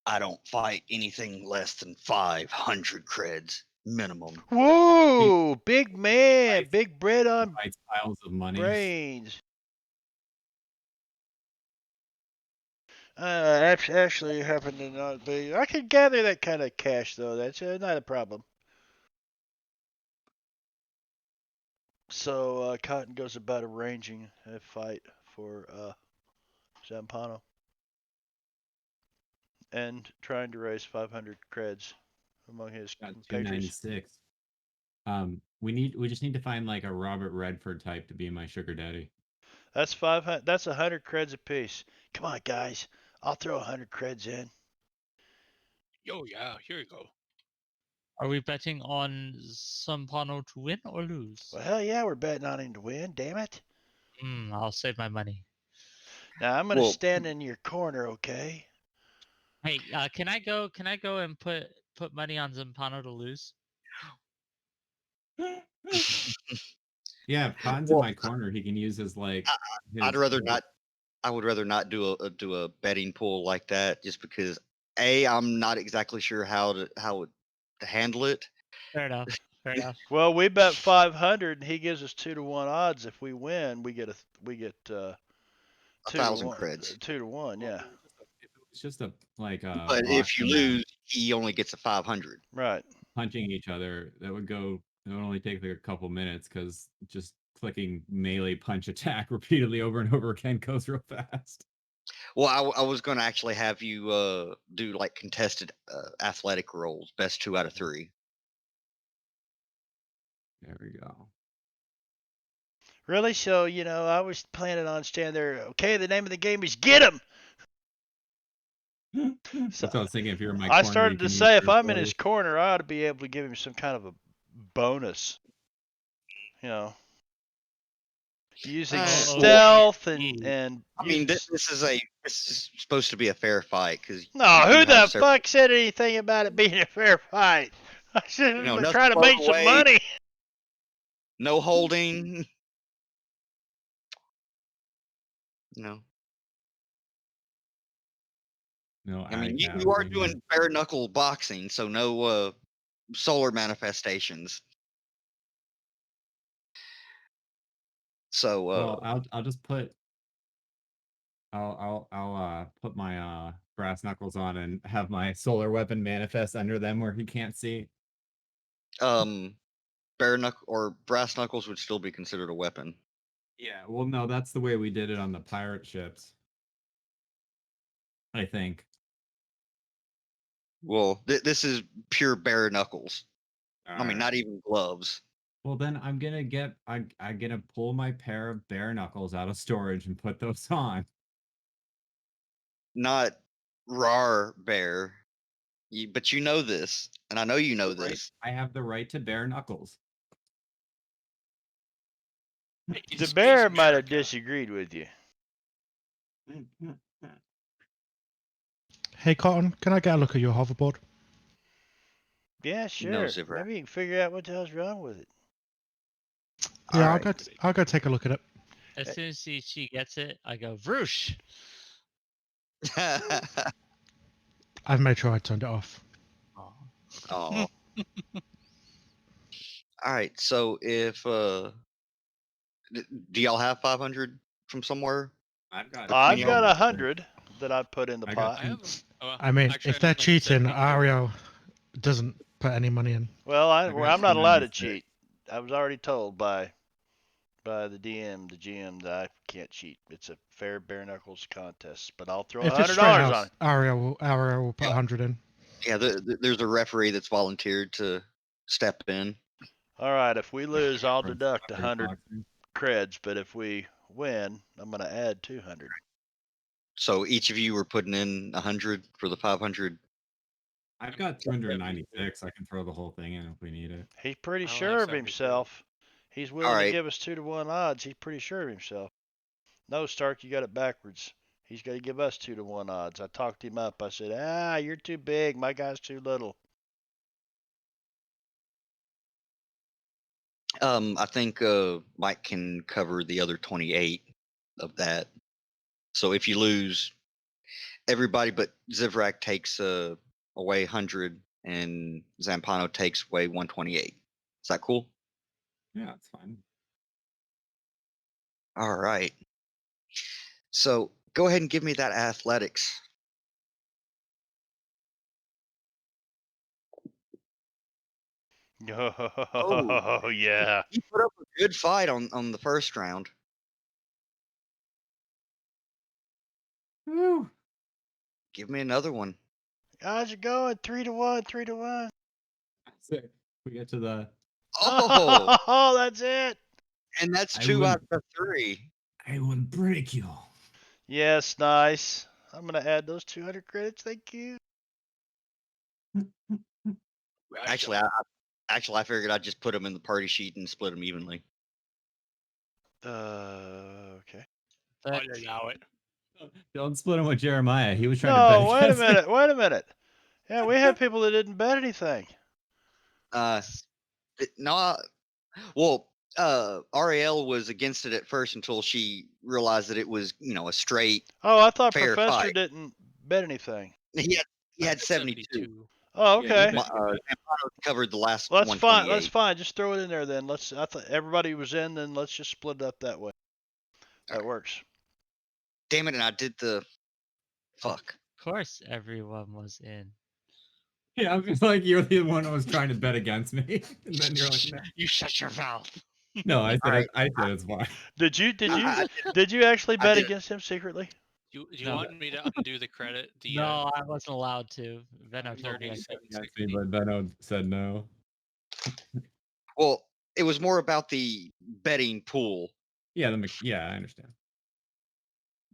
I don't fight anything less than 500 creds minimum. Whoa, big man, Fights- big bread on Fights piles of money. brains. Actually happened to not be. I could gather that kind of cash though. That's not a problem. So Cotton goes about arranging a fight for Zampano and trying to raise 500 creds among his Got compatriots. 296. We just need to find like a Robert Redford type to be my sugar daddy. That's 500. That's 100 creds apiece. Come on, guys. I'll throw 100 creds in. Yo, yeah, here you go. Are we betting on Zampano to win or lose? Well, hell yeah, we're betting on him to win. Damn it. I'll save my money. Now I'm gonna Well- stand in your corner, okay? Hey, can I go? Can I go and put money on Zampano to lose? Yeah, if Khan's Well, in my corner, he can use his like. I'd his rather little- not. I would rather not do a betting pool like that, just because I'm not exactly sure how to handle it. Fair enough. Fair enough. Well, we bet 500, and he gives us 2-to-1 odds. If we win, we get 1,000 creds. 2-to-1, yeah. It's just a like But if you boxing lose, he only gets a 500. Right. punching each other. That would only take like a couple minutes because just clicking melee punch attack repeatedly over and over again goes real fast. Well, I was going to actually have you do like contested athletic rolls, best 2 out of 3. There we go. Really? So, I was planning on standing there. Okay, the name of the game is Get 'em! That's what I was thinking. If you're in my I corner, started you to can say, use if your I'm in his ability. corner, I ought to be able to give him some kind of a bonus. Using stealth and. I mean, this is supposed to be a fair fight because. No, who the fuck said anything about it being a fair fight? I should try to make some money. No holding. No. No, I mean, you are doing bare knuckle boxing, so no solar manifestations. So well, I'll just put. I'll put my brass knuckles on and have my solar weapon manifest under them where he can't see. bare knuckle or brass knuckles would still be considered a weapon. Yeah, well, no, that's the way we did it on the pirate ships. I think. Well, this is pure bare knuckles. I mean, Alright. not even gloves. Well, then I'm gonna pull my pair of bare knuckles out of storage and put those on. Not rar bear. But you know this, and I know you know this. I have the right to bare knuckles. The bear might have disagreed with you. Hey, Cotton, can I get a look at your hoverboard? Yeah, sure. No, Zipper. Maybe you can figure out what the hell's wrong with it. Yeah, Alright. I'll go take a look at it. As soon as she gets it, I go Vroosh. I've made sure I turned it off. Oh. All right. So if do y'all have 500 from somewhere? I've got. I've got 100 that I put in the pot. I mean, actually, if they're cheating, Ario doesn't put any money in. Well, I got I'm not allowed to 296. cheat. I was already told by the DM, the GM, that I can't cheat. It's a fair bare knuckles contest, but I'll throw If it's $100 straight on house, it. Ario will put 100 in. Yeah, there's a referee that's volunteered to step in. All right, if we lose, I'll deduct Pirate 100 boxing. creds, but if we win, I'm going to add 200. So each of you were putting in 100 for the 500. I've got 296. I can throw the whole thing in if we need it. He's pretty I'll have sure of 72. himself. He's willing to Alright. give us 2-to-1 odds. He's pretty sure of himself. No, Stark, you got it backwards. He's got to give us 2-to-1 odds. I talked him up. I said, you're too big. My guy's too little. I think Mike can cover the other 28 of that. So if you lose, everybody but Zivrak takes away 100, and Zampano takes away 128. Is that cool? Yeah, it's fine. All right. So go ahead and give me that athletics. Oh, yeah. You put up a good fight on the first round. Woo. Give me another one. How's it going? 3-to-1, 3-to-1. So we get to the. Oh, Oh, that's it. and that's I 2 would- out of 3. I will break you. Yes, nice. I'm gonna add those 200 credits. Thank you. Actually, I figured I'd just put them in the party sheet and split them evenly. Okay. I'll allow it. Don't split him with Jeremiah. He was trying to No, bet wait a against me. minute. Wait a minute. Yeah, we had people that didn't bet anything. No, well, Ariel was against it at first until she realized that it was, a straight Oh, I thought fair Professor fight. didn't bet anything. He had I 72. Oh, Yeah, okay. you Vampiro covered the last Well, that's fine. 128. That's fine. Just throw it in there then. I thought everybody was in. Then let's just split it up that way. That works. Damn it! And I did the fuck. Of course, everyone was in. Yeah, I feel like you're the one who was trying to bet against me, and then you're like, no. You shut your mouth. No, I said Alright. I said it's fine. Did you I did you actually I bet did. against him secretly? Do you No. want me to undo the credit? The No, I wasn't allowed to. Venno told me. 37, Against me, but Benno said no. Well, it was more about the betting pool. Yeah, I understand.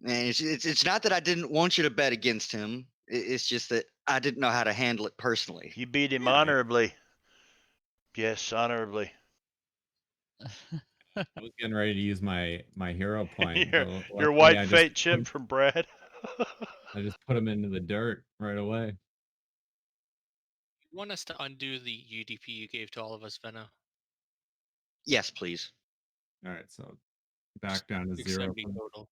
And it's not that I didn't want you to bet against him. It's just that I didn't know how to handle it personally. You beat him Yeah. honorably. Yes, honorably. I was getting ready to use my hero point. your but your luckily white I just fate chip put- from Brad. I just put him into the dirt right away. You want us to undo the UDP you gave to all of us, Venno? Yes, please. All right, so back down to 0. 670 total.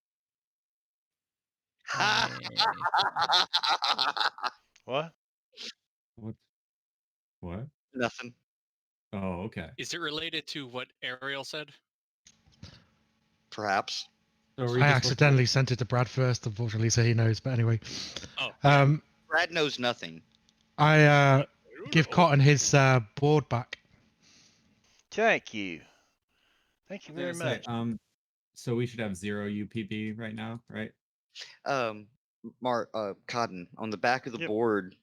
What? What? Nothing. Oh, okay. Is it related to what Ariel said? Perhaps. So I accidentally sent it to Brad first, unfortunately, so he knows. But anyway, Oh, Brad knows nothing. I give Cotton his board back. Thank you. Thank you very much. So we should have 0 UPB right now, right? Cotton, on the back of the Yep. board,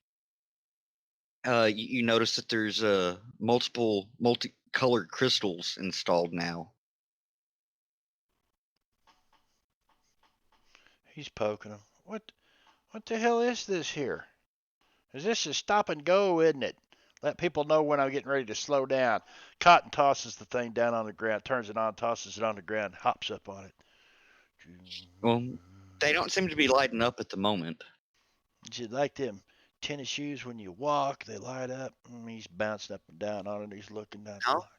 you notice that there's multicolored crystals installed now. He's poking him. What the hell is this here? Is this a stop and go, isn't it? Let people know when I'm getting ready to slow down. Cotton tosses the thing down on the ground, turns it on, tosses it on the ground, hops up on it. Well, they don't seem to be lighting up at the moment. Is it like them tennis shoes when you walk, they light up? He's bouncing up and down on it, he's looking down the No. lines.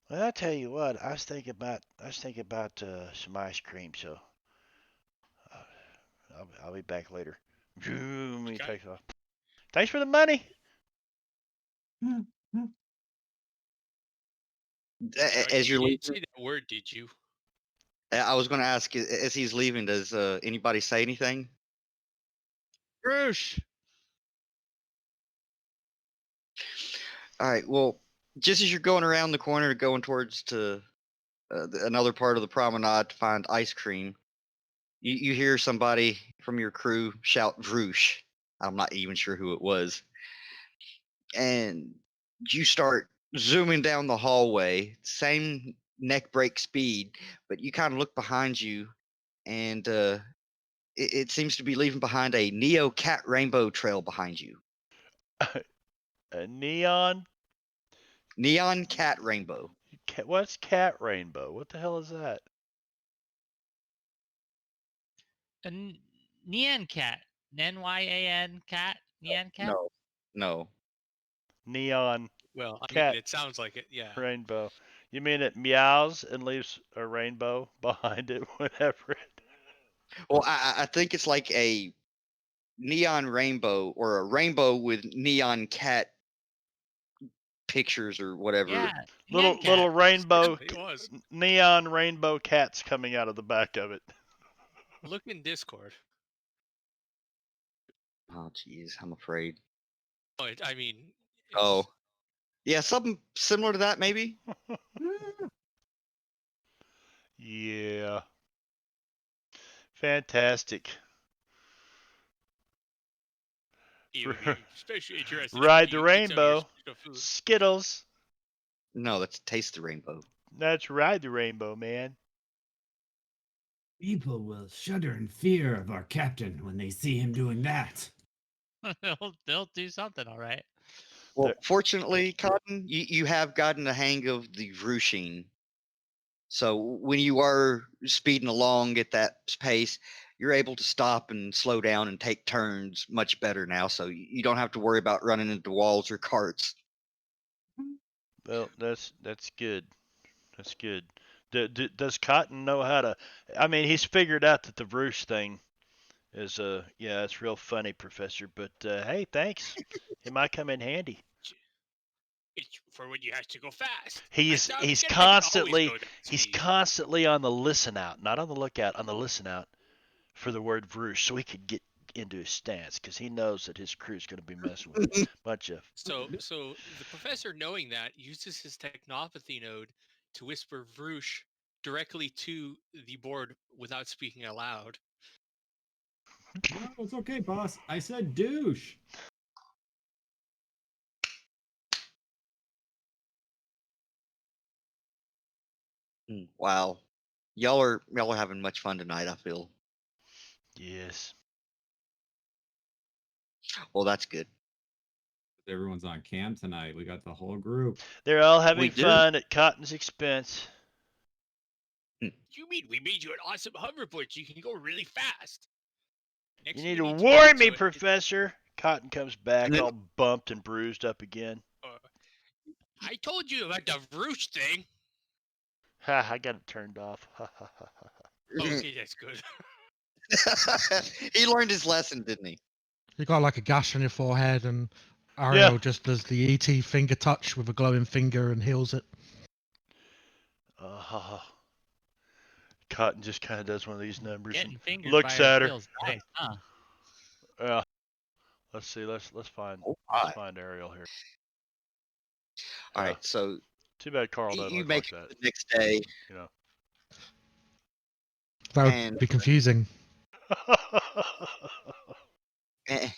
Well, I tell you what, I was thinking about some ice cream, so I'll be back later. Vroom, he takes off. Thanks for the money. As you're you leaving, didn't say that word, did you? I was going to ask, as he's leaving, does anybody say anything? Roosh. All right. Well, just as you're going around the corner, going towards another part of the promenade to find ice cream, you hear somebody from your crew shout "Vroosh." I'm not even sure who it was, and you start zooming down the hallway, same neck break speed, but you kind of look behind you, and it seems to be leaving behind a Neo Cat Rainbow trail behind you. A neon Neon Cat Rainbow. What's cat rainbow? What the hell is that? A Nyan cat. Nyan cat. Nyan cat. No. Neon Well, I cat mean, it sounds like it. Yeah. rainbow. You mean it meows and leaves a rainbow behind it whenever it... Well, I think it's like a neon rainbow or a rainbow with neon cat pictures or whatever. Yeah. little Nyan cat. rainbow It was. neon rainbow cats coming out of the back of it. Look in Discord. Oh, jeez, I'm afraid. Oh, I mean. Oh, yeah, something similar to that, maybe. Yeah. Fantastic. It would be especially interesting. Ride if the you eat some of your rainbow. special food. Skittles. No, that's Taste the Rainbow. That's Ride the Rainbow, man. People will shudder in fear of our captain when they see him doing that. they'll do something, all right. Well, There- fortunately, Cotton, you have gotten the hang of the Vrooshin. So when you are speeding along at that pace, you're able to stop and slow down and take turns much better now. So you don't have to worry about running into walls or carts. Well, that's good. That's good. Does Cotton know how to? I mean, he's figured out that the Roosh thing is yeah, it's real funny, Professor. But hey, thanks. It might come in handy. It's for when you have to go fast. He's I he's forget I can always constantly go that he's speed. constantly on the listen out, not on the lookout, on the listen out for the word Roosh, so he could get into his stance because he knows that his crew's going to be messing with a bunch of. So the professor, knowing that, uses his technopathy node to whisper Vroosh directly to the board without speaking aloud. No, it's okay, boss. I said douche. Wow, y'all are having much fun tonight. I feel. Yes. Well, that's good. Everyone's on cam tonight. We got the whole group. They're all having We do. fun at Cotton's expense. You mean we made you an awesome hoverboard so you can go really fast? Next You thing need to do warn is me, so Professor. Cotton comes back then- all bumped and bruised up again. I told you about the Vroosh thing. Ha! I got it turned off. Ha ha ha ha. Okay, that's good. He learned his lesson, didn't he? You got like a gash on your forehead, and Ariel just does the ET finger touch with a glowing finger and heals it. Cotton just kind of does one of these numbers Getting and fingered looks by her at her. feels nice, huh? Yeah. Let's see. Let's find Oh, let's my. find Ariel here. All Yeah. right, so Too bad Carl doesn't you look make like it that. the next day, You know. That would And- be confusing. eh,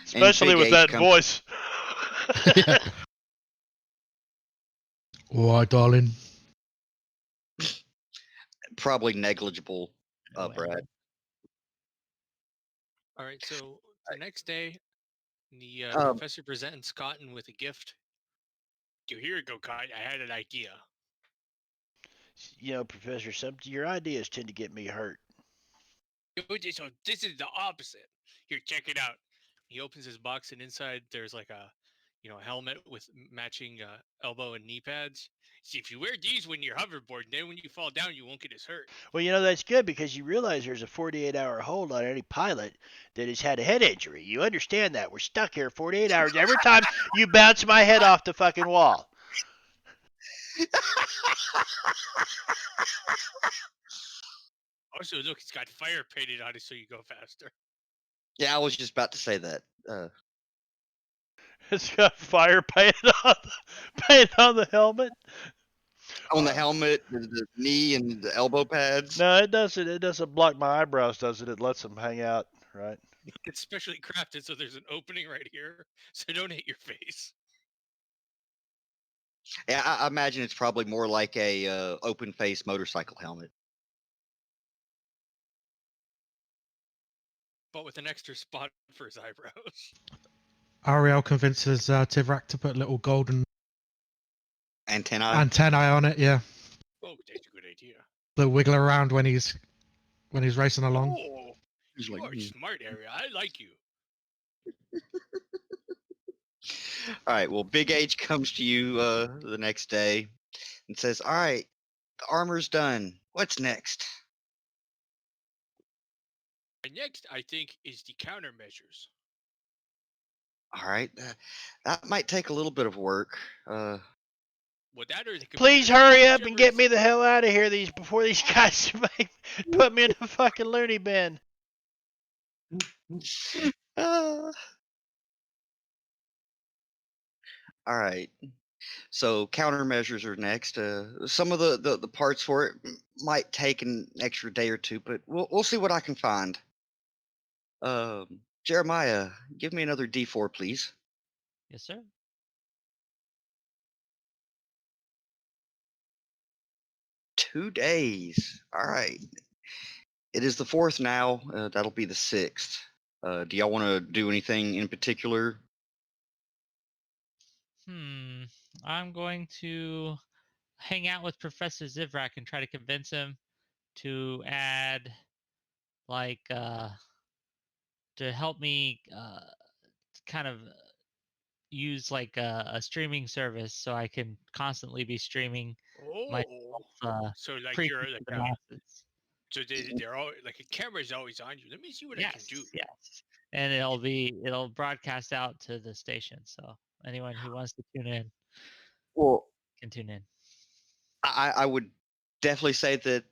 Especially Big with H that comes- voice. Yeah. Why, darling? probably negligible, No way. Brad. All right, so the next day, the Um, professor presents Cotton with a gift. Here you go, Cotton. I had an idea. You know, Professor, some your ideas tend to get me hurt. So this is the opposite. Here, check it out. He opens his box, and inside there's like a, helmet with matching elbow and knee pads. See, if you wear these when you're hoverboard, then when you fall down, you won't get as hurt. Well, you know, that's good because you realize there's a 48-hour hold on any pilot that has had a head injury. You understand that. We're stuck here 48 hours every time you bounce my head off the fucking wall. Also, look, it's got fire painted on it so you go faster. Yeah, I was just about to say that. It's got fire painted on the helmet. On the helmet, the knee, and the elbow pads. No, it doesn't. It doesn't block my eyebrows, does it? It lets them hang out, right? It's specially crafted so there's an opening right here, so don't hit your face. Yeah, I imagine it's probably more like a open face motorcycle helmet. But with an extra spot for his eyebrows. Ariel convinces Tivrak to put little golden Antennae. antennae on it. Yeah, Oh, that's a good idea. that wiggle around when he's racing along. Oh, He's you like, are smart, Area. I like you. all right, well, Big H comes to you the next day and says, all right, the armor's done. What's next? And next, I think, is the countermeasures. All right, that might take a little bit of work. Well, that or the Please computers, hurry up and whichever get is- me the hell out of here before these guys put me in a fucking loony bin. All right. So countermeasures are next. Some of the parts for it might take an extra day or two, but we'll see what I can find. Jeremiah, give me another D4, please. Yes, sir. 2 days. All right. It is the 4th now. That'll be the 6th. Do y'all want to do anything in particular? I'm going to hang out with Professor Zivrak and try to convince him to add, like, to help me kind of use like a streaming service so I can constantly be streaming myself So like preaching you're to like the masses. so they're all like a camera's always on you. Let me see what I can Yes, do. yes. And it'll broadcast out to the station, so anyone who wants to tune in Well, can tune in. I would definitely say that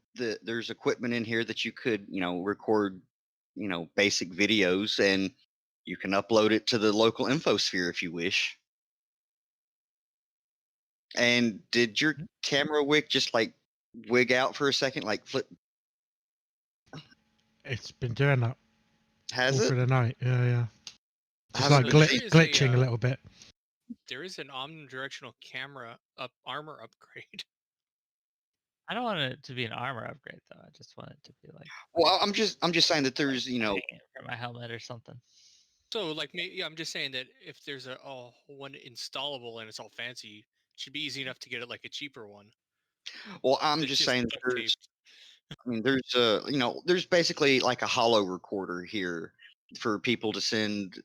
there's equipment in here that you could, record, basic videos, and you can upload it to the local infosphere if you wish. And did your camera wick just like wig out for a second, like flip? It's been doing that Has all it? through the night. Yeah. Just Has like it So been there is glitching a a little bit. there is an omnidirectional camera armor upgrade. I don't want it to be an armor upgrade though. I just want it to be like Well, I'm just saying that there's, hanging it for my helmet or something. So like maybe I'm just saying that if there's a one installable and it's all fancy, it should be easy enough to get it like a cheaper one. well, I'm It's just just saying duct there's, tape. there's basically like a hollow recorder here for people to send,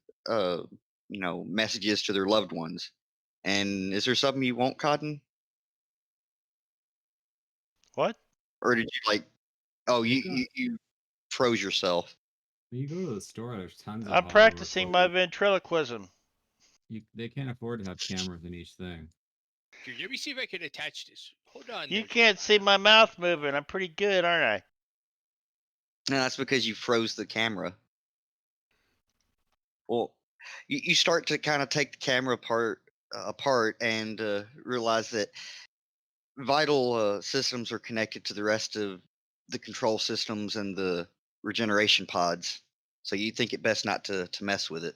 messages to their loved ones. And is there something you want, Cotton? What? Or did you like? Oh, You you froze yourself. When you go to the store, there's tons of I'm hollow practicing my recorders. ventriloquism. They can't afford to have cameras in each thing. Here, let me see if I can attach this. Hold on. You there, can't see my mouth moving. I'm pretty good, aren't I? No, that's because you froze the camera. Well, you start to kind of take the camera apart and realize that vital systems are connected to the rest of the control systems and the regeneration pods. So you think it best not to mess with it.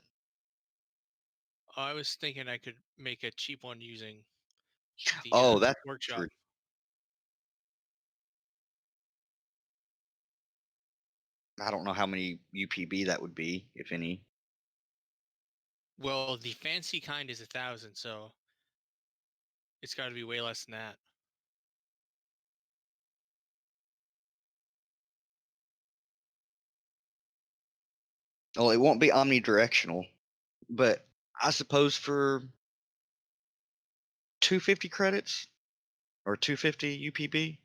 I was thinking I could make a cheap one using the Oh, that's workshop. true. I don't know how many UPB that would be, if any. Well, the fancy kind is 1,000, so it's got to be way less than that. Well, it won't be omnidirectional, but I suppose for 250 credits or 250 UPB.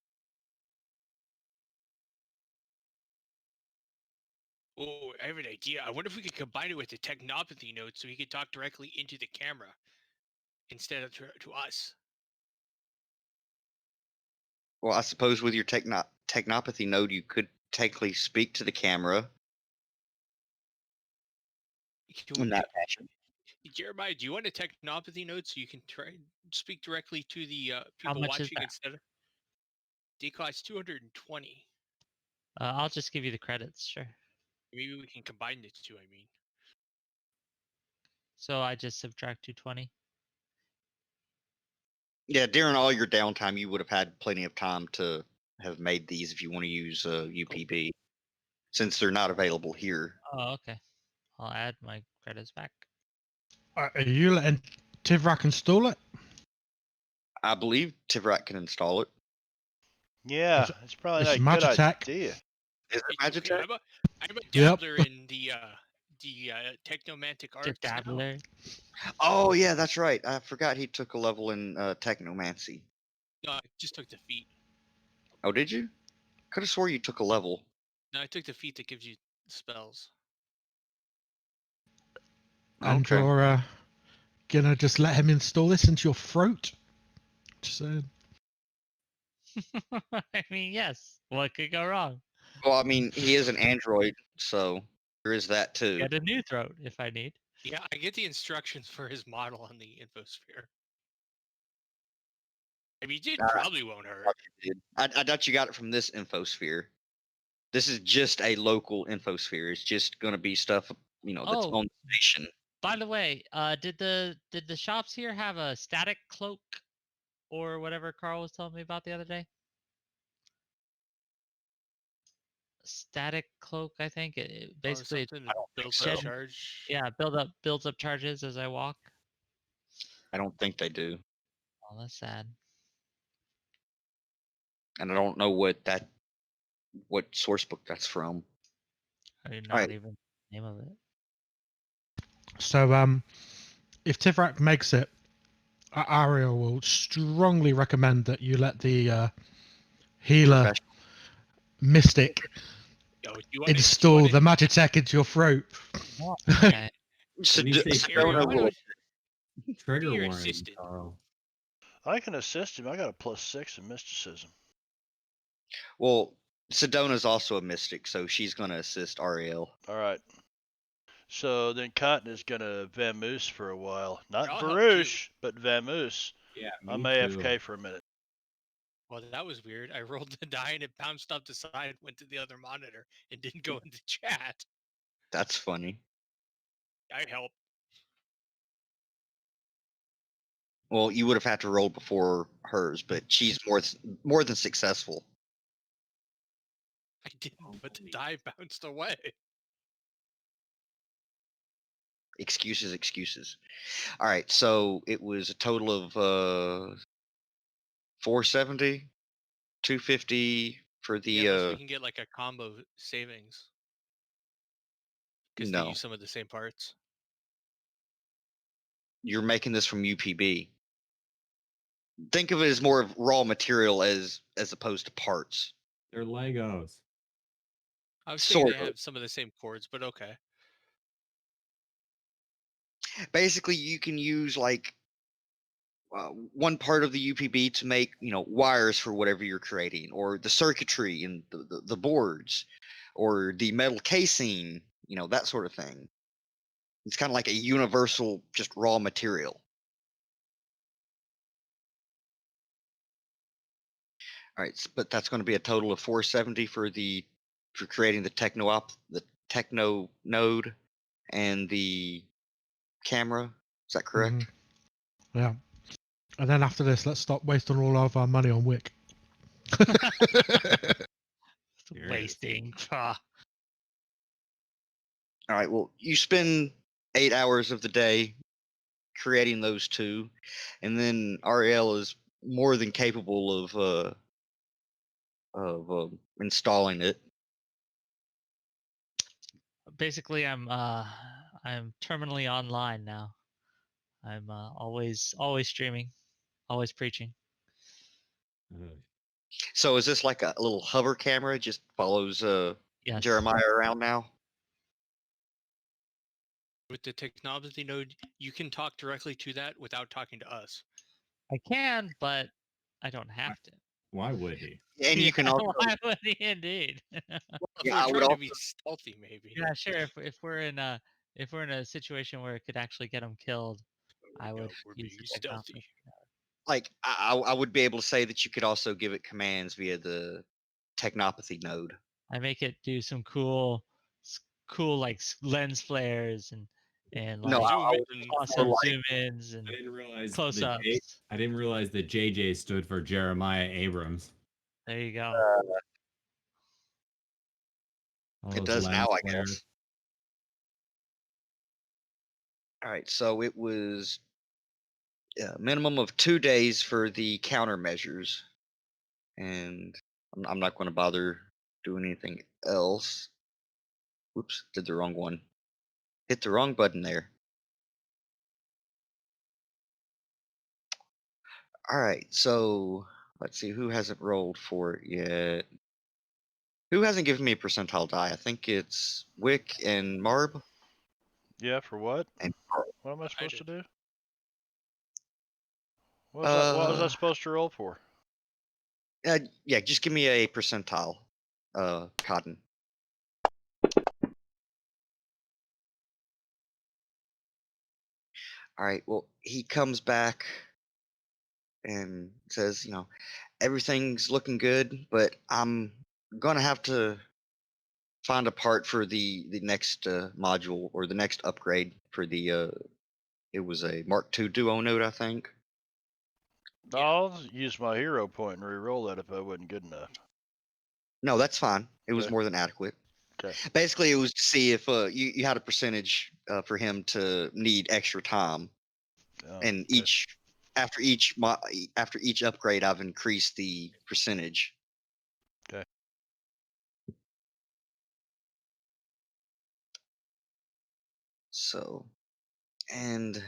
Oh, I have an idea. I wonder if we could combine it with the technopathy node so he could talk directly into the camera instead of to us. Well, I suppose with your technopathy node, you could technically speak to the camera in that fashion. Jeremiah, do you want a technopathy node so you can try speak directly to the How people much is watching that? instead of? They cost 220. I'll just give you the credits, sure. Maybe we can combine the two. I mean, So I just subtract 220. Yeah, during all your downtime, you would have had plenty of time to have made these if you want to use UPB, since they're not available here. Oh, okay. I'll add my credits back. Are you letting Tivrak install it? I believe Tivrak can install it. Yeah, It's- it's probably it's not a good Magitech. idea. Is it okay, Magitech? I'm a Yep. dabbler in the technomantic arts. now. Dabbler. Oh, yeah, that's right. I forgot he took a level in Technomancy. No, I just took the feat. Oh, did you? Could have swore you took a level. No, I took the feat that gives you spells. And Okay. you're gonna just let him install this into your throat? Just saying. I mean, yes. What could go wrong? Well, I mean, he is an android, so there is that too. Get a new throat if I need. Yeah, I get the instructions for his model on the infosphere. I mean, it probably won't hurt. I doubt you got it from this infosphere. This is just a local infosphere. It's just going to be stuff that's Oh, on the station. by the way, did the shops here have a static cloak or whatever Carl was telling me about the other day? Static cloak, I think. It basically something that builds so. up charge. yeah, builds up charges as I walk. I don't think they do, Oh, that's sad. and I don't know what source book that's from. I do All not right. even the name of it. So, if Tivrak makes it, Ariel will strongly recommend that you let the healer Professional. mystic Yo, you wanna- install the magitech into your throat. Oh, okay. Sed- you say Sedona why will- don't- Trigger You're warning, assisted. Carl. I can assist him. I got a +6 in mysticism. Well, Sedona's also a mystic, so she's gonna assist Ariel. All right. So then Cotton is gonna vamoose for a while. Not I'll help Varouche, but vamoose. Yeah, I'm me AFK too. for a minute. Well, that was weird. I rolled the die and it bounced off the side, went to the other monitor, and didn't go into chat. That's funny. I help. Well, you would have had to roll before hers, but she's more than successful. I didn't, but the die bounced away. Excuses. All right, so it was a total of 470, 250 for the Yeah, unless we can get like a combo savings. Because they no. use some of the same parts. You're making this from UPB. Think of it as more of raw material as opposed to parts. They're Legos. I was saying they Sort of. have some of the same chords, but okay. Basically, you can use like one part of the UPB to make wires for whatever you're creating, or the circuitry and the boards, or the metal casing, that sort of thing. It's kind of like a universal, just raw material. All right, but that's going to be a total of 470 for creating the techno node and the camera. Is that correct? Yeah. And then after this, let's stop wasting all of our money on Wick. Wasting. All right. Well, you spend 8 hours of the day creating those two, and then Ariel is more than capable of installing it. Basically, I'm terminally online now. I'm always streaming, always preaching. So is this like a little hover camera? Just follows Yes. Jeremiah around now? With the technology node, you can talk directly to that without talking to us. I can, but I don't have to. Why would he? And you can also. Why would he indeed? If Yeah, I we're would trying to be also- stealthy, maybe. Yeah, sure. If we're in a situation where it could actually get him killed, I would we're use being the stealthy. technology. Like I would be able to say that you could also give it commands via the technopathy node. I make it do some cool like lens flares and like No, I Zoom would in. awesome like- zoom ins and I didn't realize close-ups. I didn't realize that JJ stood for Jeremiah Abrams. There you go. All It those does now, lens I flares. guess. All right, so it was a minimum of 2 days for the countermeasures, and I'm not going to bother doing anything else. Whoops, did the wrong one. Hit the wrong button there. All right, so let's see who hasn't rolled for it yet. Who hasn't given me a percentile die? I think it's Wick and Marb. Yeah, for what? And What am I supposed to did. do? What was I supposed to roll for? yeah, just give me a percentile, Cotton. All right, well, he comes back and says, everything's looking good, but I'm gonna have to find a part for the next module or the next upgrade for the. It was a Mark II duo node, I think. I'll use my hero point and re-roll that if that wasn't good enough. No, that's fine. It was Okay. more than adequate. Okay. Basically, it was to see if you had a percentage for him to need extra time, and Okay. after each upgrade, I've increased the percentage. Okay. So, and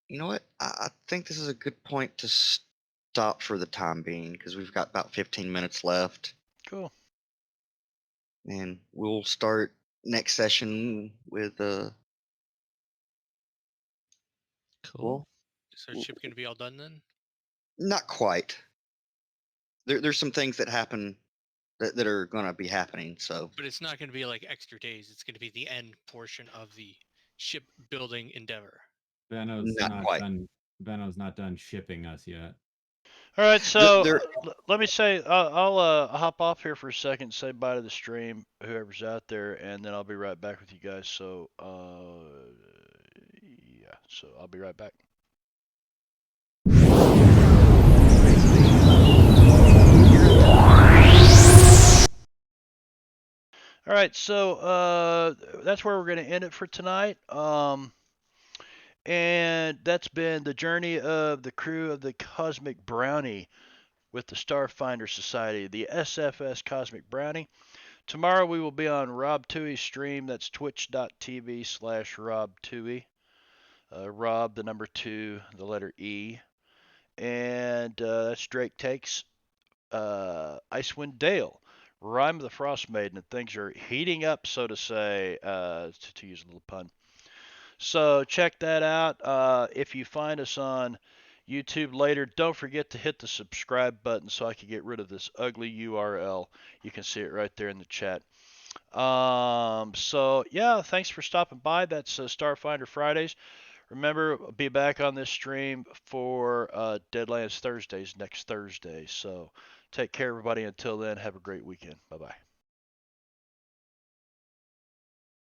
you know what? I think this is a good point to stop for the time being because we've got about 15 minutes left, Cool. and we'll start next session with Cool. well, Is our ship going to be all done then? not quite. There's some things that happen that are going to be happening. So, But it's not going to be like extra days. It's going to be the end portion of the shipbuilding endeavor. Benno's Not not quite. done. Benno's not done shipping us yet. All right, so There- let me say I'll hop off here for a second, say bye to the stream, whoever's out there, and then I'll be right back with you guys. So yeah, so I'll be right back. All right, so that's where we're going to end it for tonight. And that's been the journey of the crew of the Cosmic Brownie with the Starfinder Society, the SFS Cosmic Brownie. Tomorrow we will be on Rob Tui's stream. That's twitch.tv/Rob Tui. Rob, the number 2, the letter E. And that's Drake Takes, Icewind Dale, Rhyme of the Frost Maiden, and things are heating up, so to say, to use a little pun. So check that out. If you find us on YouTube later, don't forget to hit the subscribe button so I can get rid of this ugly URL. You can see it right there in the chat. So yeah, thanks for stopping by. That's Starfinder Fridays. Remember, I'll be back on this stream for Deadlands Thursdays next Thursday. So take care, everybody. Until then, have a great weekend. Bye bye.